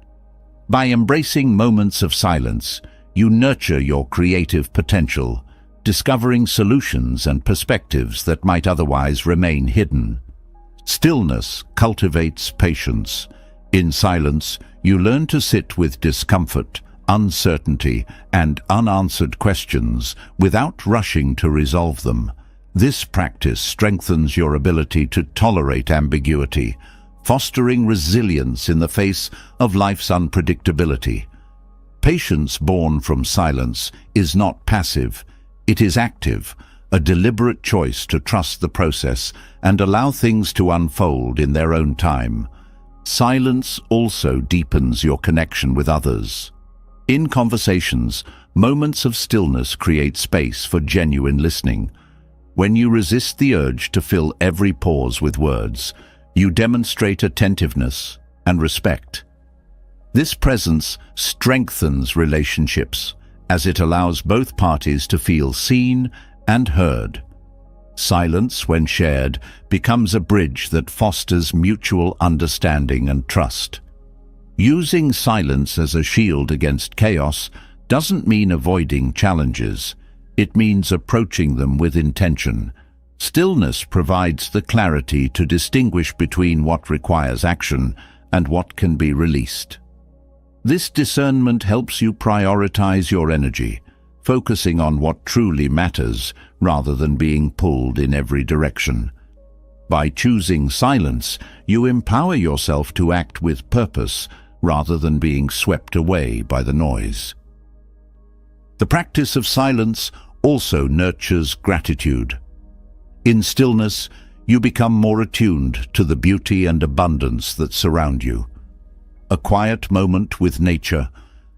By embracing moments of silence, you nurture your creative potential, discovering solutions and perspectives that might otherwise remain hidden. Stillness cultivates patience. In silence, you learn to sit with discomfort, uncertainty, and unanswered questions without rushing to resolve them. This practice strengthens your ability to tolerate ambiguity, fostering resilience in the face of life's unpredictability. Patience born from silence is not passive. It is active, a deliberate choice to trust the process and allow things to unfold in their own time. Silence also deepens your connection with others. In conversations, moments of stillness create space for genuine listening. When you resist the urge to fill every pause with words, you demonstrate attentiveness and respect. This presence strengthens relationships, as it allows both parties to feel seen and heard. Silence, when shared, becomes a bridge that fosters mutual understanding and trust. Using silence as a shield against chaos doesn't mean avoiding challenges. It means approaching them with intention. Stillness provides the clarity to distinguish between what requires action and what can be released. This discernment helps you prioritize your energy, focusing on what truly matters rather than being pulled in every direction. By choosing silence, you empower yourself to act with purpose rather than being swept away by the noise. The practice of silence also nurtures gratitude. In stillness, you become more attuned to the beauty and abundance that surround you. A quiet moment with nature,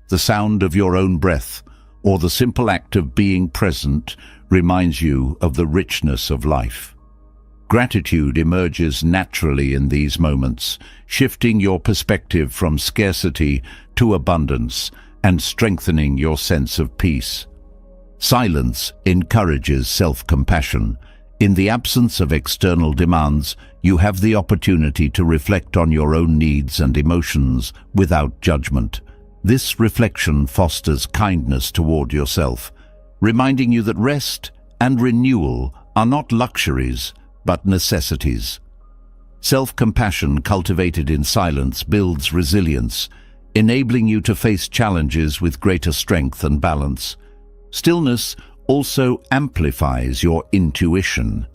the sound of your own breath, or the simple act of being present reminds you of the richness of life. Gratitude emerges naturally in these moments, shifting your perspective from scarcity to abundance and strengthening your sense of peace. Silence encourages self-compassion. In the absence of external demands, you have the opportunity to reflect on your own needs and emotions without judgment. This reflection fosters kindness toward yourself, reminding you that rest and renewal are not luxuries, but necessities. Self-compassion cultivated in silence builds resilience, enabling you to face challenges with greater strength and balance. Stillness also amplifies your intuition.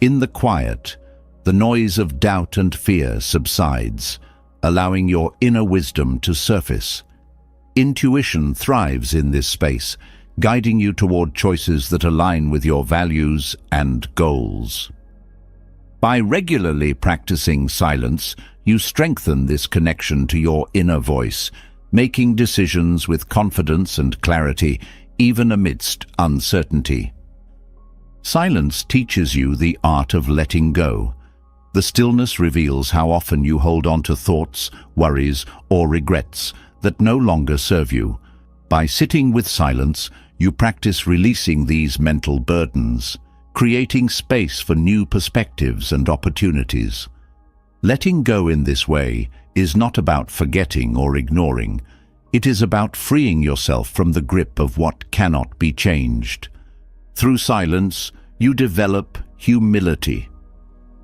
In the quiet, the noise of doubt and fear subsides, allowing your inner wisdom to surface. Intuition thrives in this space, guiding you toward choices that align with your values and goals. By regularly practicing silence, you strengthen this connection to your inner voice, making decisions with confidence and clarity, even amidst uncertainty. Silence teaches you the art of letting go. The stillness reveals how often you hold on to thoughts, worries, or regrets that no longer serve you. By sitting with silence, you practice releasing these mental burdens, creating space for new perspectives and opportunities. Letting go in this way is not about forgetting or ignoring. It is about freeing yourself from the grip of what cannot be changed. Through silence, you develop humility.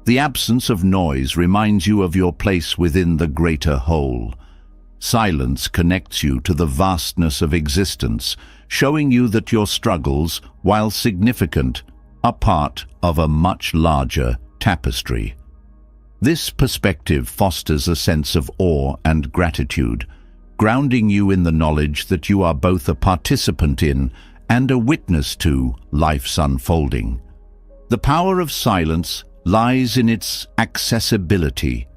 The absence of noise reminds you of your place within the greater whole. Silence connects you to the vastness of existence, showing you that your struggles, while significant, are part of a much larger tapestry. This perspective fosters a sense of awe and gratitude, grounding you in the knowledge that you are both a participant in and a witness to life's unfolding. The power of silence lies in its accessibility.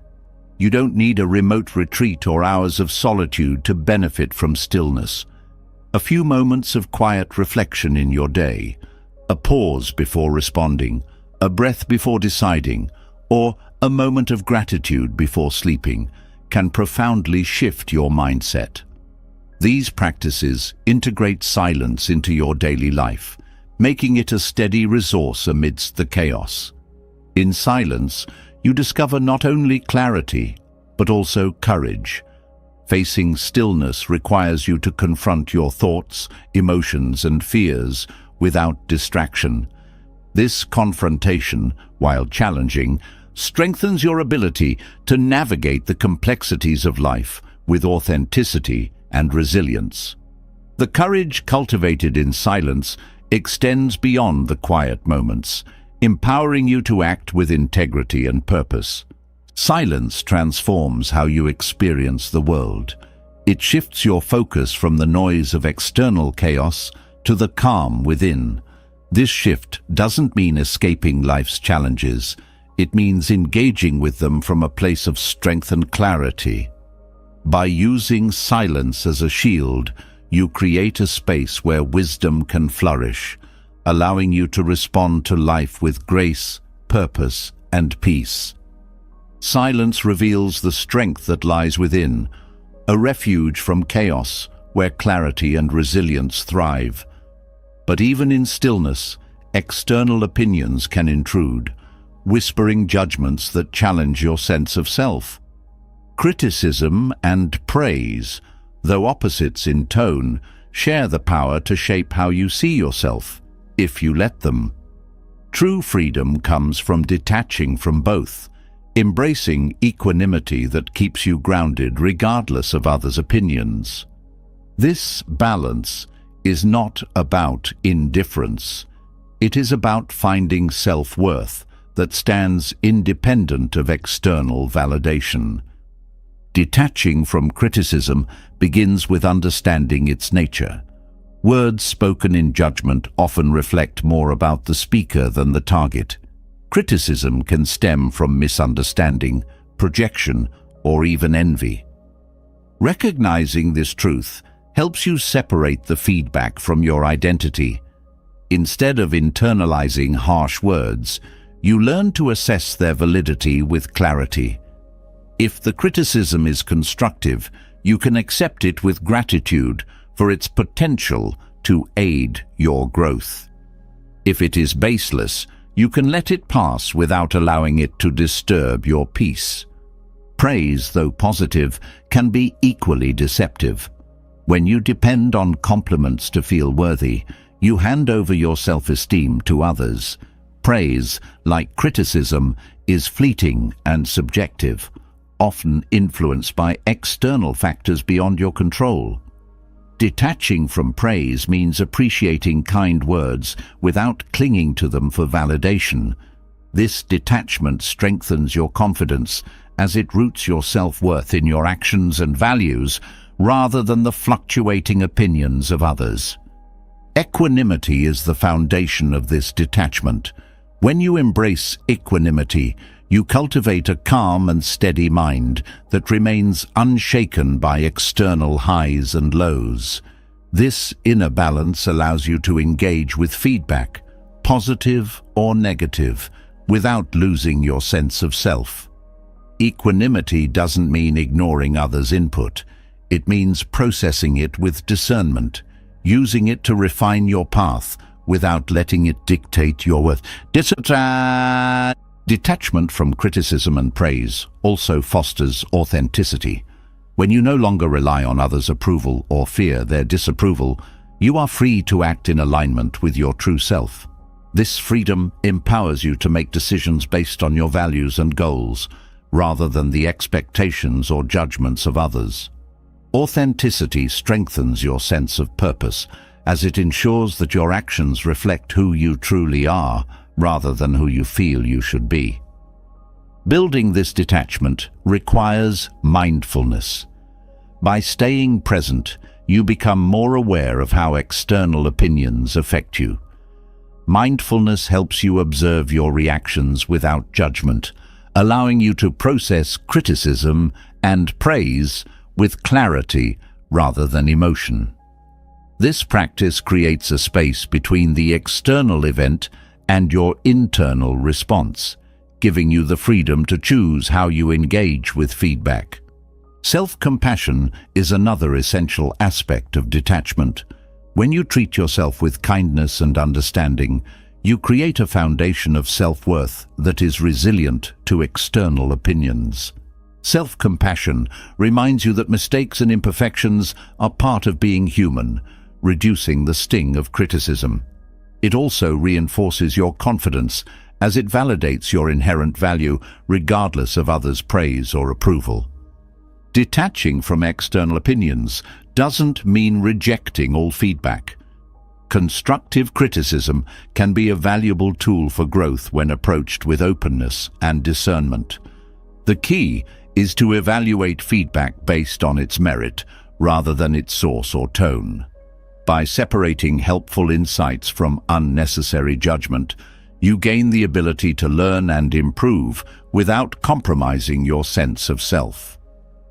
You don't need a remote retreat or hours of solitude to benefit from stillness. A few moments of quiet reflection in your day, a pause before responding, a breath before deciding, or a moment of gratitude before sleeping, can profoundly shift your mindset. These practices integrate silence into your daily life, making it a steady resource amidst the chaos. In silence, you discover not only clarity, but also courage. Facing stillness requires you to confront your thoughts, emotions, and fears without distraction. This confrontation, while challenging, strengthens your ability to navigate the complexities of life with authenticity and resilience. The courage cultivated in silence extends beyond the quiet moments, empowering you to act with integrity and purpose. Silence transforms how you experience the world. It shifts your focus from the noise of external chaos to the calm within. This shift doesn't mean escaping life's challenges. It means engaging with them from a place of strength and clarity. By using silence as a shield, you create a space where wisdom can flourish, allowing you to respond to life with grace, purpose, and peace. Silence reveals the strength that lies within, a refuge from chaos where clarity and resilience thrive. But even in stillness, external opinions can intrude, whispering judgments that challenge your sense of self. Criticism and praise, though opposites in tone, share the power to shape how you see yourself, if you let them. True freedom comes from detaching from both, embracing equanimity that keeps you grounded regardless of others' opinions. This balance is not about indifference. It is about finding self-worth that stands independent of external validation. Detaching from criticism begins with understanding its nature. Words spoken in judgment often reflect more about the speaker than the target. Criticism can stem from misunderstanding, projection, or even envy. Recognizing this truth helps you separate the feedback from your identity. Instead of internalizing harsh words, you learn to assess their validity with clarity. If the criticism is constructive, you can accept it with gratitude for its potential to aid your growth. If it is baseless, you can let it pass without allowing it to disturb your peace. Praise, though positive, can be equally deceptive. When you depend on compliments to feel worthy, you hand over your self-esteem to others. Praise, like criticism, is fleeting and subjective, often influenced by external factors beyond your control. Detaching from praise means appreciating kind words without clinging to them for validation. This detachment strengthens your confidence as it roots your self-worth in your actions and values rather than the fluctuating opinions of others. Equanimity is the foundation of this detachment. When you embrace equanimity, you cultivate a calm and steady mind that remains unshaken by external highs and lows. This inner balance allows you to engage with feedback, positive or negative, without losing your sense of self. Equanimity doesn't mean ignoring others' input. It means processing it with discernment, using it to refine your path without letting it dictate your worth. Detachment from criticism and praise also fosters authenticity. When you no longer rely on others' approval or fear their disapproval, you are free to act in alignment with your true self. This freedom empowers you to make decisions based on your values and goals, rather than the expectations or judgments of others. Authenticity strengthens your sense of purpose, as it ensures that your actions reflect who you truly are, rather than who you feel you should be. Building this detachment requires mindfulness. By staying present, you become more aware of how external opinions affect you. Mindfulness helps you observe your reactions without judgment, allowing you to process criticism and praise with clarity rather than emotion. This practice creates a space between the external event and your internal response, giving you the freedom to choose how you engage with feedback. Self-compassion is another essential aspect of detachment. When you treat yourself with kindness and understanding, you create a foundation of self-worth that is resilient to external opinions. Self-compassion reminds you that mistakes and imperfections are part of being human, reducing the sting of criticism. It also reinforces your confidence as it validates your inherent value regardless of others' praise or approval. Detaching from external opinions doesn't mean rejecting all feedback. Constructive criticism can be a valuable tool for growth when approached with openness and discernment. The key is to evaluate feedback based on its merit rather than its source or tone. By separating helpful insights from unnecessary judgment, you gain the ability to learn and improve without compromising your sense of self.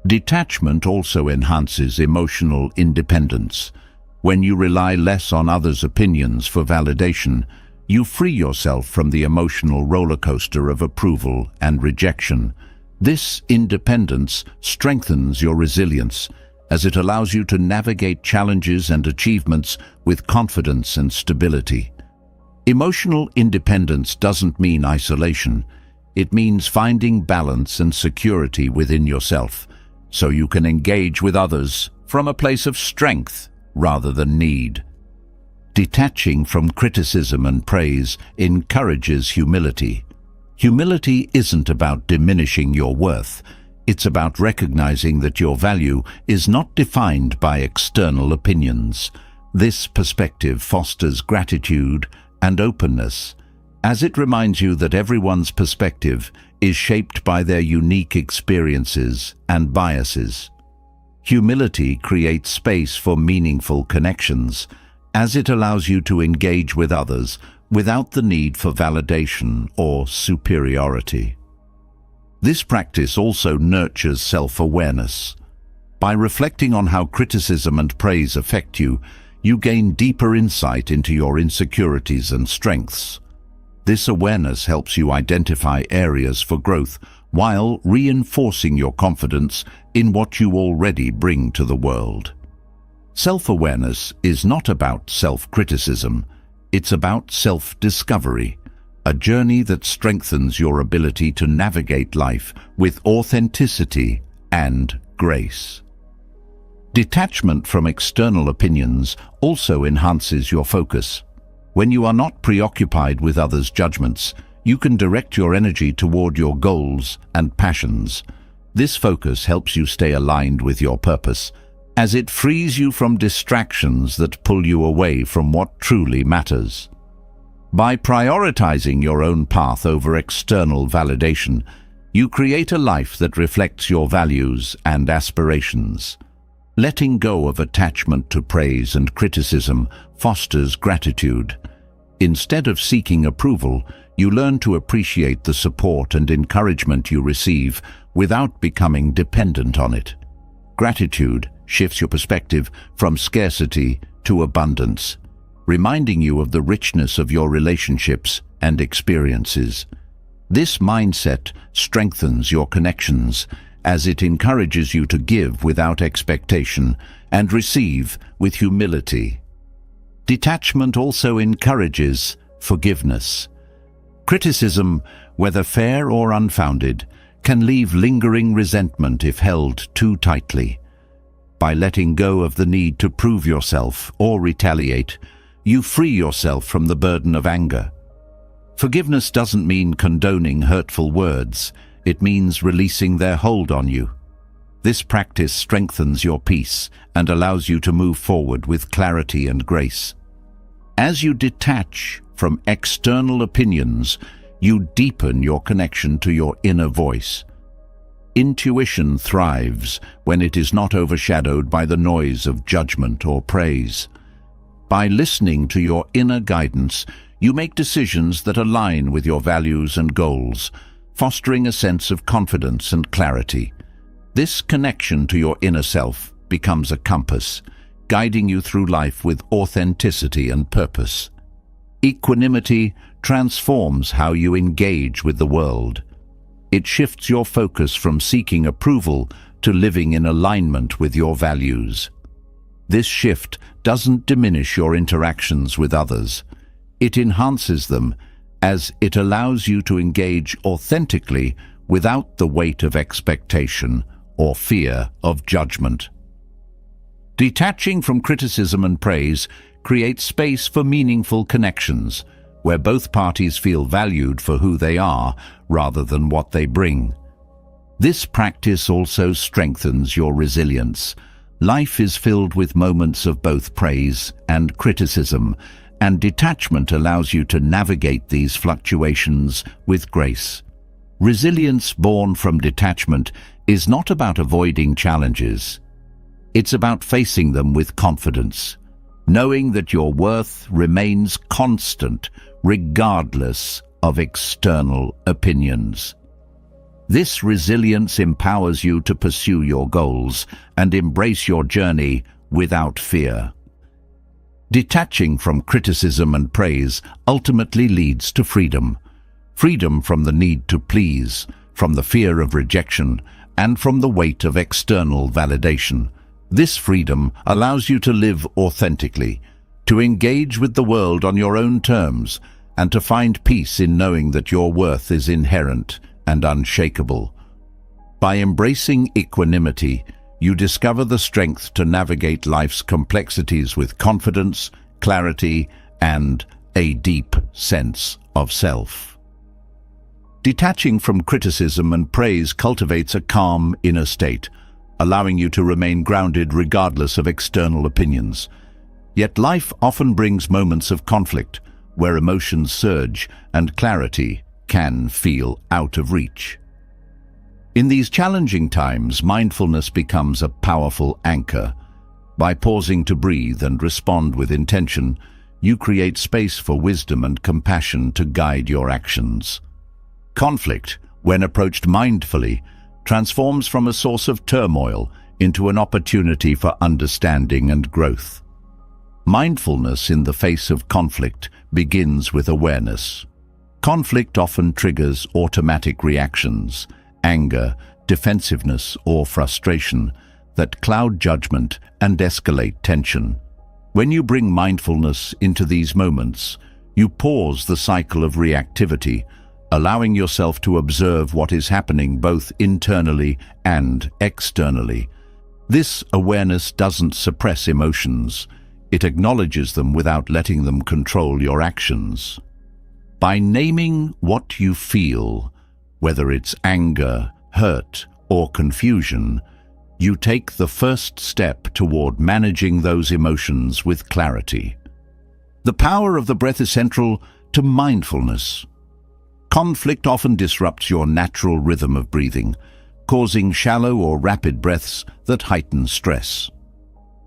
Detachment also enhances emotional independence. When you rely less on others' opinions for validation, you free yourself from the emotional roller coaster of approval and rejection. This independence strengthens your resilience, as it allows you to navigate challenges and achievements with confidence and stability. Emotional independence doesn't mean isolation. It means finding balance and security within yourself, so you can engage with others from a place of strength rather than need. Detaching from criticism and praise encourages humility. Humility isn't about diminishing your worth. It's about recognizing that your value is not defined by external opinions. This perspective fosters gratitude and openness, as it reminds you that everyone's perspective is shaped by their unique experiences and biases. Humility creates space for meaningful connections, as it allows you to engage with others without the need for validation or superiority. This practice also nurtures self-awareness. By reflecting on how criticism and praise affect you, you gain deeper insight into your insecurities and strengths. This awareness helps you identify areas for growth while reinforcing your confidence in what you already bring to the world. Self-awareness is not about self-criticism, it's about self-discovery, a journey that strengthens your ability to navigate life with authenticity and grace. Detachment from external opinions also enhances your focus. When you are not preoccupied with others' judgments, you can direct your energy toward your goals and passions. This focus helps you stay aligned with your purpose, as it frees you from distractions that pull you away from what truly matters. By prioritizing your own path over external validation, you create a life that reflects your values and aspirations. Letting go of attachment to praise and criticism fosters gratitude. Instead of seeking approval, you learn to appreciate the support and encouragement you receive without becoming dependent on it. Gratitude shifts your perspective from scarcity to abundance, reminding you of the richness of your relationships and experiences. This mindset strengthens your connections as it encourages you to give without expectation and receive with humility. Detachment also encourages forgiveness. Criticism, whether fair or unfounded, can leave lingering resentment if held too tightly. By letting go of the need to prove yourself or retaliate, you free yourself from the burden of anger. Forgiveness doesn't mean condoning hurtful words, it means releasing their hold on you. This practice strengthens your peace and allows you to move forward with clarity and grace. As you detach from external opinions, you deepen your connection to your inner voice. Intuition thrives when it is not overshadowed by the noise of judgment or praise. By listening to your inner guidance, you make decisions that align with your values and goals, fostering a sense of confidence and clarity. This connection to your inner self becomes a compass, guiding you through life with authenticity and purpose. Equanimity transforms how you engage with the world. It shifts your focus from seeking approval to living in alignment with your values. This shift doesn't diminish your interactions with others. It enhances them, as it allows you to engage authentically without the weight of expectation or fear of judgment. Detaching from criticism and praise creates space for meaningful connections, where both parties feel valued for who they are rather than what they bring. This practice also strengthens your resilience. Life is filled with moments of both praise and criticism, and detachment allows you to navigate these fluctuations with grace. Resilience born from detachment is not about avoiding challenges. It's about facing them with confidence, knowing that your worth remains constant regardless of external opinions. This resilience empowers you to pursue your goals and embrace your journey without fear. Detaching from criticism and praise ultimately leads to freedom. Freedom from the need to please, from the fear of rejection, and from the weight of external validation. This freedom allows you to live authentically, to engage with the world on your own terms, and to find peace in knowing that your worth is inherent and unshakable. By embracing equanimity, you discover the strength to navigate life's complexities with confidence, clarity, and a deep sense of self. Detaching from criticism and praise cultivates a calm inner state, allowing you to remain grounded regardless of external opinions. Yet life often brings moments of conflict, where emotions surge and clarity can feel out of reach. In these challenging times, mindfulness becomes a powerful anchor. By pausing to breathe and respond with intention, you create space for wisdom and compassion to guide your actions. Conflict, when approached mindfully, transforms from a source of turmoil into an opportunity for understanding and growth. Mindfulness in the face of conflict begins with awareness. Conflict often triggers automatic reactions, anger, defensiveness, or frustration that cloud judgment and escalate tension. When you bring mindfulness into these moments, you pause the cycle of reactivity, allowing yourself to observe what is happening both internally and externally. This awareness doesn't suppress emotions. It acknowledges them without letting them control your actions. By naming what you feel, whether it's anger, hurt, or confusion, you take the first step toward managing those emotions with clarity. The power of the breath is central to mindfulness. Conflict often disrupts your natural rhythm of breathing, causing shallow or rapid breaths that heighten stress.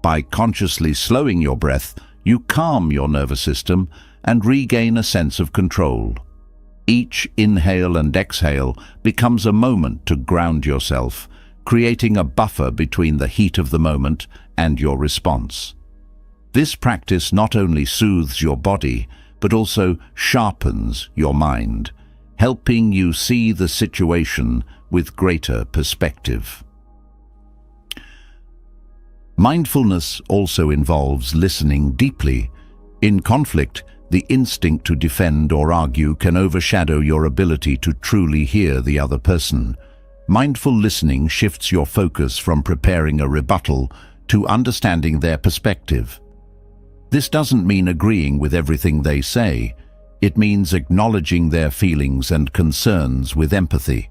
By consciously slowing your breath, you calm your nervous system and regain a sense of control. Each inhale and exhale becomes a moment to ground yourself, creating a buffer between the heat of the moment and your response. This practice not only soothes your body, but also sharpens your mind, helping you see the situation with greater perspective. Mindfulness also involves listening deeply. In conflict, the instinct to defend or argue can overshadow your ability to truly hear the other person. Mindful listening shifts your focus from preparing a rebuttal to understanding their perspective. This doesn't mean agreeing with everything they say. It means acknowledging their feelings and concerns with empathy.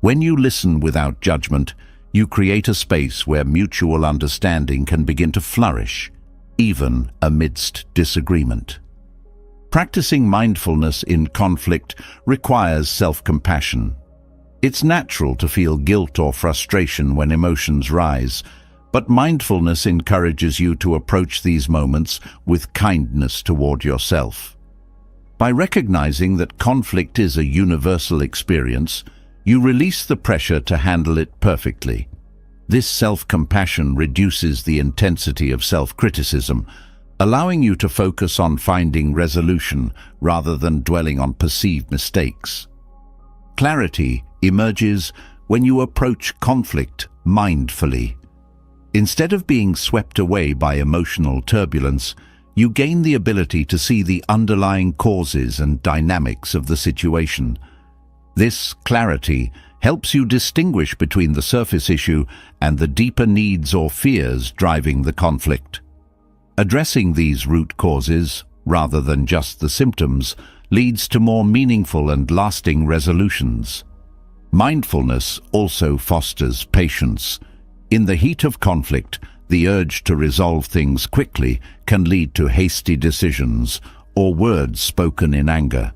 When you listen without judgment, you create a space where mutual understanding can begin to flourish, even amidst disagreement. Practicing mindfulness in conflict requires self-compassion. It's natural to feel guilt or frustration when emotions rise, but mindfulness encourages you to approach these moments with kindness toward yourself. By recognizing that conflict is a universal experience, you release the pressure to handle it perfectly. This self-compassion reduces the intensity of self-criticism, allowing you to focus on finding resolution rather than dwelling on perceived mistakes. Clarity emerges when you approach conflict mindfully. Instead of being swept away by emotional turbulence, you gain the ability to see the underlying causes and dynamics of the situation. This clarity helps you distinguish between the surface issue and the deeper needs or fears driving the conflict. Addressing these root causes, rather than just the symptoms, leads to more meaningful and lasting resolutions. Mindfulness also fosters patience. In the heat of conflict, the urge to resolve things quickly can lead to hasty decisions or words spoken in anger.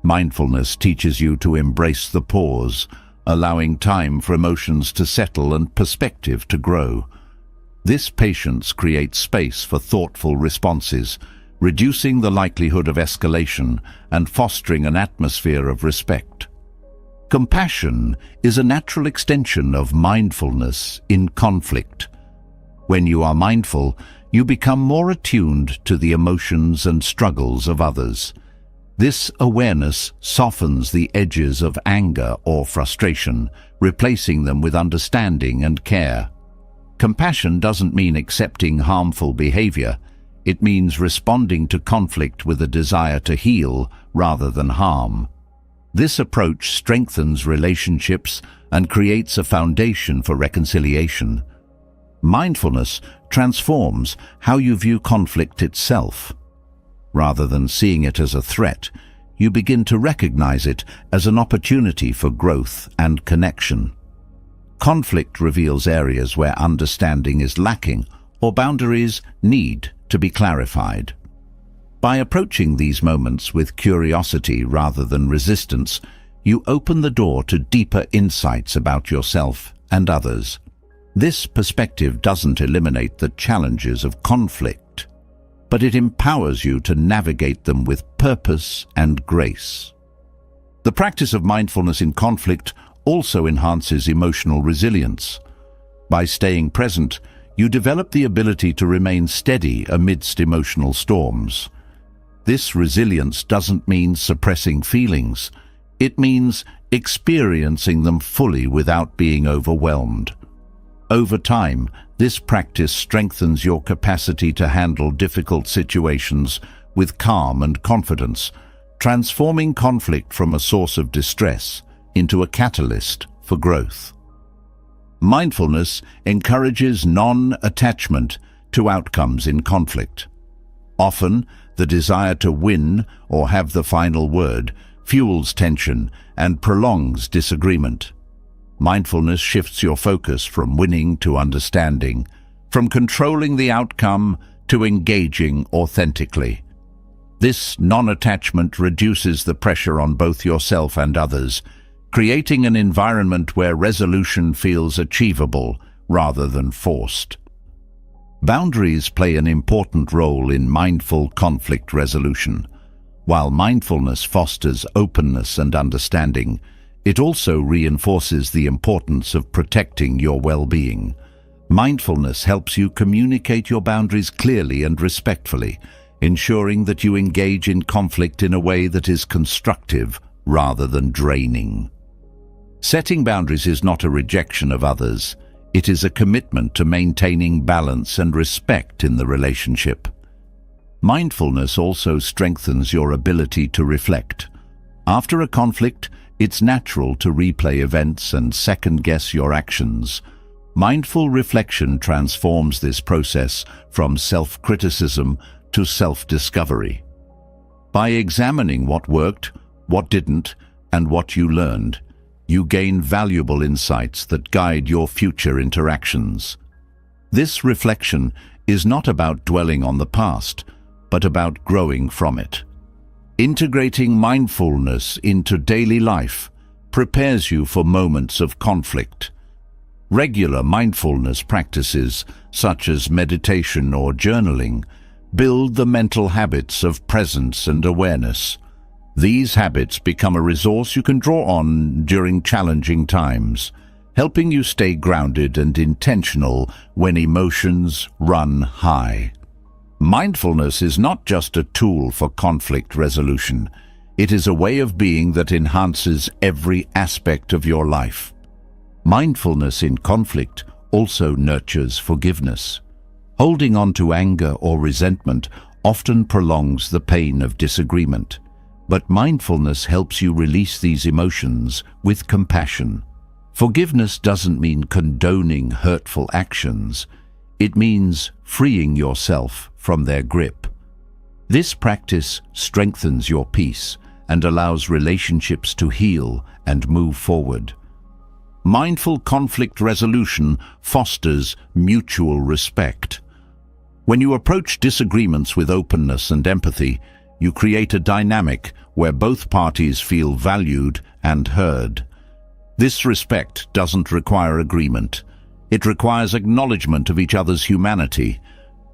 Mindfulness teaches you to embrace the pause, allowing time for emotions to settle and perspective to grow. This patience creates space for thoughtful responses, reducing the likelihood of escalation and fostering an atmosphere of respect. Compassion is a natural extension of mindfulness in conflict. When you are mindful, you become more attuned to the emotions and struggles of others. This awareness softens the edges of anger or frustration, replacing them with understanding and care. Compassion doesn't mean accepting harmful behavior. It means responding to conflict with a desire to heal rather than harm. This approach strengthens relationships and creates a foundation for reconciliation. Mindfulness transforms how you view conflict itself. Rather than seeing it as a threat, you begin to recognize it as an opportunity for growth and connection. Conflict reveals areas where understanding is lacking or boundaries need to be clarified. By approaching these moments with curiosity rather than resistance, you open the door to deeper insights about yourself and others. This perspective doesn't eliminate the challenges of conflict, but it empowers you to navigate them with purpose and grace. The practice of mindfulness in conflict also enhances emotional resilience. By staying present, you develop the ability to remain steady amidst emotional storms. This resilience doesn't mean suppressing feelings. It means experiencing them fully without being overwhelmed. Over time, this practice strengthens your capacity to handle difficult situations with calm and confidence, transforming conflict from a source of distress into a catalyst for growth. Mindfulness encourages non-attachment to outcomes in conflict. Often, the desire to win or have the final word fuels tension and prolongs disagreement. Mindfulness shifts your focus from winning to understanding, from controlling the outcome to engaging authentically. This non-attachment reduces the pressure on both yourself and others, creating an environment where resolution feels achievable rather than forced. Boundaries play an important role in mindful conflict resolution. While mindfulness fosters openness and understanding, it also reinforces the importance of protecting your well-being. Mindfulness helps you communicate your boundaries clearly and respectfully, ensuring that you engage in conflict in a way that is constructive rather than draining. Setting boundaries is not a rejection of others. It is a commitment to maintaining balance and respect in the relationship. Mindfulness also strengthens your ability to reflect. After a conflict, it's natural to replay events and second-guess your actions. Mindful reflection transforms this process from self-criticism to self-discovery. By examining what worked, what didn't, and what you learned, you gain valuable insights that guide your future interactions. This reflection is not about dwelling on the past, but about growing from it. Integrating mindfulness into daily life prepares you for moments of conflict. Regular mindfulness practices, such as meditation or journaling, build the mental habits of presence and awareness. These habits become a resource you can draw on during challenging times, helping you stay grounded and intentional when emotions run high. Mindfulness is not just a tool for conflict resolution. It is a way of being that enhances every aspect of your life. Mindfulness in conflict also nurtures forgiveness. Holding on to anger or resentment often prolongs the pain of disagreement. But mindfulness helps you release these emotions with compassion. Forgiveness doesn't mean condoning hurtful actions. It means freeing yourself from their grip. This practice strengthens your peace and allows relationships to heal and move forward. Mindful conflict resolution fosters mutual respect. When you approach disagreements with openness and empathy, you create a dynamic where both parties feel valued and heard. This respect doesn't require agreement. It requires acknowledgement of each other's humanity.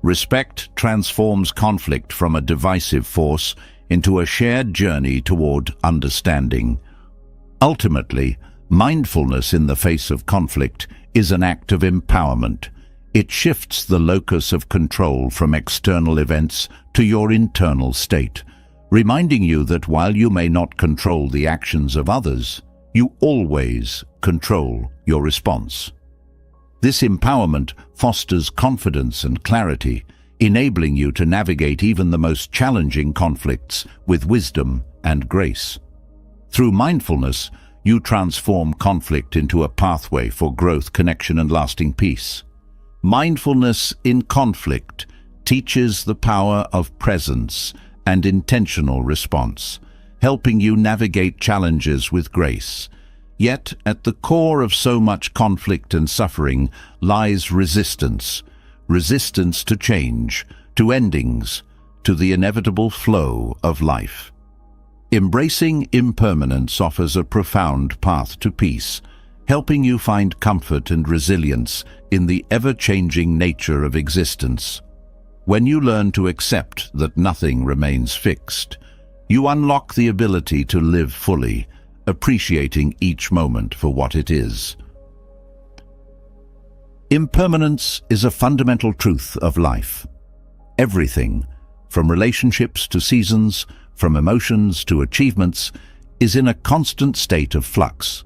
Respect transforms conflict from a divisive force into a shared journey toward understanding. Ultimately, mindfulness in the face of conflict is an act of empowerment. It shifts the locus of control from external events to your internal state, reminding you that while you may not control the actions of others, you always control your response. This empowerment fosters confidence and clarity, enabling you to navigate even the most challenging conflicts with wisdom and grace. Through mindfulness, you transform conflict into a pathway for growth, connection, and lasting peace. Mindfulness in conflict teaches the power of presence and intentional response, helping you navigate challenges with grace. Yet, at the core of so much conflict and suffering lies resistance. Resistance to change, to endings, to the inevitable flow of life. Embracing impermanence offers a profound path to peace, helping you find comfort and resilience in the ever-changing nature of existence. When you learn to accept that nothing remains fixed, you unlock the ability to live fully, appreciating each moment for what it is. Impermanence is a fundamental truth of life. Everything, from relationships to seasons, from emotions to achievements, is in a constant state of flux.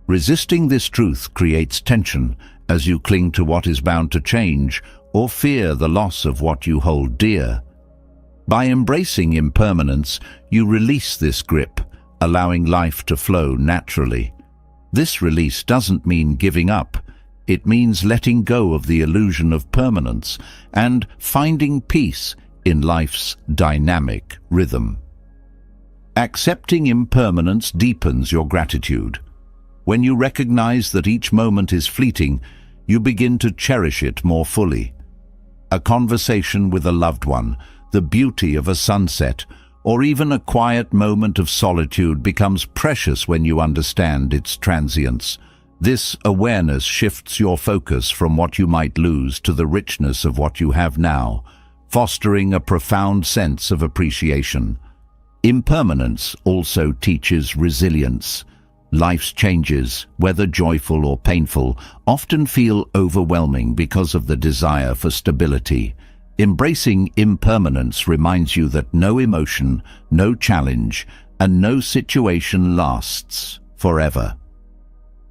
Resisting this truth creates tension as you cling to what is bound to change or fear the loss of what you hold dear. By embracing impermanence, you release this grip, allowing life to flow naturally. This release doesn't mean giving up. It means letting go of the illusion of permanence and finding peace in life's dynamic rhythm. Accepting impermanence deepens your gratitude. When you recognize that each moment is fleeting, you begin to cherish it more fully. A conversation with a loved one, the beauty of a sunset, or even a quiet moment of solitude becomes precious when you understand its transience. This awareness shifts your focus from what you might lose to the richness of what you have now, fostering a profound sense of appreciation. Impermanence also teaches resilience. Life's changes, whether joyful or painful, often feel overwhelming because of the desire for stability. Embracing impermanence reminds you that no emotion, no challenge, and no situation lasts forever.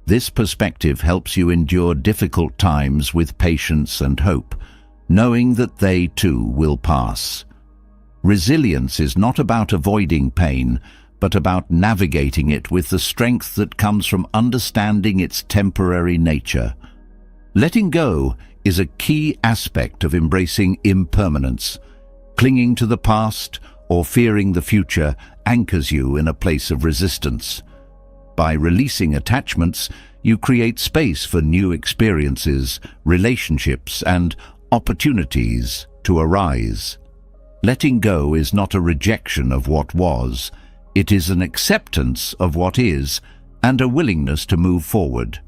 This perspective helps you endure difficult times with patience and hope, knowing that they too will pass. Resilience is not about avoiding pain, but about navigating it with the strength that comes from understanding its temporary nature. Letting go is a key aspect of embracing impermanence. Clinging to the past or fearing the future anchors you in a place of resistance. By releasing attachments, you create space for new experiences, relationships, and opportunities to arise. Letting go is not a rejection of what was. It is an acceptance of what is and a willingness to move forward.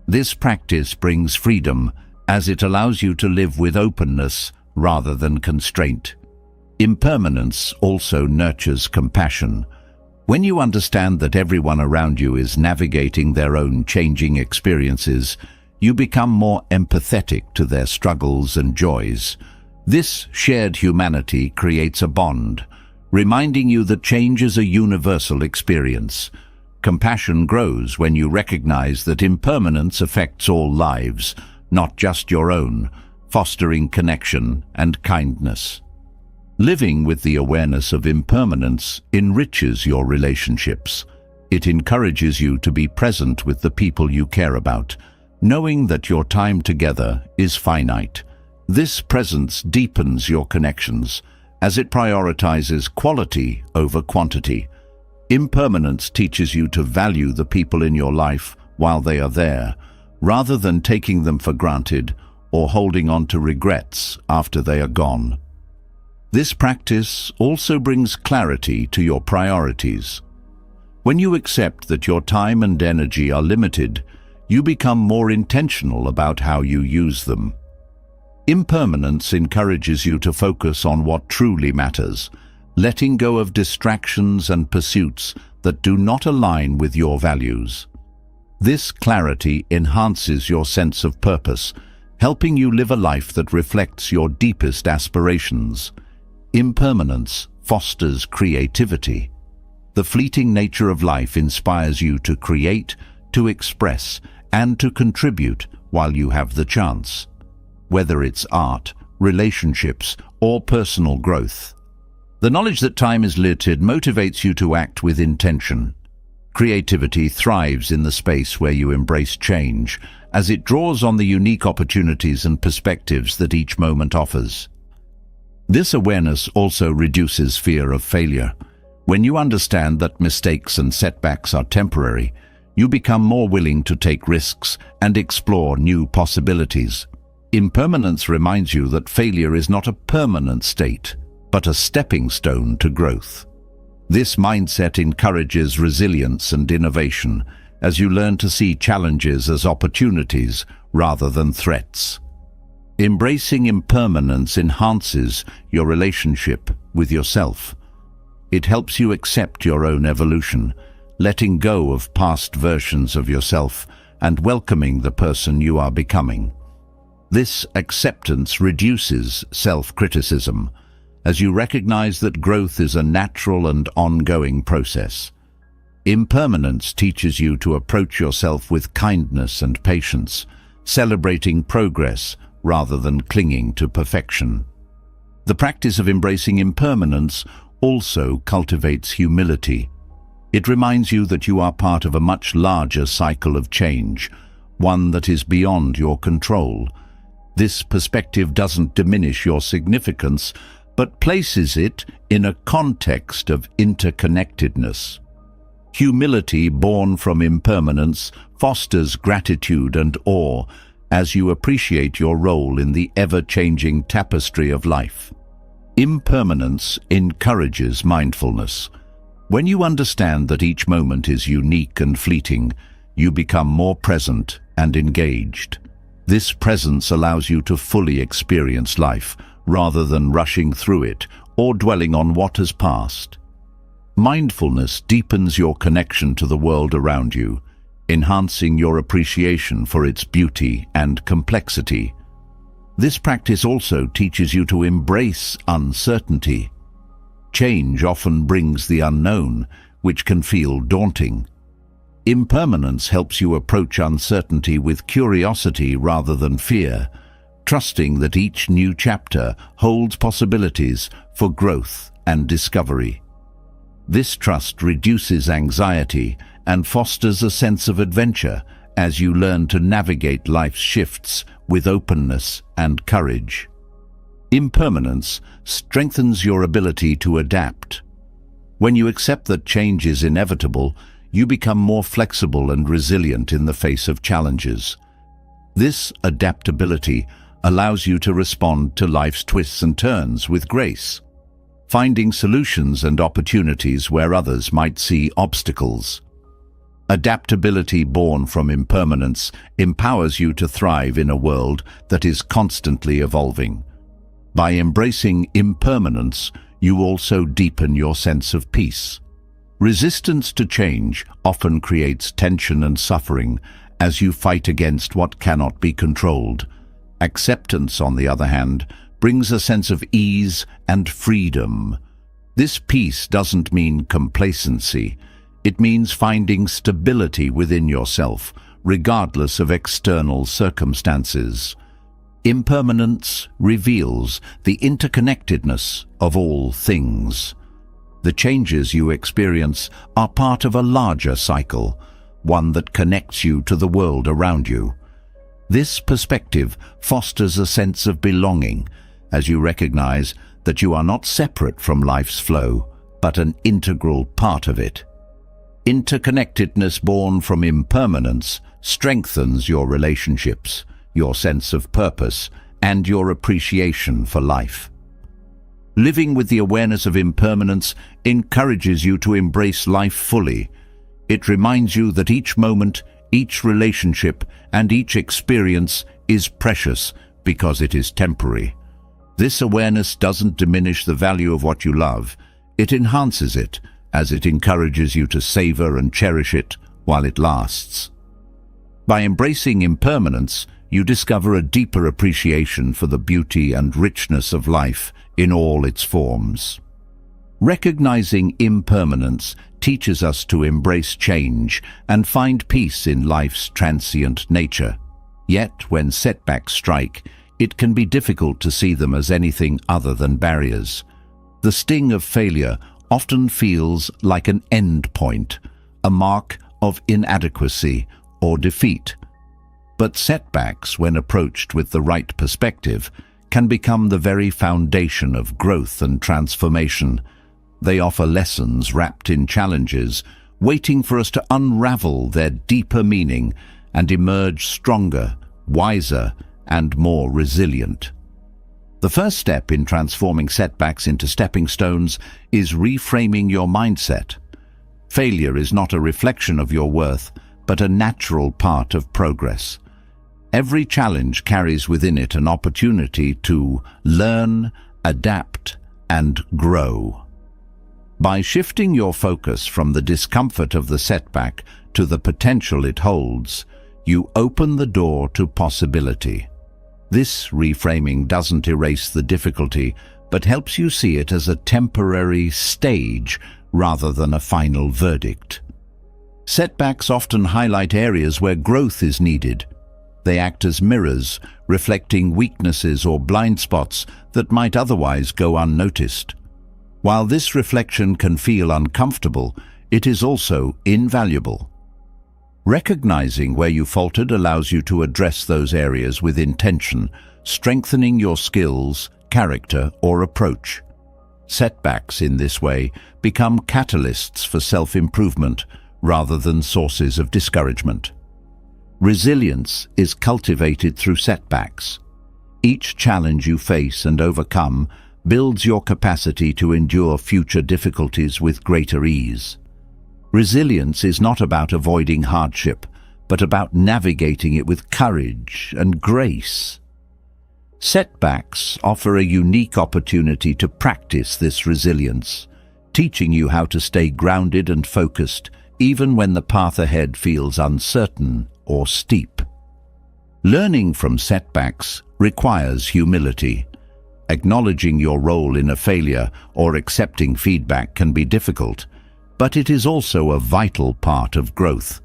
This practice brings freedom as it allows you to live with openness rather than constraint. Impermanence also nurtures compassion. When you understand that everyone around you is navigating their own changing experiences, you become more empathetic to their struggles and joys. This shared humanity creates a bond, reminding you that change is a universal experience. Compassion grows when you recognize that impermanence affects all lives, not just your own, fostering connection and kindness. Living with the awareness of impermanence enriches your relationships. It encourages you to be present with the people you care about, knowing that your time together is finite. This presence deepens your connections, as it prioritizes quality over quantity. Impermanence teaches you to value the people in your life while they are there, rather than taking them for granted or holding on to regrets after they are gone. This practice also brings clarity to your priorities. When you accept that your time and energy are limited, you become more intentional about how you use them. Impermanence encourages you to focus on what truly matters, letting go of distractions and pursuits that do not align with your values. This clarity enhances your sense of purpose, helping you live a life that reflects your deepest aspirations. Impermanence fosters creativity. The fleeting nature of life inspires you to create, to express, and to contribute while you have the chance. Whether it's art, relationships, or personal growth. The knowledge that time is limited motivates you to act with intention. Creativity thrives in the space where you embrace change, as it draws on the unique opportunities and perspectives that each moment offers. This awareness also reduces fear of failure. When you understand that mistakes and setbacks are temporary, you become more willing to take risks and explore new possibilities. Impermanence reminds you that failure is not a permanent state, but a stepping stone to growth. This mindset encourages resilience and innovation as you learn to see challenges as opportunities rather than threats. Embracing impermanence enhances your relationship with yourself. It helps you accept your own evolution, letting go of past versions of yourself and welcoming the person you are becoming. This acceptance reduces self-criticism, as you recognize that growth is a natural and ongoing process. Impermanence teaches you to approach yourself with kindness and patience, celebrating progress rather than clinging to perfection. The practice of embracing impermanence also cultivates humility. It reminds you that you are part of a much larger cycle of change, one that is beyond your control. This perspective doesn't diminish your significance, but places it in a context of interconnectedness. Humility born from impermanence fosters gratitude and awe as you appreciate your role in the ever-changing tapestry of life. Impermanence encourages mindfulness. When you understand that each moment is unique and fleeting, you become more present and engaged. This presence allows you to fully experience life, rather than rushing through it or dwelling on what has passed. Mindfulness deepens your connection to the world around you, enhancing your appreciation for its beauty and complexity. This practice also teaches you to embrace uncertainty. Change often brings the unknown, which can feel daunting. Impermanence helps you approach uncertainty with curiosity rather than fear, trusting that each new chapter holds possibilities for growth and discovery. This trust reduces anxiety and fosters a sense of adventure as you learn to navigate life's shifts with openness and courage. Impermanence strengthens your ability to adapt. When you accept that change is inevitable, you become more flexible and resilient in the face of challenges. This adaptability allows you to respond to life's twists and turns with grace, finding solutions and opportunities where others might see obstacles. Adaptability born from impermanence empowers you to thrive in a world that is constantly evolving. By embracing impermanence, you also deepen your sense of peace. Resistance to change often creates tension and suffering as you fight against what cannot be controlled. Acceptance, on the other hand, brings a sense of ease and freedom. This peace doesn't mean complacency. It means finding stability within yourself, regardless of external circumstances. Impermanence reveals the interconnectedness of all things. The changes you experience are part of a larger cycle, one that connects you to the world around you. This perspective fosters a sense of belonging, as you recognize that you are not separate from life's flow, but an integral part of it. Interconnectedness born from impermanence strengthens your relationships, your sense of purpose, and your appreciation for life. Living with the awareness of impermanence encourages you to embrace life fully. It reminds you that each moment, each relationship, and each experience is precious because it is temporary. This awareness doesn't diminish the value of what you love. It enhances it, as it encourages you to savor and cherish it while it lasts. By embracing impermanence, you discover a deeper appreciation for the beauty and richness of life in all its forms. Recognizing impermanence teaches us to embrace change and find peace in life's transient nature. Yet, when setbacks strike, it can be difficult to see them as anything other than barriers. The sting of failure often feels like an end point, a mark of inadequacy or defeat. But setbacks, when approached with the right perspective, can become the very foundation of growth and transformation. They offer lessons wrapped in challenges, waiting for us to unravel their deeper meaning and emerge stronger, wiser, and more resilient. The first step in transforming setbacks into stepping stones is reframing your mindset. Failure is not a reflection of your worth, but a natural part of progress. Every challenge carries within it an opportunity to learn, adapt, and grow. By shifting your focus from the discomfort of the setback to the potential it holds, you open the door to possibility. This reframing doesn't erase the difficulty, but helps you see it as a temporary stage rather than a final verdict. Setbacks often highlight areas where growth is needed. They act as mirrors, reflecting weaknesses or blind spots that might otherwise go unnoticed. While this reflection can feel uncomfortable, it is also invaluable. Recognizing where you faltered allows you to address those areas with intention, strengthening your skills, character, or approach. Setbacks in this way become catalysts for self-improvement rather than sources of discouragement. Resilience is cultivated through setbacks. Each challenge you face and overcome builds your capacity to endure future difficulties with greater ease. Resilience is not about avoiding hardship, but about navigating it with courage and grace. Setbacks offer a unique opportunity to practice this resilience, teaching you how to stay grounded and focused even when the path ahead feels uncertain or steep. Learning from setbacks requires humility. Acknowledging your role in a failure or accepting feedback can be difficult, but it is also a vital part of growth.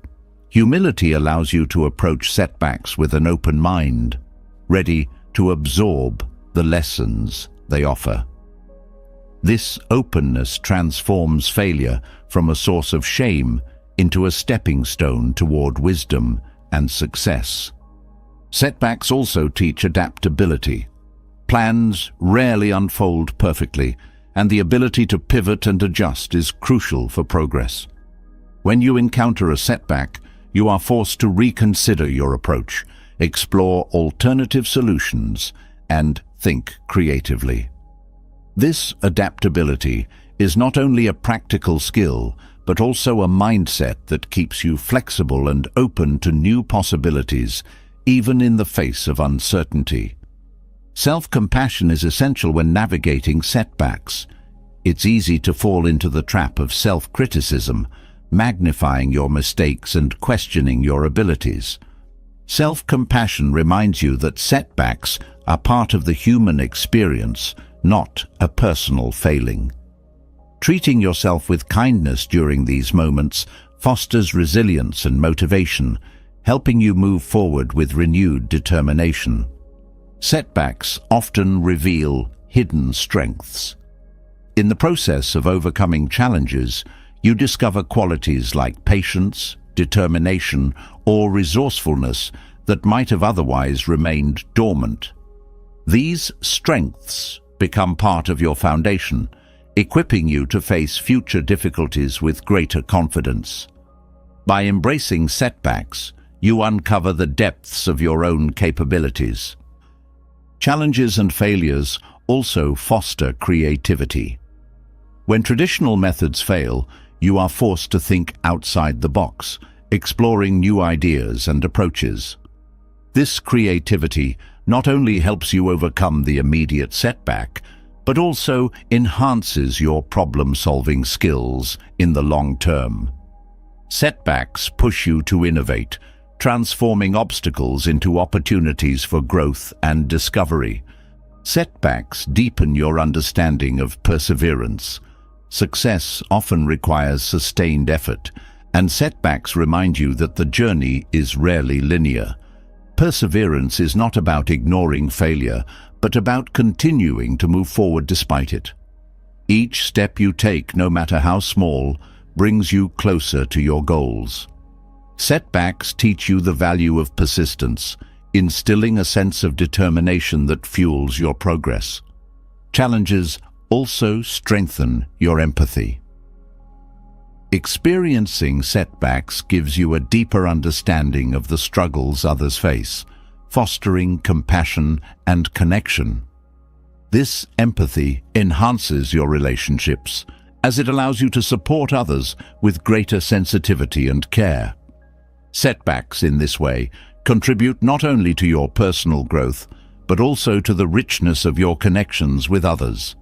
Humility allows you to approach setbacks with an open mind, ready to absorb the lessons they offer. This openness transforms failure from a source of shame into a stepping stone toward wisdom and success. Setbacks also teach adaptability. Plans rarely unfold perfectly, and the ability to pivot and adjust is crucial for progress. When you encounter a setback, you are forced to reconsider your approach, explore alternative solutions, and think creatively. This adaptability is not only a practical skill, but also a mindset that keeps you flexible and open to new possibilities, even in the face of uncertainty. Self-compassion is essential when navigating setbacks. It's easy to fall into the trap of self-criticism, magnifying your mistakes and questioning your abilities. Self-compassion reminds you that setbacks are part of the human experience, not a personal failing. Treating yourself with kindness during these moments fosters resilience and motivation, helping you move forward with renewed determination. Setbacks often reveal hidden strengths. In the process of overcoming challenges, you discover qualities like patience, determination, or resourcefulness that might have otherwise remained dormant. These strengths become part of your foundation, equipping you to face future difficulties with greater confidence. By embracing setbacks, you uncover the depths of your own capabilities. Challenges and failures also foster creativity. When traditional methods fail, you are forced to think outside the box, exploring new ideas and approaches. This creativity not only helps you overcome the immediate setback, but also enhances your problem-solving skills in the long term. Setbacks push you to innovate, transforming obstacles into opportunities for growth and discovery. Setbacks deepen your understanding of perseverance. Success often requires sustained effort, and setbacks remind you that the journey is rarely linear. Perseverance is not about ignoring failure, but about continuing to move forward despite it. Each step you take, no matter how small, brings you closer to your goals. Setbacks teach you the value of persistence, instilling a sense of determination that fuels your progress. Challenges also strengthen your empathy. Experiencing setbacks gives you a deeper understanding of the struggles others face, fostering compassion and connection. This empathy enhances your relationships, as it allows you to support others with greater sensitivity and care. Setbacks in this way contribute not only to your personal growth, but also to the richness of your connections with others.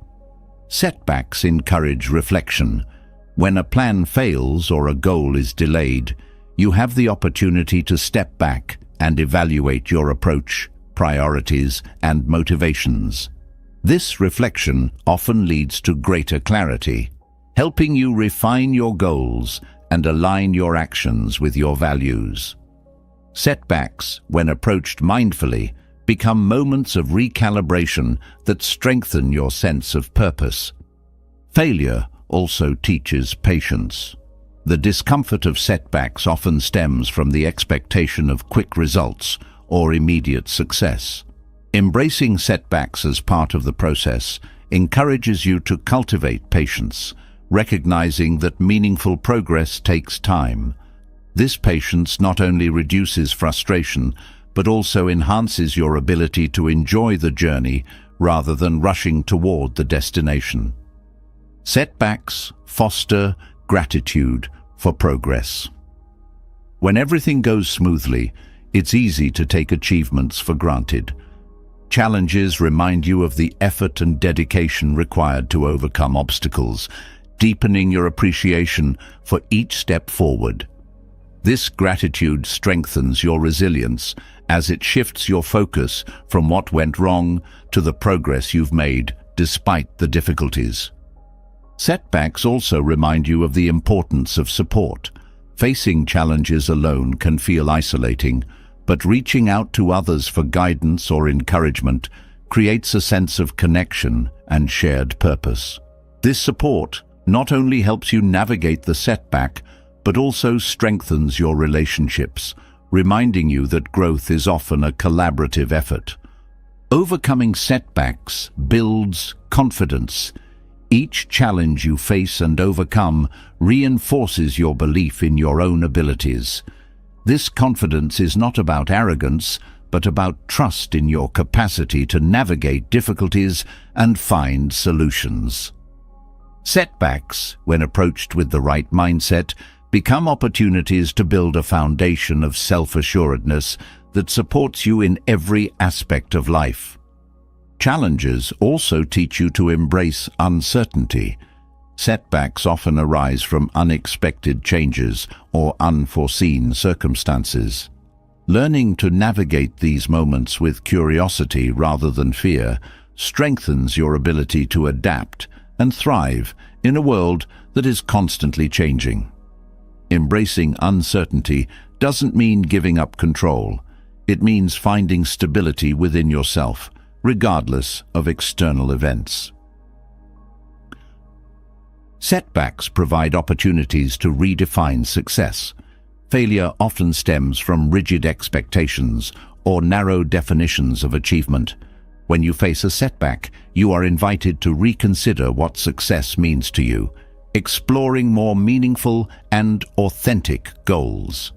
Setbacks encourage reflection. When a plan fails or a goal is delayed, you have the opportunity to step back and evaluate your approach, priorities, and motivations. This reflection often leads to greater clarity, helping you refine your goals and align your actions with your values. Setbacks, when approached mindfully, become moments of recalibration that strengthen your sense of purpose. Failure also teaches patience. The discomfort of setbacks often stems from the expectation of quick results or immediate success. Embracing setbacks as part of the process encourages you to cultivate patience, recognizing that meaningful progress takes time. This patience not only reduces frustration, but also enhances your ability to enjoy the journey rather than rushing toward the destination. Setbacks foster gratitude for progress. When everything goes smoothly, it's easy to take achievements for granted. Challenges remind you of the effort and dedication required to overcome obstacles, deepening your appreciation for each step forward. This gratitude strengthens your resilience as it shifts your focus from what went wrong to the progress you've made despite the difficulties. Setbacks also remind you of the importance of support. Facing challenges alone can feel isolating, but reaching out to others for guidance or encouragement creates a sense of connection and shared purpose. This support not only helps you navigate the setback, but also strengthens your relationships, reminding you that growth is often a collaborative effort. Overcoming setbacks builds confidence. Each challenge you face and overcome reinforces your belief in your own abilities. This confidence is not about arrogance, but about trust in your capacity to navigate difficulties and find solutions. Setbacks, when approached with the right mindset, become opportunities to build a foundation of self-assuredness that supports you in every aspect of life. Challenges also teach you to embrace uncertainty. Setbacks often arise from unexpected changes or unforeseen circumstances. Learning to navigate these moments with curiosity rather than fear strengthens your ability to adapt and thrive in a world that is constantly changing. Embracing uncertainty doesn't mean giving up control. It means finding stability within yourself, regardless of external events. Setbacks provide opportunities to redefine success. Failure often stems from rigid expectations or narrow definitions of achievement. When you face a setback, you are invited to reconsider what success means to you, exploring more meaningful and authentic goals.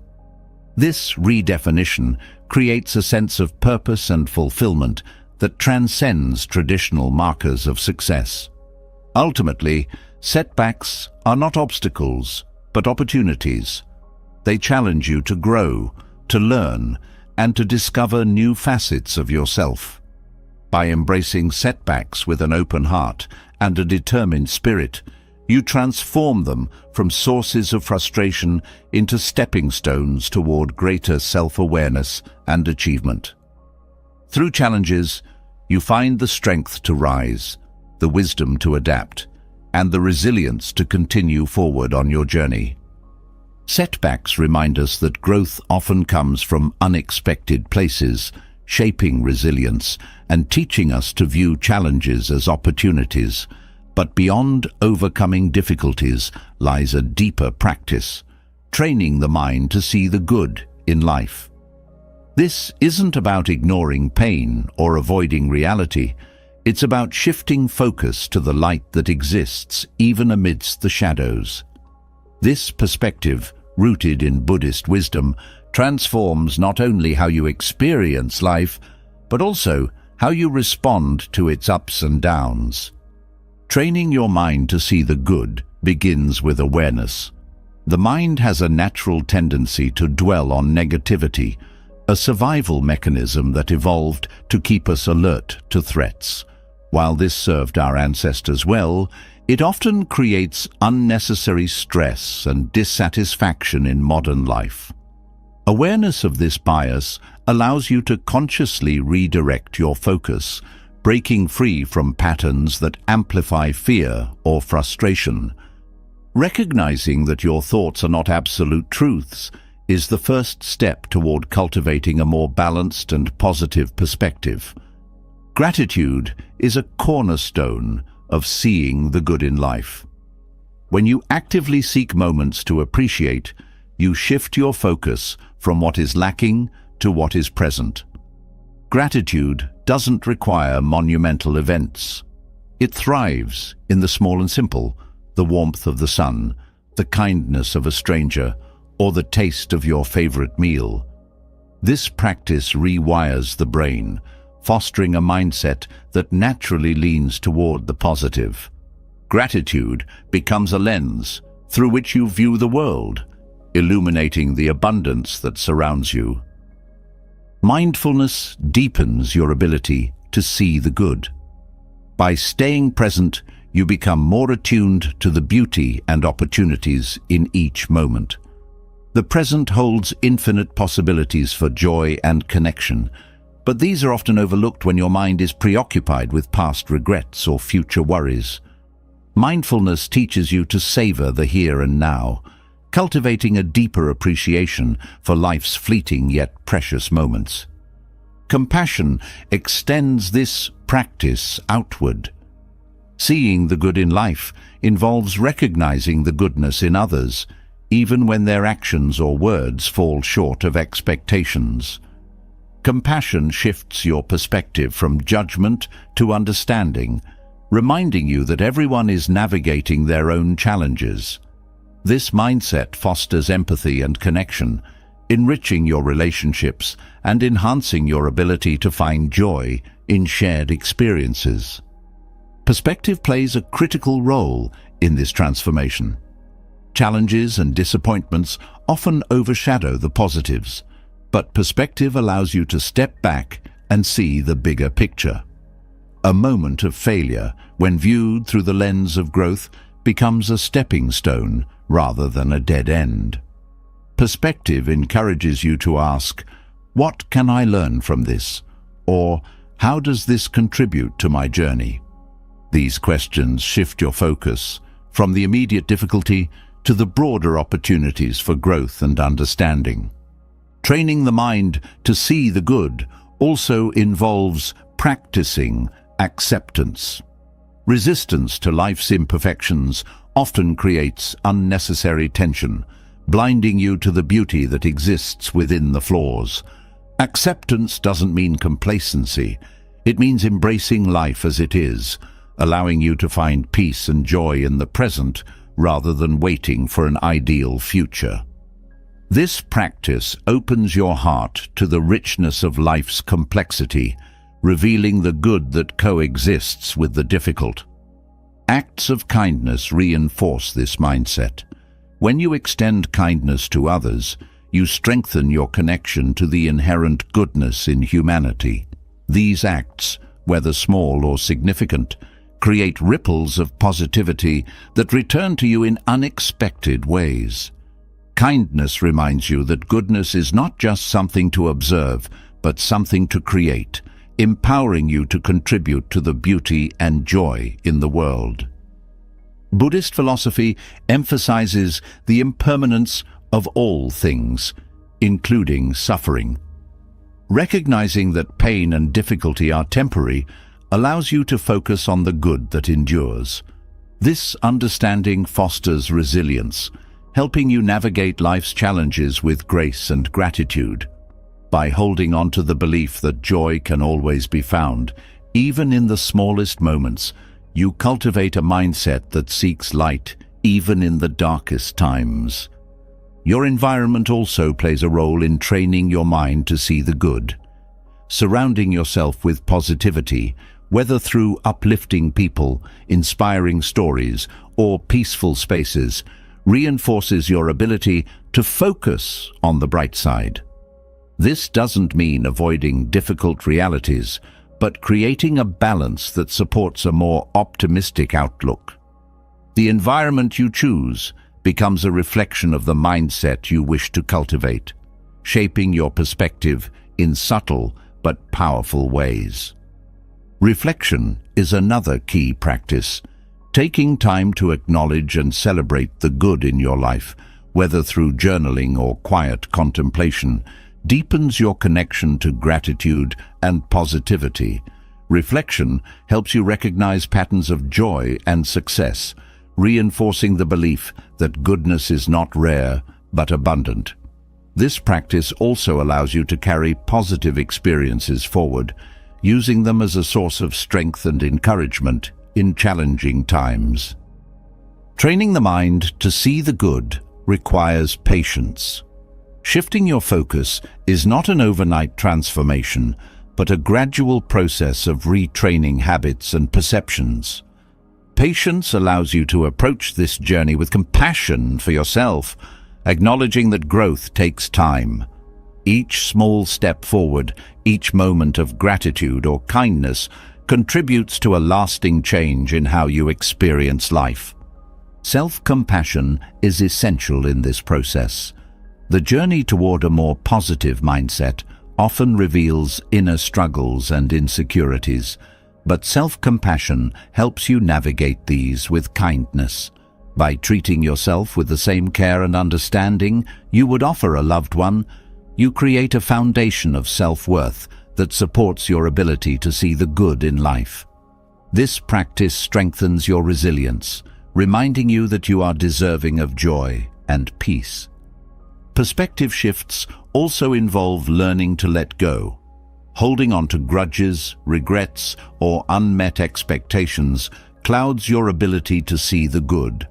This redefinition creates a sense of purpose and fulfillment that transcends traditional markers of success. Ultimately, setbacks are not obstacles, but opportunities. They challenge you to grow, to learn, and to discover new facets of yourself. By embracing setbacks with an open heart and a determined spirit, you transform them from sources of frustration into stepping stones toward greater self-awareness and achievement. Through challenges, you find the strength to rise, the wisdom to adapt, and the resilience to continue forward on your journey. Setbacks remind us that growth often comes from unexpected places, shaping resilience and teaching us to view challenges as opportunities. But beyond overcoming difficulties lies a deeper practice, training the mind to see the good in life. This isn't about ignoring pain or avoiding reality. It's about shifting focus to the light that exists even amidst the shadows. This perspective, rooted in Buddhist wisdom, transforms not only how you experience life, but also how you respond to its ups and downs. Training your mind to see the good begins with awareness. The mind has a natural tendency to dwell on negativity, a survival mechanism that evolved to keep us alert to threats. While this served our ancestors well, it often creates unnecessary stress and dissatisfaction in modern life. Awareness of this bias allows you to consciously redirect your focus, breaking free from patterns that amplify fear or frustration. Recognizing that your thoughts are not absolute truths is the first step toward cultivating a more balanced and positive perspective. Gratitude is a cornerstone of seeing the good in life. When you actively seek moments to appreciate, you shift your focus from what is lacking to what is present. Gratitude doesn't require monumental events. It thrives in the small and simple, the warmth of the sun, the kindness of a stranger, or the taste of your favorite meal. This practice rewires the brain, fostering a mindset that naturally leans toward the positive. Gratitude becomes a lens through which you view the world, illuminating the abundance that surrounds you. Mindfulness deepens your ability to see the good. By staying present, you become more attuned to the beauty and opportunities in each moment. The present holds infinite possibilities for joy and connection, but these are often overlooked when your mind is preoccupied with past regrets or future worries. Mindfulness teaches you to savor the here and now, cultivating a deeper appreciation for life's fleeting yet precious moments. Compassion extends this practice outward. Seeing the good in life involves recognizing the goodness in others, even when their actions or words fall short of expectations. Compassion shifts your perspective from judgment to understanding, reminding you that everyone is navigating their own challenges. This mindset fosters empathy and connection, enriching your relationships and enhancing your ability to find joy in shared experiences. Perspective plays a critical role in this transformation. Challenges and disappointments often overshadow the positives, but perspective allows you to step back and see the bigger picture. A moment of failure, when viewed through the lens of growth, becomes a stepping stone rather than a dead end. Perspective encourages you to ask, "What can I learn from this?" or "How does this contribute to my journey?" These questions shift your focus from the immediate difficulty to the broader opportunities for growth and understanding. Training the mind to see the good also involves practicing acceptance. Resistance to life's imperfections often creates unnecessary tension, blinding you to the beauty that exists within the flaws. Acceptance doesn't mean complacency. It means embracing life as it is, allowing you to find peace and joy in the present rather than waiting for an ideal future. This practice opens your heart to the richness of life's complexity, revealing the good that coexists with the difficult. Acts of kindness reinforce this mindset. When you extend kindness to others, you strengthen your connection to the inherent goodness in humanity. These acts, whether small or significant, create ripples of positivity that return to you in unexpected ways. Kindness reminds you that goodness is not just something to observe, but something to create, empowering you to contribute to the beauty and joy in the world. Buddhist philosophy emphasizes the impermanence of all things, including suffering. Recognizing that pain and difficulty are temporary allows you to focus on the good that endures. This understanding fosters resilience, helping you navigate life's challenges with grace and gratitude. By holding on to the belief that joy can always be found, even in the smallest moments, you cultivate a mindset that seeks light even in the darkest times. Your environment also plays a role in training your mind to see the good. Surrounding yourself with positivity, whether through uplifting people, inspiring stories, or peaceful spaces, reinforces your ability to focus on the bright side. This doesn't mean avoiding difficult realities, but creating a balance that supports a more optimistic outlook. The environment you choose becomes a reflection of the mindset you wish to cultivate, shaping your perspective in subtle but powerful ways. Reflection is another key practice. Taking time to acknowledge and celebrate the good in your life, whether through journaling or quiet contemplation, deepens your connection to gratitude and positivity. Reflection helps you recognize patterns of joy and success, reinforcing the belief that goodness is not rare but abundant. This practice also allows you to carry positive experiences forward, using them as a source of strength and encouragement in challenging times. Training the mind to see the good requires patience. Shifting your focus is not an overnight transformation, but a gradual process of retraining habits and perceptions. Patience allows you to approach this journey with compassion for yourself, acknowledging that growth takes time. Each small step forward, each moment of gratitude or kindness contributes to a lasting change in how you experience life. Self-compassion is essential in this process. The journey toward a more positive mindset often reveals inner struggles and insecurities, but self-compassion helps you navigate these with kindness. By treating yourself with the same care and understanding you would offer a loved one, you create a foundation of self-worth that supports your ability to see the good in life. This practice strengthens your resilience, reminding you that you are deserving of joy and peace. Perspective shifts also involve learning to let go. Holding on to grudges, regrets, or unmet expectations clouds your ability to see the good.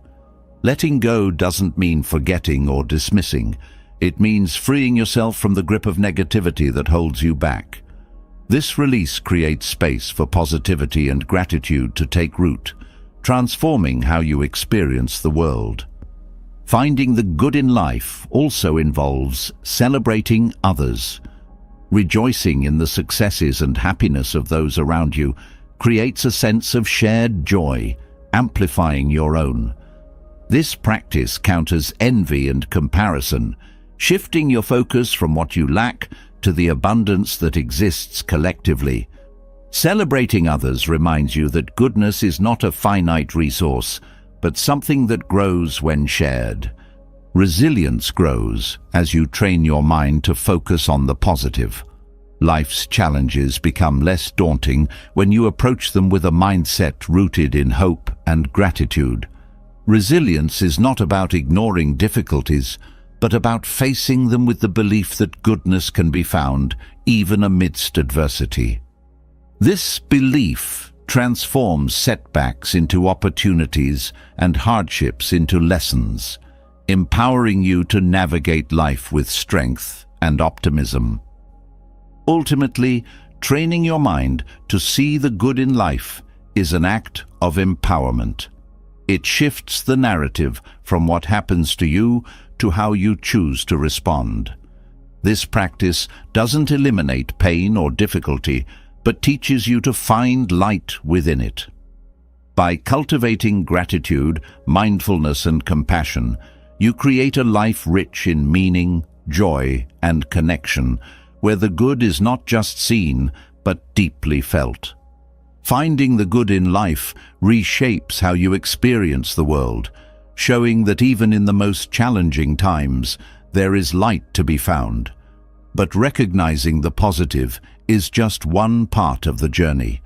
Letting go doesn't mean forgetting or dismissing. It means freeing yourself from the grip of negativity that holds you back. This release creates space for positivity and gratitude to take root, transforming how you experience the world. Finding the good in life also involves celebrating others. Rejoicing in the successes and happiness of those around you creates a sense of shared joy, amplifying your own. This practice counters envy and comparison, shifting your focus from what you lack to the abundance that exists collectively. Celebrating others reminds you that goodness is not a finite resource, but something that grows when shared. Resilience grows as you train your mind to focus on the positive. Life's challenges become less daunting when you approach them with a mindset rooted in hope and gratitude. Resilience is not about ignoring difficulties, but about facing them with the belief that goodness can be found even amidst adversity. This belief transforms setbacks into opportunities and hardships into lessons, empowering you to navigate life with strength and optimism. Ultimately, training your mind to see the good in life is an act of empowerment. It shifts the narrative from what happens to you to how you choose to respond. This practice doesn't eliminate pain or difficulty, but teaches you to find light within it. By cultivating gratitude, mindfulness, and compassion, you create a life rich in meaning, joy, and connection, where the good is not just seen, but deeply felt. Finding the good in life reshapes how you experience the world, showing that even in the most challenging times, there is light to be found. But recognizing the positive is just one part of the journey.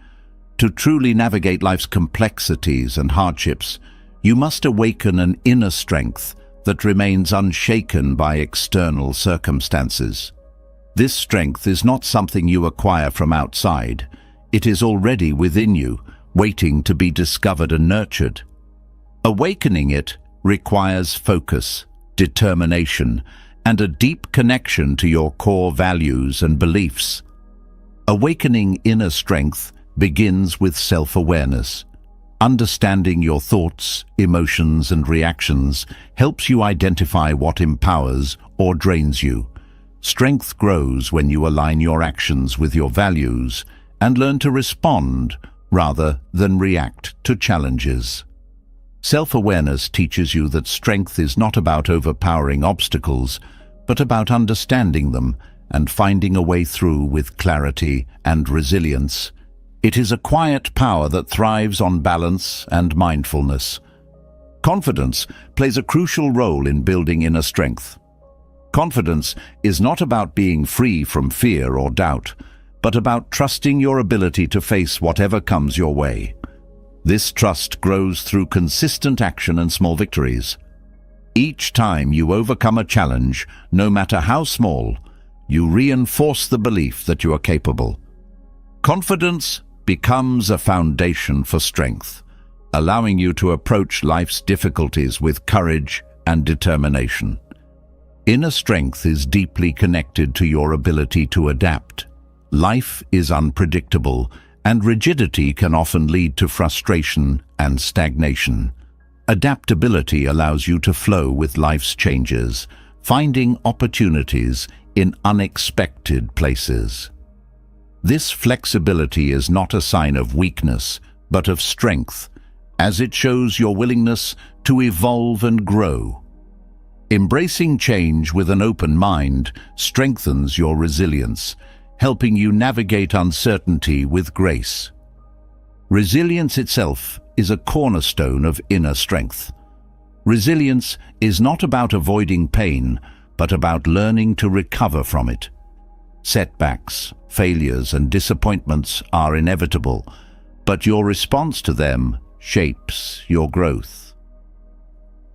To truly navigate life's complexities and hardships, you must awaken an inner strength that remains unshaken by external circumstances. This strength is not something you acquire from outside. It is already within you, waiting to be discovered and nurtured. Awakening it requires focus, determination, and a deep connection to your core values and beliefs. Awakening inner strength begins with self-awareness. Understanding your thoughts, emotions, and reactions helps you identify what empowers or drains you. Strength grows when you align your actions with your values and learn to respond rather than react to challenges. Self-awareness teaches you that strength is not about overpowering obstacles, but about understanding them and finding a way through with clarity and resilience. It is a quiet power that thrives on balance and mindfulness. Confidence plays a crucial role in building inner strength. Confidence is not about being free from fear or doubt, but about trusting your ability to face whatever comes your way. This trust grows through consistent action and small victories. Each time you overcome a challenge, no matter how small, you reinforce the belief that you are capable. Confidence becomes a foundation for strength, allowing you to approach life's difficulties with courage and determination. Inner strength is deeply connected to your ability to adapt. Life is unpredictable, and rigidity can often lead to frustration and stagnation. Adaptability allows you to flow with life's changes, finding opportunities in unexpected places. This flexibility is not a sign of weakness, but of strength, as it shows your willingness to evolve and grow. Embracing change with an open mind strengthens your resilience, helping you navigate uncertainty with grace. Resilience itself is a cornerstone of inner strength. Resilience is not about avoiding pain, but about learning to recover from it. Setbacks, failures, and disappointments are inevitable, but your response to them shapes your growth.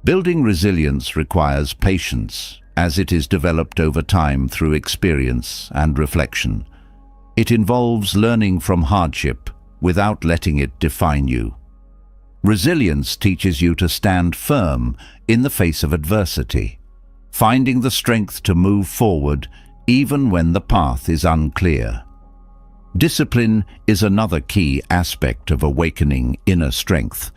Building resilience requires patience, as it is developed over time through experience and reflection. It involves learning from hardship without letting it define you. Resilience teaches you to stand firm in the face of adversity, finding the strength to move forward even when the path is unclear. Discipline is another key aspect of awakening inner strength.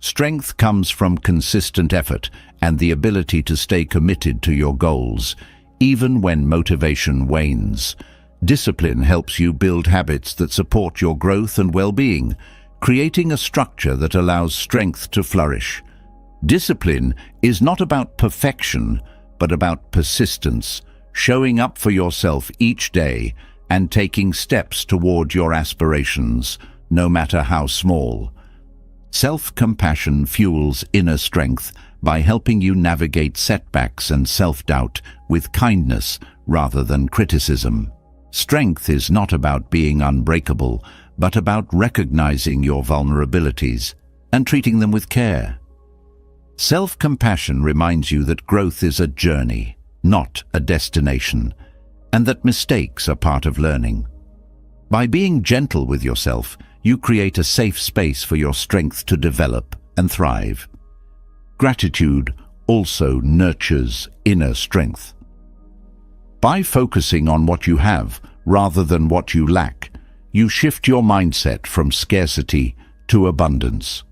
Strength comes from consistent effort and the ability to stay committed to your goals, even when motivation wanes. Discipline helps you build habits that support your growth and well-being, creating a structure that allows strength to flourish. Discipline is not about perfection, but about persistence, showing up for yourself each day and taking steps toward your aspirations, no matter how small. Self-compassion fuels inner strength by helping you navigate setbacks and self-doubt with kindness rather than criticism. Strength is not about being unbreakable, but about recognizing your vulnerabilities and treating them with care. Self-compassion reminds you that growth is a journey, not a destination, and that mistakes are part of learning. By being gentle with yourself, you create a safe space for your strength to develop and thrive. Gratitude also nurtures inner strength. By focusing on what you have rather than what you lack, you shift your mindset from scarcity to abundance.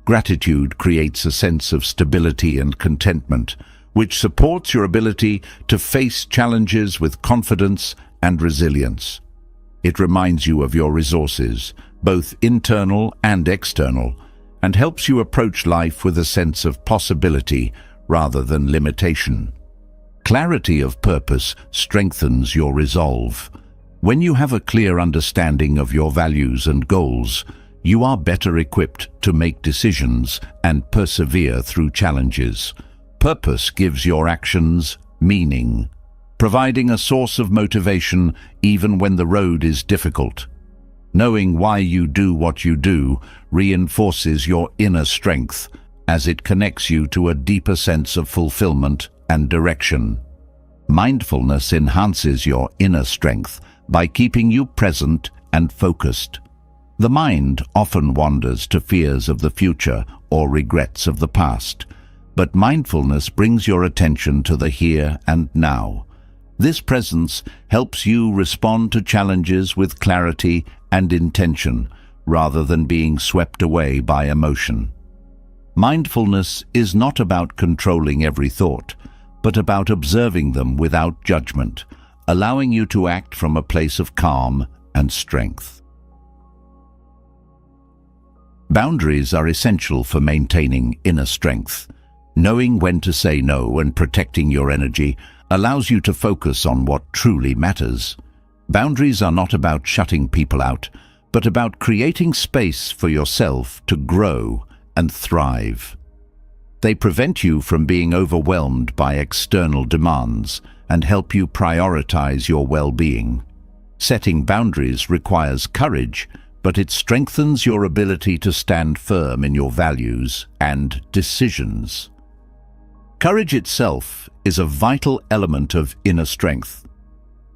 Gratitude creates a sense of stability and contentment, which supports your ability to face challenges with confidence and resilience. It reminds you of your resources, both internal and external, and helps you approach life with a sense of possibility rather than limitation. Clarity of purpose strengthens your resolve. When you have a clear understanding of your values and goals, you are better equipped to make decisions and persevere through challenges. Purpose gives your actions meaning, providing a source of motivation even when the road is difficult. Knowing why you do what you do reinforces your inner strength, as it connects you to a deeper sense of fulfillment and direction. Mindfulness enhances your inner strength by keeping you present and focused. The mind often wanders to fears of the future or regrets of the past, but mindfulness brings your attention to the here and now. This presence helps you respond to challenges with clarity and intention, rather than being swept away by emotion. Mindfulness is not about controlling every thought, but about observing them without judgment, allowing you to act from a place of calm and strength. Boundaries are essential for maintaining inner strength. Knowing when to say no and protecting your energy allows you to focus on what truly matters. Boundaries are not about shutting people out, but about creating space for yourself to grow and thrive. They prevent you from being overwhelmed by external demands and help you prioritize your well-being. Setting boundaries requires courage, but it strengthens your ability to stand firm in your values and decisions. Courage itself is a vital element of inner strength.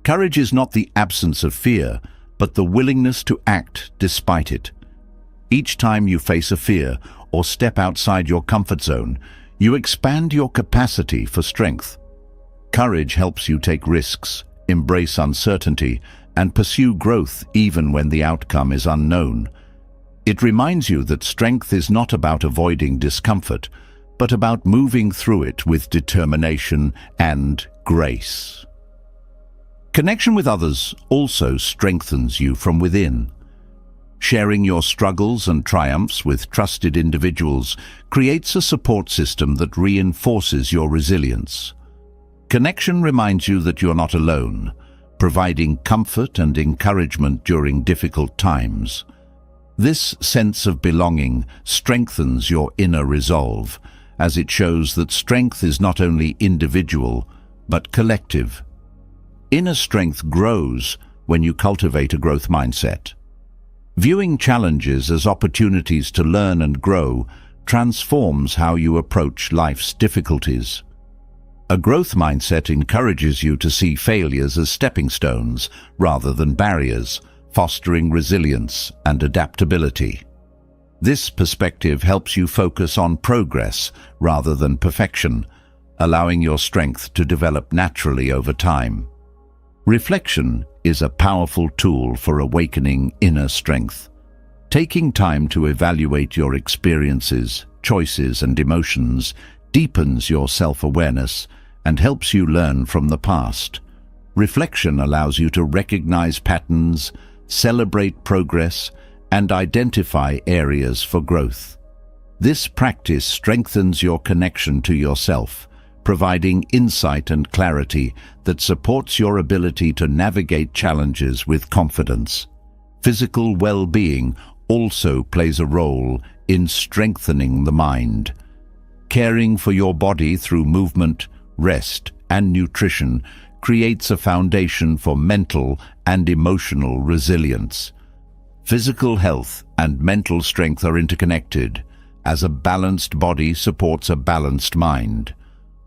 Courage is not the absence of fear, but the willingness to act despite it. Each time you face a fear or step outside your comfort zone, you expand your capacity for strength. Courage helps you take risks, embrace uncertainty, and pursue growth even when the outcome is unknown. It reminds you that strength is not about avoiding discomfort, but about moving through it with determination and grace. Connection with others also strengthens you from within. Sharing your struggles and triumphs with trusted individuals creates a support system that reinforces your resilience. Connection reminds you that you're not alone, providing comfort and encouragement during difficult times. This sense of belonging strengthens your inner resolve, as it shows that strength is not only individual, but collective. Inner strength grows when you cultivate a growth mindset. Viewing challenges as opportunities to learn and grow transforms how you approach life's difficulties. A growth mindset encourages you to see failures as stepping stones rather than barriers, fostering resilience and adaptability. This perspective helps you focus on progress rather than perfection, allowing your strength to develop naturally over time. Reflection is a powerful tool for awakening inner strength. Taking time to evaluate your experiences, choices, and emotions deepens your self-awareness and helps you learn from the past. Reflection allows you to recognize patterns, celebrate progress, and identify areas for growth. This practice strengthens your connection to yourself, providing insight and clarity that supports your ability to navigate challenges with confidence. Physical well-being also plays a role in strengthening the mind. Caring for your body through movement, rest, and nutrition creates a foundation for mental and emotional resilience. Physical health and mental strength are interconnected, as a balanced body supports a balanced mind.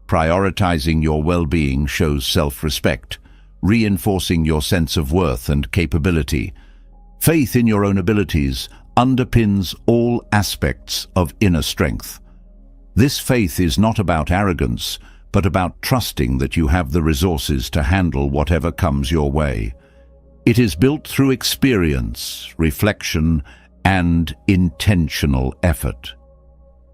Prioritizing your well-being shows self-respect, reinforcing your sense of worth and capability. Faith in your own abilities underpins all aspects of inner strength. This faith is not about arrogance, but about trusting that you have the resources to handle whatever comes your way. It is built through experience, reflection, and intentional effort.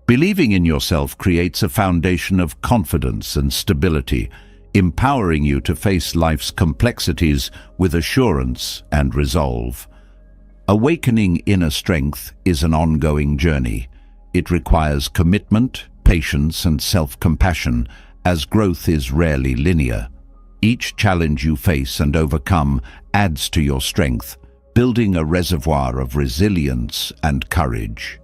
Believing in yourself creates a foundation of confidence and stability, empowering you to face life's complexities with assurance and resolve. Awakening inner strength is an ongoing journey. It requires commitment, patience, and self-compassion, as growth is rarely linear. Each challenge you face and overcome adds to your strength, building a reservoir of resilience and courage.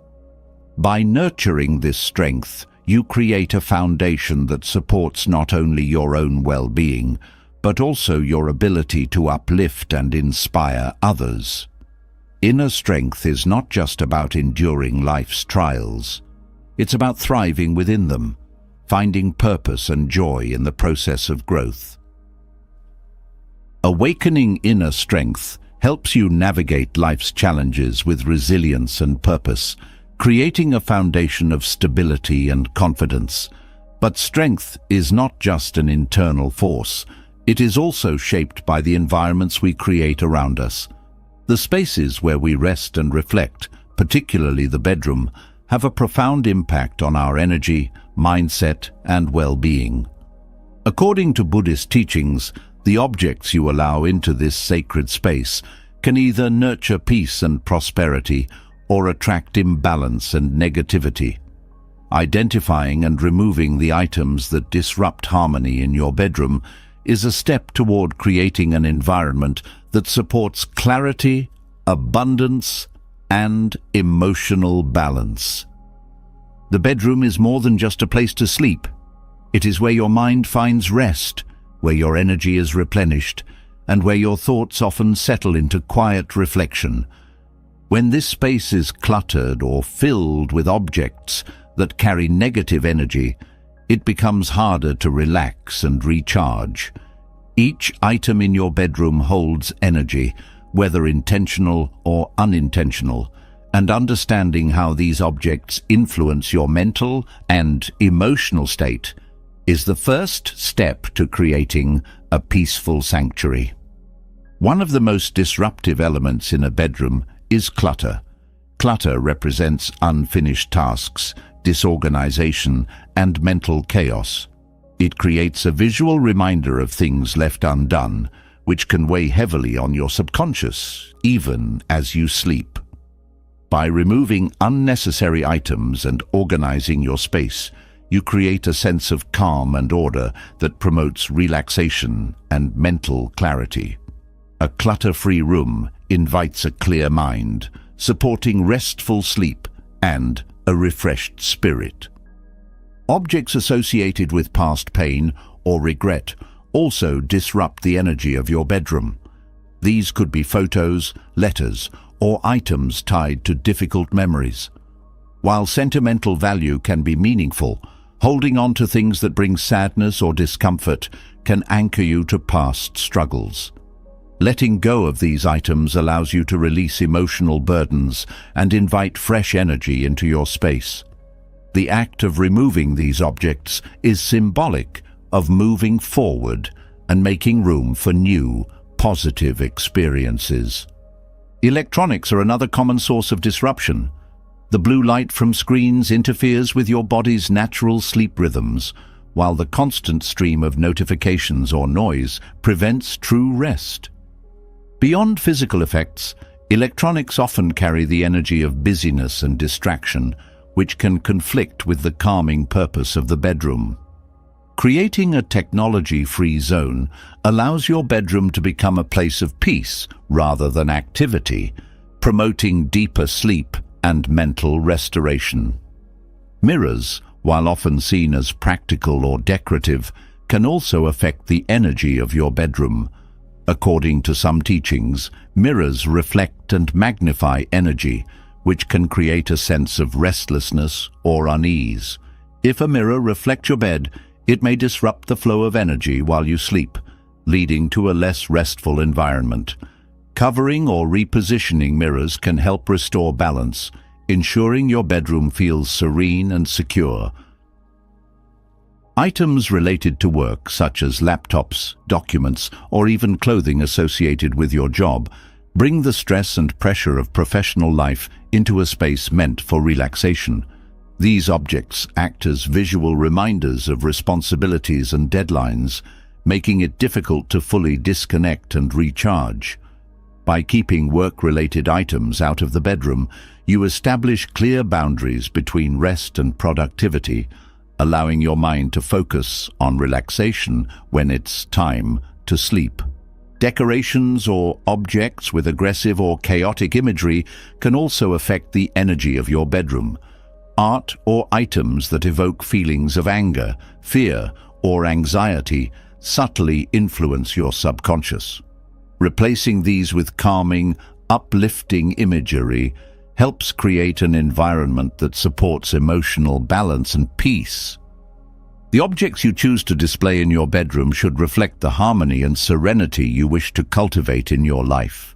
By nurturing this strength, you create a foundation that supports not only your own well-being, but also your ability to uplift and inspire others. Inner strength is not just about enduring life's trials. It's about thriving within them, finding purpose and joy in the process of growth. Awakening inner strength helps you navigate life's challenges with resilience and purpose, creating a foundation of stability and confidence. But strength is not just an internal force. It is also shaped by the environments we create around us. The spaces where we rest and reflect, particularly the bedroom, have a profound impact on our energy, mindset, and well-being. According to Buddhist teachings, the objects you allow into this sacred space can either nurture peace and prosperity or attract imbalance and negativity. Identifying and removing the items that disrupt harmony in your bedroom is a step toward creating an environment that supports clarity, abundance, and emotional balance. The bedroom is more than just a place to sleep. It is where your mind finds rest, where your energy is replenished, and where your thoughts often settle into quiet reflection. When this space is cluttered or filled with objects that carry negative energy, it becomes harder to relax and recharge. Each item in your bedroom holds energy, whether intentional or unintentional, and understanding how these objects influence your mental and emotional state is the first step to creating a peaceful sanctuary. One of the most disruptive elements in a bedroom is clutter. Clutter represents unfinished tasks, disorganization, and mental chaos. It creates a visual reminder of things left undone, which can weigh heavily on your subconscious, even as you sleep. By removing unnecessary items and organizing your space, you create a sense of calm and order that promotes relaxation and mental clarity. A clutter-free room invites a clear mind, supporting restful sleep and a refreshed spirit. Objects associated with past pain or regret also disrupt the energy of your bedroom. These could be photos, letters, or items tied to difficult memories. While sentimental value can be meaningful, holding on to things that bring sadness or discomfort can anchor you to past struggles. Letting go of these items allows you to release emotional burdens and invite fresh energy into your space. The act of removing these objects is symbolic of moving forward and making room for new, positive experiences. Electronics are another common source of disruption. The blue light from screens interferes with your body's natural sleep rhythms, while the constant stream of notifications or noise prevents true rest. Beyond physical effects, electronics often carry the energy of busyness and distraction, which can conflict with the calming purpose of the bedroom. Creating a technology-free zone allows your bedroom to become a place of peace rather than activity, promoting deeper sleep and mental restoration. Mirrors, while often seen as practical or decorative, can also affect the energy of your bedroom. According to some teachings, mirrors reflect and magnify energy, which can create a sense of restlessness or unease. If a mirror reflects your bed, it may disrupt the flow of energy while you sleep, leading to a less restful environment. Covering or repositioning mirrors can help restore balance, ensuring your bedroom feels serene and secure. Items related to work, such as laptops, documents, or even clothing associated with your job, bring the stress and pressure of professional life into a space meant for relaxation. These objects act as visual reminders of responsibilities and deadlines, making it difficult to fully disconnect and recharge. By keeping work-related items out of the bedroom, you establish clear boundaries between rest and productivity, allowing your mind to focus on relaxation when it's time to sleep. Decorations or objects with aggressive or chaotic imagery can also affect the energy of your bedroom. Art or items that evoke feelings of anger, fear, or anxiety subtly influence your subconscious. Replacing these with calming, uplifting imagery helps create an environment that supports emotional balance and peace. The objects you choose to display in your bedroom should reflect the harmony and serenity you wish to cultivate in your life.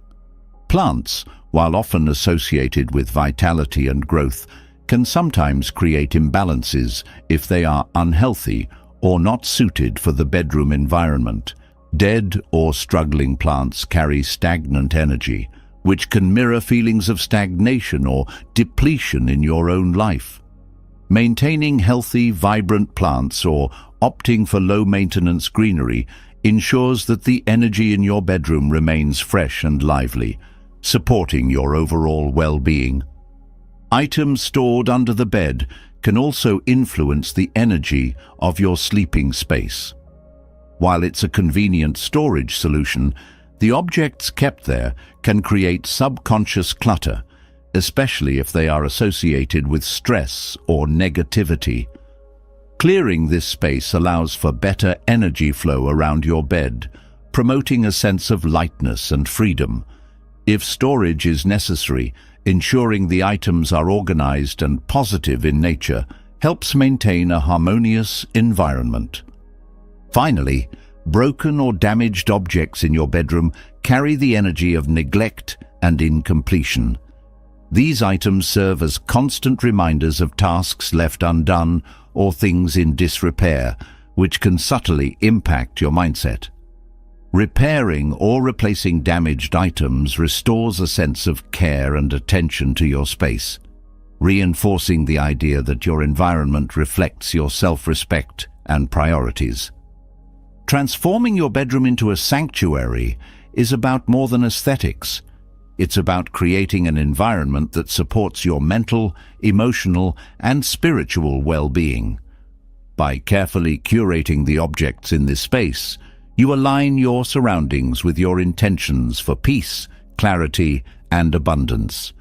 Plants, while often associated with vitality and growth, can sometimes create imbalances if they are unhealthy or not suited for the bedroom environment. Dead or struggling plants carry stagnant energy, which can mirror feelings of stagnation or depletion in your own life. Maintaining healthy, vibrant plants or Opting for low-maintenance greenery ensures that the energy in your bedroom remains fresh and lively, supporting your overall well-being. Items stored under the bed can also influence the energy of your sleeping space. While it's a convenient storage solution, the objects kept there can create subconscious clutter, especially if they are associated with stress or negativity. Clearing this space allows for better energy flow around your bed, promoting a sense of lightness and freedom. If storage is necessary, ensuring the items are organized and positive in nature helps maintain a harmonious environment. Finally, broken or damaged objects in your bedroom carry the energy of neglect and incompletion. These items serve as constant reminders of tasks left undone or things in disrepair, which can subtly impact your mindset. Repairing or replacing damaged items restores a sense of care and attention to your space, reinforcing the idea that your environment reflects your self-respect and priorities. Transforming your bedroom into a sanctuary is about more than aesthetics. It's about creating an environment that supports your mental, emotional, and spiritual well-being. By carefully curating the objects in this space, you align your surroundings with your intentions for peace, clarity, and abundance.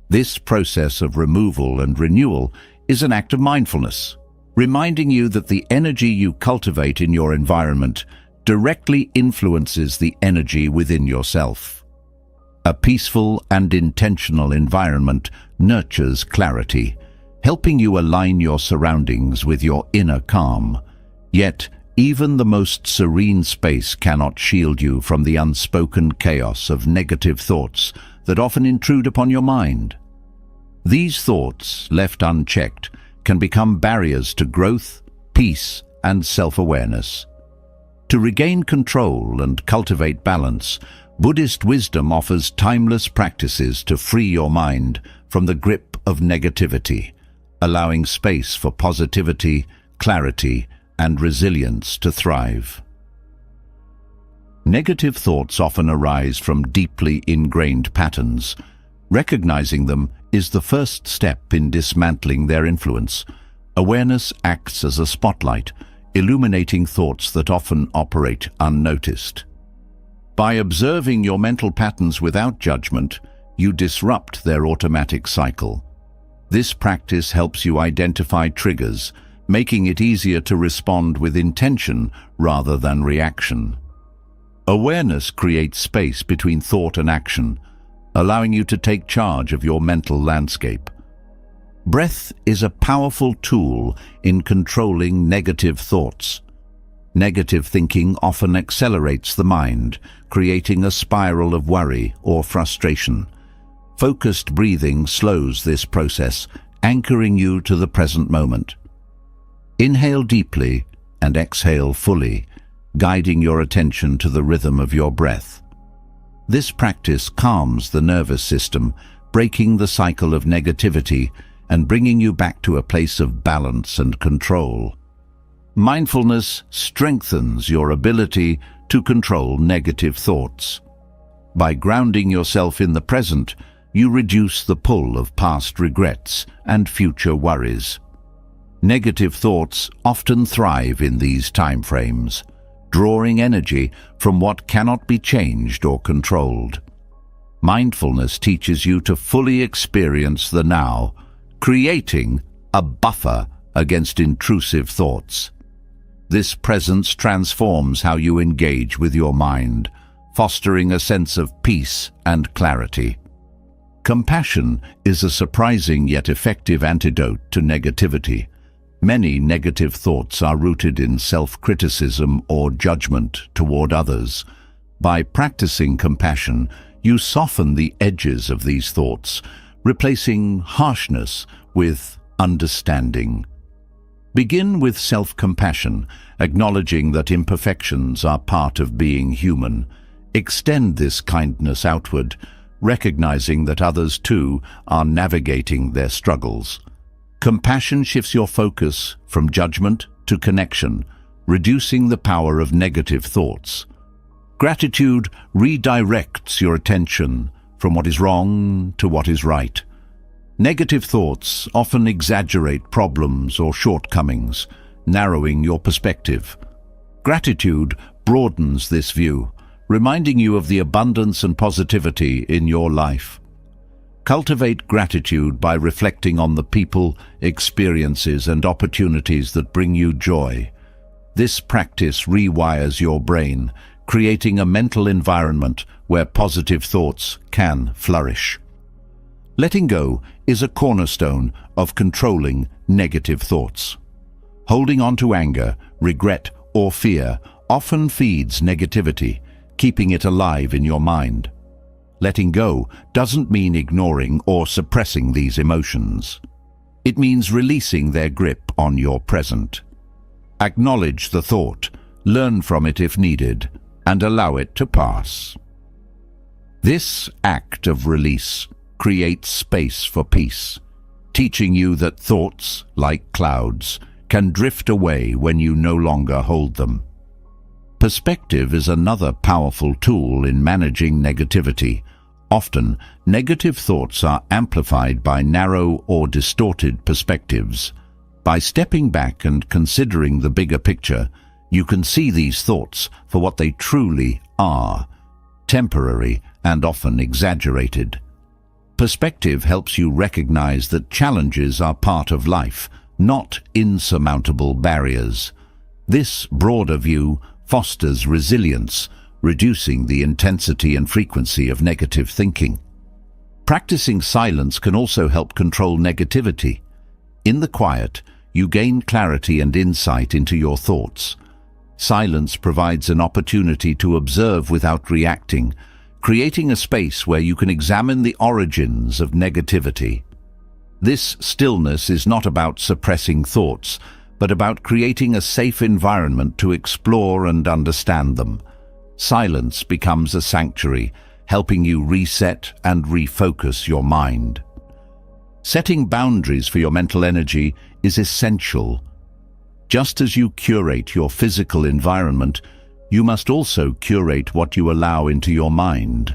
This process of removal and renewal is an act of mindfulness, reminding you that the energy you cultivate in your environment directly influences the energy within yourself. A peaceful and intentional environment nurtures clarity, helping you align your surroundings with your inner calm. Yet, even the most serene space cannot shield you from the unspoken chaos of negative thoughts that often intrude upon your mind. These thoughts, left unchecked, can become barriers to growth, peace, and self-awareness. To regain control and cultivate balance, Buddhist wisdom offers timeless practices to free your mind from the grip of negativity, allowing space for positivity, clarity, and resilience to thrive. Negative thoughts often arise from deeply ingrained patterns. Recognizing them is the first step in dismantling their influence. Awareness acts as a spotlight, illuminating thoughts that often operate unnoticed. By observing your mental patterns without judgment, you disrupt their automatic cycle. This practice helps you identify triggers, making it easier to respond with intention rather than reaction. Awareness creates space between thought and action, allowing you to take charge of your mental landscape. Breath is a powerful tool in controlling negative thoughts. Negative thinking often accelerates the mind, creating a spiral of worry or frustration. Focused breathing slows this process, anchoring you to the present moment. Inhale deeply and exhale fully, guiding your attention to the rhythm of your breath. This practice calms the nervous system, breaking the cycle of negativity and bringing you back to a place of balance and control. Mindfulness strengthens your ability to control negative thoughts. By grounding yourself in the present, you reduce the pull of past regrets and future worries. Negative thoughts often thrive in these time frames, drawing energy from what cannot be changed or controlled. Mindfulness teaches you to fully experience the now, creating a buffer against intrusive thoughts. This presence transforms how you engage with your mind, fostering a sense of peace and clarity. Compassion is a surprising yet effective antidote to negativity. Many negative thoughts are rooted in self-criticism or judgment toward others. By practicing compassion, you soften the edges of these thoughts, replacing harshness with understanding. Begin with self-compassion, acknowledging that imperfections are part of being human. Extend this kindness outward, recognizing that others too are navigating their struggles. Compassion shifts your focus from judgment to connection, reducing the power of negative thoughts. Gratitude redirects your attention from what is wrong to what is right. Negative thoughts often exaggerate problems or shortcomings, narrowing your perspective. Gratitude broadens this view, reminding you of the abundance and positivity in your life. Cultivate gratitude by reflecting on the people, experiences, and opportunities that bring you joy. This practice rewires your brain, creating a mental environment where positive thoughts can flourish. Letting go is a cornerstone of controlling negative thoughts. Holding on to anger, regret, or fear often feeds negativity, keeping it alive in your mind. Letting go doesn't mean ignoring or suppressing these emotions. It means releasing their grip on your present. Acknowledge the thought, learn from it if needed, and allow it to pass. This act of release creates space for peace, teaching you that thoughts, like clouds, can drift away when you no longer hold them. Perspective is another powerful tool in managing negativity. Often, negative thoughts are amplified by narrow or distorted perspectives. By stepping back and considering the bigger picture, you can see these thoughts for what they truly are, temporary and often exaggerated. Perspective helps you recognize that challenges are part of life, not insurmountable barriers. This broader view fosters resilience, reducing the intensity and frequency of negative thinking. Practicing silence can also help control negativity. In the quiet, you gain clarity and insight into your thoughts. Silence provides an opportunity to observe without reacting, creating a space where you can examine the origins of negativity. This stillness is not about suppressing thoughts, but about creating a safe environment to explore and understand them. Silence becomes a sanctuary, helping you reset and refocus your mind. Setting boundaries for your mental energy is essential. Just as you curate your physical environment, you must also curate what you allow into your mind.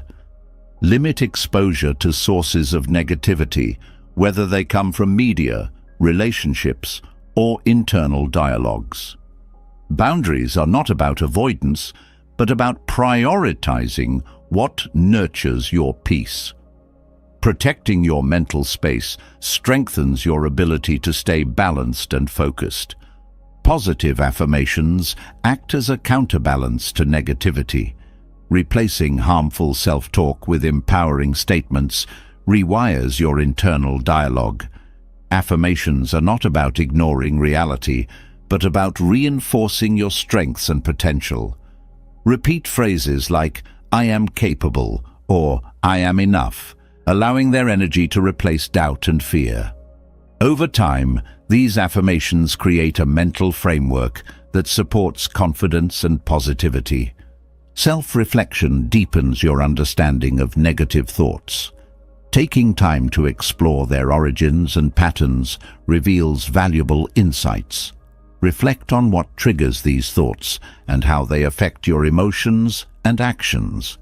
Limit exposure to sources of negativity, whether they come from media, relationships, or internal dialogues. Boundaries are not about avoidance, but about prioritizing what nurtures your peace. Protecting your mental space strengthens your ability to stay balanced and focused. Positive affirmations act as a counterbalance to negativity. Replacing harmful self-talk with empowering statements rewires your internal dialogue. Affirmations are not about ignoring reality, but about reinforcing your strengths and potential. Repeat phrases like, "I am capable," or "I am enough," allowing their energy to replace doubt and fear. Over time, these affirmations create a mental framework that supports confidence and positivity. Self-reflection deepens your understanding of negative thoughts. Taking time to explore their origins and patterns reveals valuable insights. Reflect on what triggers these thoughts and how they affect your emotions and actions.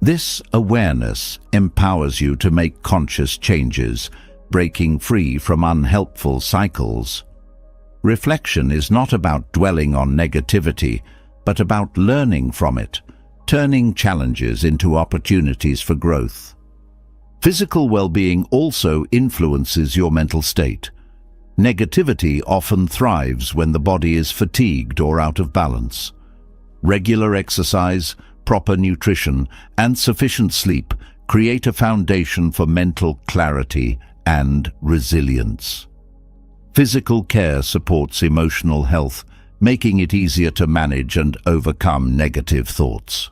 This awareness empowers you to make conscious changes, breaking free from unhelpful cycles. Reflection is not about dwelling on negativity, but about learning from it, turning challenges into opportunities for growth. Physical well-being also influences your mental state. Negativity often thrives when the body is fatigued or out of balance. Regular exercise, proper nutrition, and sufficient sleep create a foundation for mental clarity and resilience. Physical care supports emotional health, making it easier to manage and overcome negative thoughts.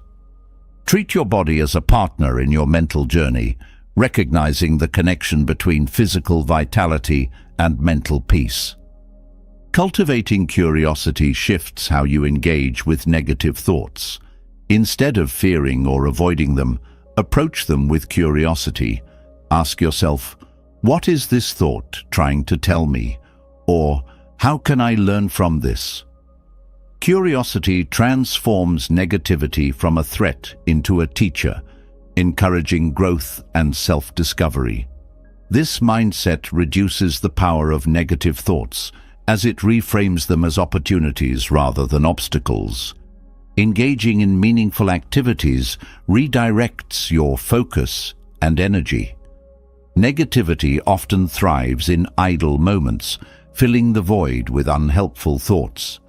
Treat your body as a partner in your mental journey, recognizing the connection between physical vitality and mental peace. Cultivating curiosity shifts how you engage with negative thoughts. Instead of fearing or avoiding them, approach them with curiosity. Ask yourself, "What is this thought trying to tell me?" Or, "How can I learn from this?" Curiosity transforms negativity from a threat into a teacher, encouraging growth and self-discovery. This mindset reduces the power of negative thoughts, as it reframes them as opportunities rather than obstacles. Engaging in meaningful activities redirects your focus and energy. Negativity often thrives in idle moments, filling the void with unhelpful thoughts.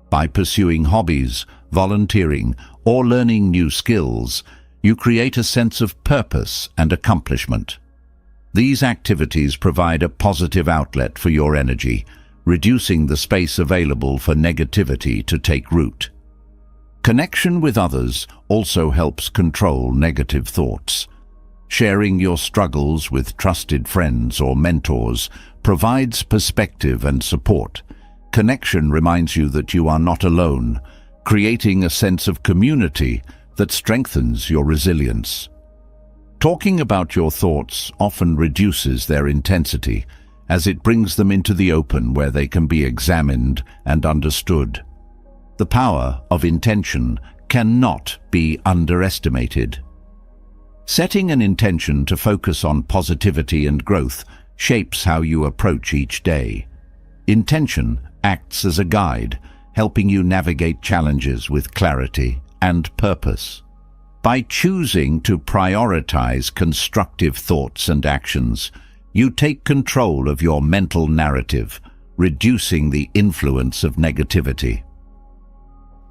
By pursuing hobbies, volunteering, or learning new skills, you create a sense of purpose and accomplishment. These activities provide a positive outlet for your energy, reducing the space available for negativity to take root. Connection with others also helps control negative thoughts. Sharing your struggles with trusted friends or mentors provides perspective and support. Connection reminds you that you are not alone, creating a sense of community that strengthens your resilience. Talking about your thoughts often reduces their intensity, as it brings them into the open where they can be examined and understood. The power of intention cannot be underestimated. Setting an intention to focus on positivity and growth shapes how you approach each day. Intention acts as a guide, helping you navigate challenges with clarity and purpose. By choosing to prioritize constructive thoughts and actions, you take control of your mental narrative, reducing the influence of negativity.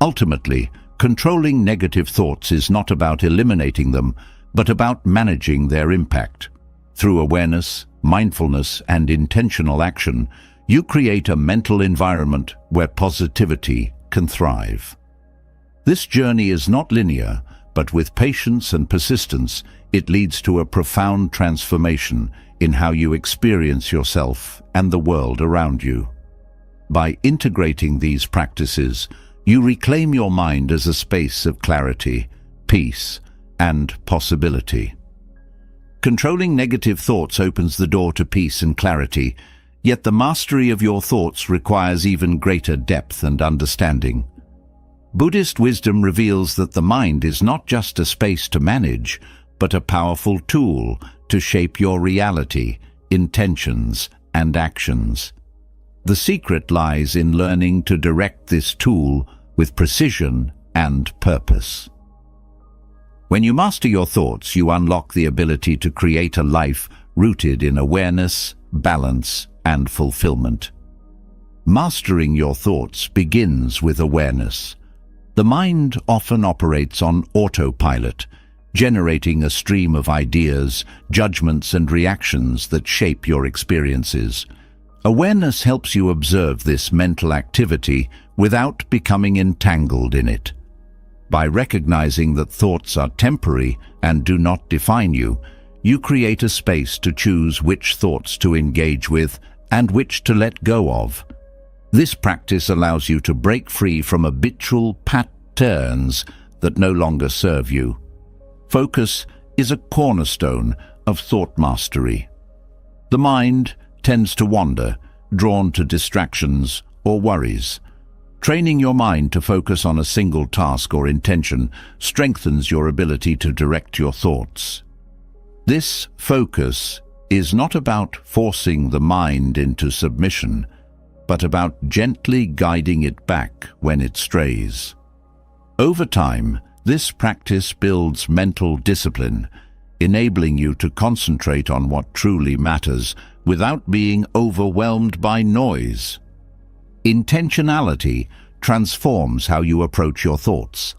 Ultimately, controlling negative thoughts is not about eliminating them, but about managing their impact. Through awareness, mindfulness, and intentional action, you create a mental environment where positivity can thrive. This journey is not linear, but with patience and persistence, it leads to a profound transformation in how you experience yourself and the world around you. By integrating these practices, you reclaim your mind as a space of clarity, peace, and possibility. Controlling negative thoughts opens the door to peace and clarity, yet the mastery of your thoughts requires even greater depth and understanding. Buddhist wisdom reveals that the mind is not just a space to manage, but a powerful tool to shape your reality, intentions, and actions. The secret lies in learning to direct this tool with precision and purpose. When you master your thoughts, you unlock the ability to create a life rooted in awareness, balance, and fulfillment. Mastering your thoughts begins with awareness. The mind often operates on autopilot, generating a stream of ideas, judgments, and reactions that shape your experiences. Awareness helps you observe this mental activity without becoming entangled in it. By recognizing that thoughts are temporary and do not define you, you create a space to choose which thoughts to engage with and which to let go of. This practice allows you to break free from habitual patterns that no longer serve you. Focus is a cornerstone of thought mastery. The mind tends to wander, drawn to distractions or worries. Training your mind to focus on a single task or intention strengthens your ability to direct your thoughts. This focus is not about forcing the mind into submission, but about gently guiding it back when it strays. Over time, this practice builds mental discipline, enabling you to concentrate on what truly matters without being overwhelmed by noise. Intentionality transforms how you approach your thoughts.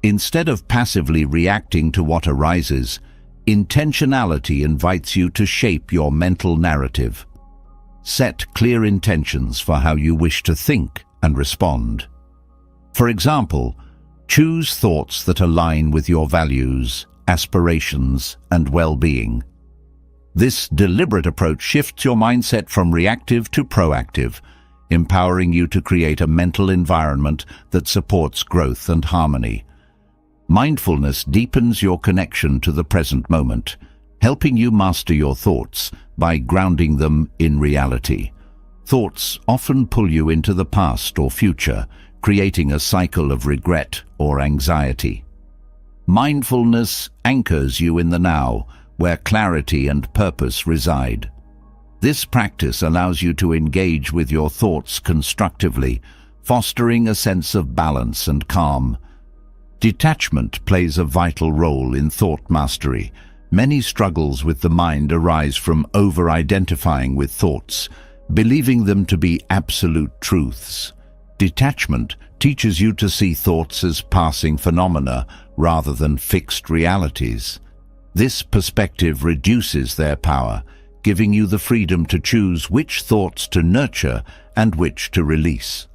Instead of passively reacting to what arises, intentionality invites you to shape your mental narrative. Set clear intentions for how you wish to think and respond. For example, choose thoughts that align with your values, aspirations, and well-being. This deliberate approach shifts your mindset from reactive to proactive, empowering you to create a mental environment that supports growth and harmony. Mindfulness deepens your connection to the present moment, helping you master your thoughts by grounding them in reality. Thoughts often pull you into the past or future, creating a cycle of regret or anxiety. Mindfulness anchors you in the now, where clarity and purpose reside. This practice allows you to engage with your thoughts constructively, fostering a sense of balance and calm. Detachment plays a vital role in thought mastery. Many struggles with the mind arise from over-identifying with thoughts, believing them to be absolute truths. Detachment teaches you to see thoughts as passing phenomena rather than fixed realities. This perspective reduces their power, giving you the freedom to choose which thoughts to nurture and which to release.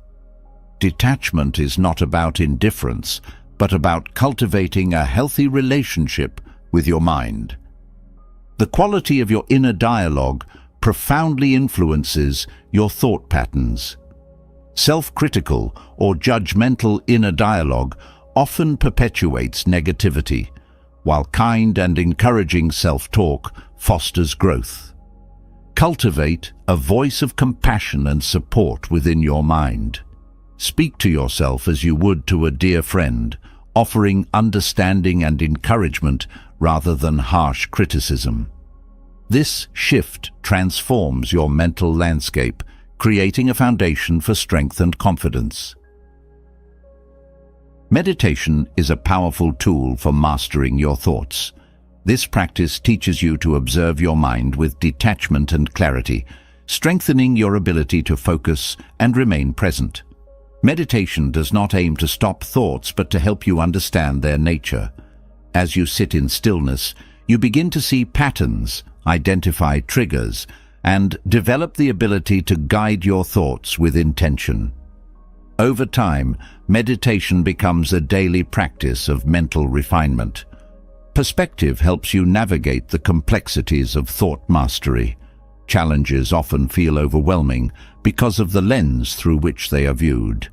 Detachment is not about indifference, but about cultivating a healthy relationship with your mind. The quality of your inner dialogue profoundly influences your thought patterns. Self-critical or judgmental inner dialogue often perpetuates negativity, while kind and encouraging self-talk fosters growth. Cultivate a voice of compassion and support within your mind. Speak to yourself as you would to a dear friend, offering understanding and encouragement rather than harsh criticism. This shift transforms your mental landscape, creating a foundation for strength and confidence. Meditation is a powerful tool for mastering your thoughts. This practice teaches you to observe your mind with detachment and clarity, strengthening your ability to focus and remain present. Meditation does not aim to stop thoughts, but to help you understand their nature. As you sit in stillness, you begin to see patterns, identify triggers, and develop the ability to guide your thoughts with intention. Over time, meditation becomes a daily practice of mental refinement. Perspective helps you navigate the complexities of thought mastery. Challenges often feel overwhelming because of the lens through which they are viewed.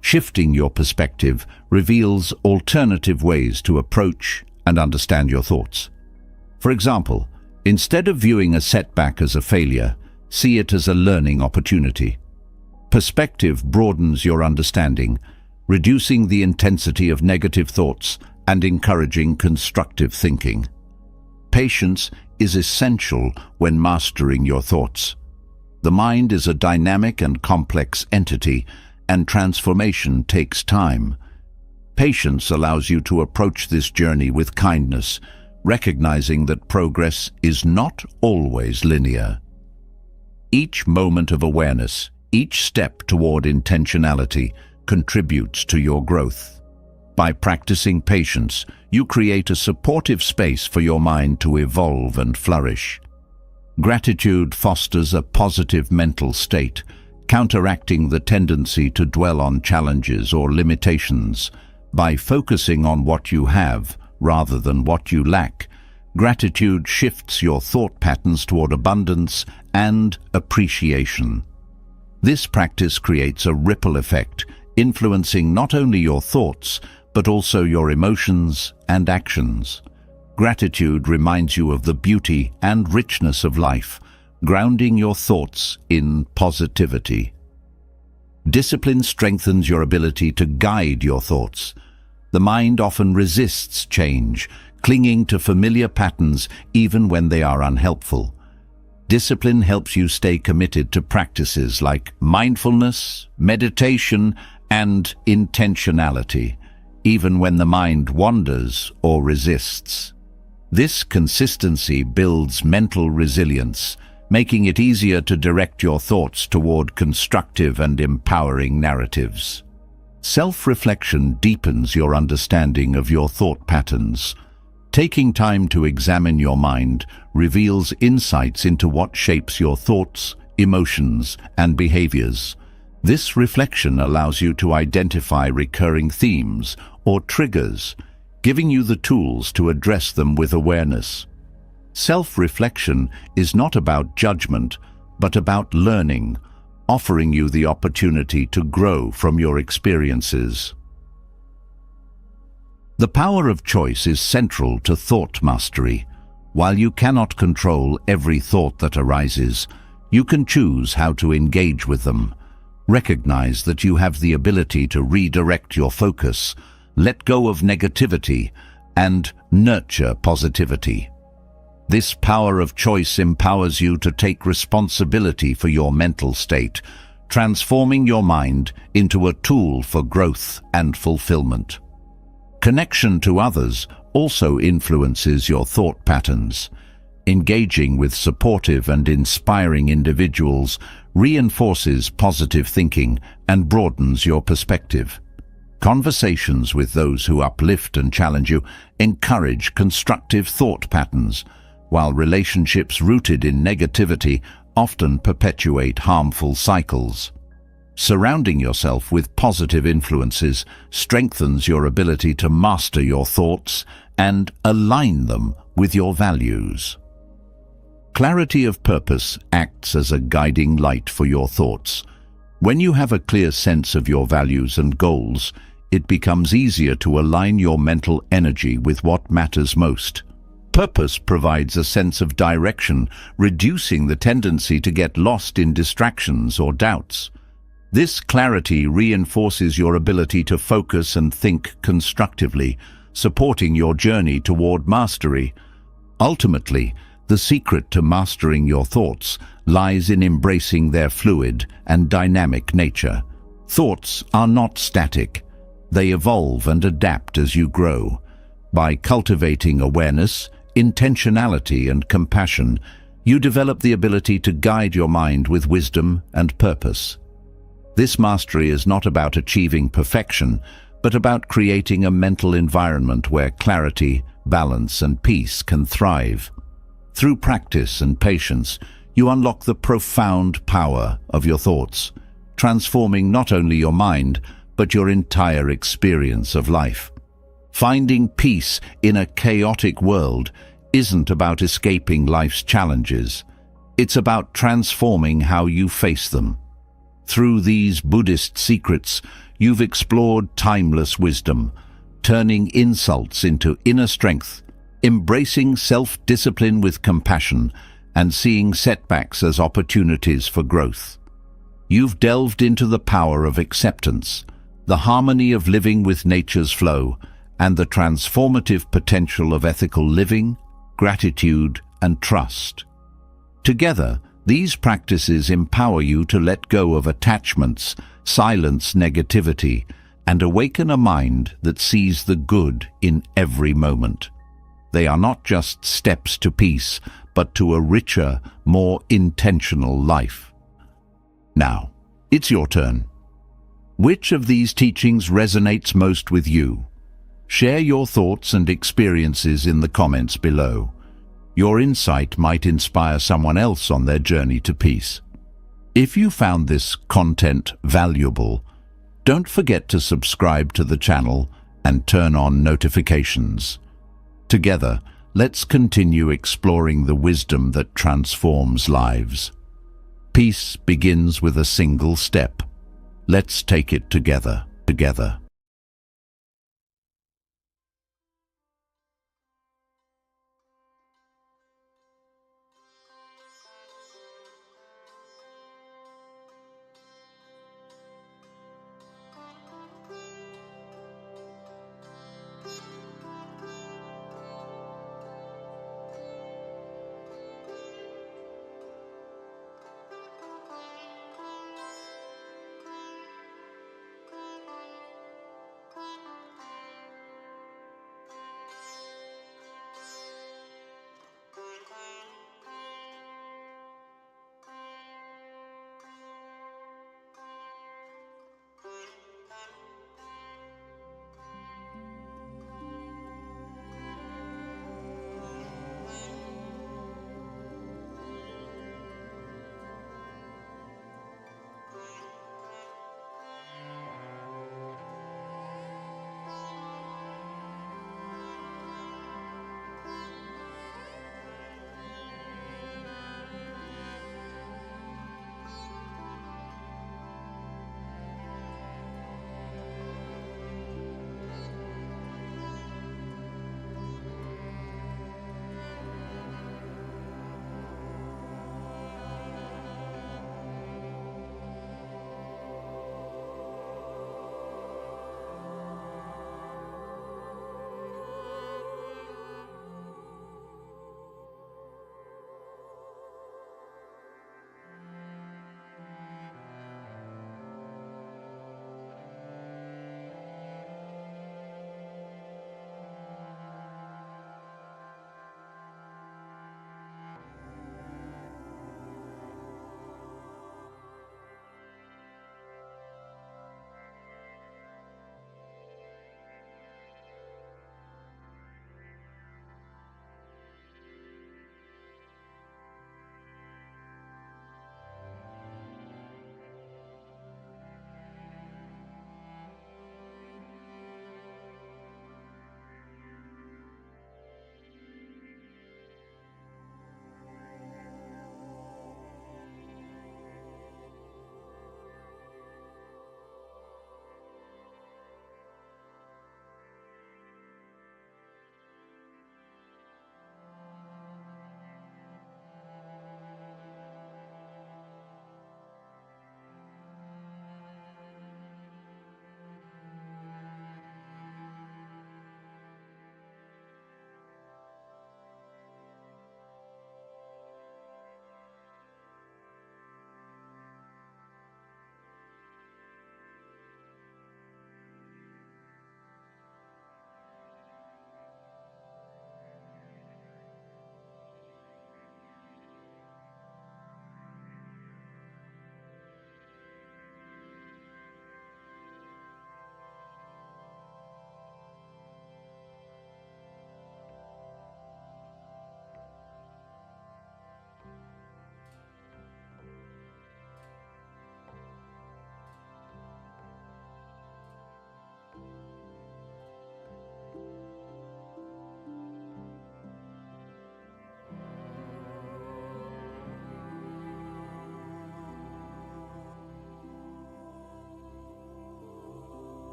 Shifting your perspective reveals alternative ways to approach and understand your thoughts. For example, instead of viewing a setback as a failure, see it as a learning opportunity. Perspective broadens your understanding, reducing the intensity of negative thoughts and encouraging constructive thinking. Patience is essential when mastering your thoughts. The mind is a dynamic and complex entity, and transformation takes time. Patience allows you to approach this journey with kindness, recognizing that progress is not always linear. Each moment of awareness, each step toward intentionality, contributes to your growth. By practicing patience, you create a supportive space for your mind to evolve and flourish. Gratitude fosters a positive mental state, counteracting the tendency to dwell on challenges or limitations. By focusing on what you have rather than what you lack, gratitude shifts your thought patterns toward abundance and appreciation. This practice creates a ripple effect, influencing not only your thoughts, but also your emotions and actions. Gratitude reminds you of the beauty and richness of life, grounding your thoughts in positivity. Discipline strengthens your ability to guide your thoughts. The mind often resists change, clinging to familiar patterns even when they are unhelpful. Discipline helps you stay committed to practices like mindfulness, meditation, and intentionality, even when the mind wanders or resists. This consistency builds mental resilience, making it easier to direct your thoughts toward constructive and empowering narratives. Self-reflection deepens your understanding of your thought patterns. Taking time to examine your mind reveals insights into what shapes your thoughts, emotions, and behaviors. This reflection allows you to identify recurring themes or triggers, giving you the tools to address them with awareness. Self-reflection is not about judgment, but about learning, offering you the opportunity to grow from your experiences. The power of choice is central to thought mastery. While you cannot control every thought that arises, you can choose how to engage with them. Recognize that you have the ability to redirect your focus, let go of negativity, and nurture positivity. This power of choice empowers you to take responsibility for your mental state, transforming your mind into a tool for growth and fulfillment. Connection to others also influences your thought patterns. Engaging with supportive and inspiring individuals reinforces positive thinking and broadens your perspective. Conversations with those who uplift and challenge you encourage constructive thought patterns, while relationships rooted in negativity often perpetuate harmful cycles. Surrounding yourself with positive influences strengthens your ability to master your thoughts and align them with your values. Clarity of purpose acts as a guiding light for your thoughts. When you have a clear sense of your values and goals, it becomes easier to align your mental energy with what matters most. Purpose provides a sense of direction, reducing the tendency to get lost in distractions or doubts. This clarity reinforces your ability to focus and think constructively, supporting your journey toward mastery. Ultimately, the secret to mastering your thoughts lies in embracing their fluid and dynamic nature. Thoughts are not static. They evolve and adapt as you grow. By cultivating awareness, intentionality, and compassion, you develop the ability to guide your mind with wisdom and purpose. This mastery is not about achieving perfection, but about creating a mental environment where clarity, balance, and peace can thrive. Through practice and patience, you unlock the profound power of your thoughts, transforming not only your mind, but your entire experience of life. Finding peace in a chaotic world isn't about escaping life's challenges. It's about transforming how you face them. Through these Buddhist secrets, you've explored timeless wisdom, turning insults into inner strength, embracing self-discipline with compassion, and seeing setbacks as opportunities for growth. You've delved into the power of acceptance, the harmony of living with nature's flow, and the transformative potential of ethical living, gratitude, and trust. Together, these practices empower you to let go of attachments, silence negativity, and awaken a mind that sees the good in every moment. They are not just steps to peace, but to a richer, more intentional life. Now, it's your turn. Which of these teachings resonates most with you? Share your thoughts and experiences in the comments below. Your insight might inspire someone else on their journey to peace. If you found this content valuable, don't forget to subscribe to the channel and turn on notifications. Together, let's continue exploring the wisdom that transforms lives. Peace begins with a single step. Let's take it together.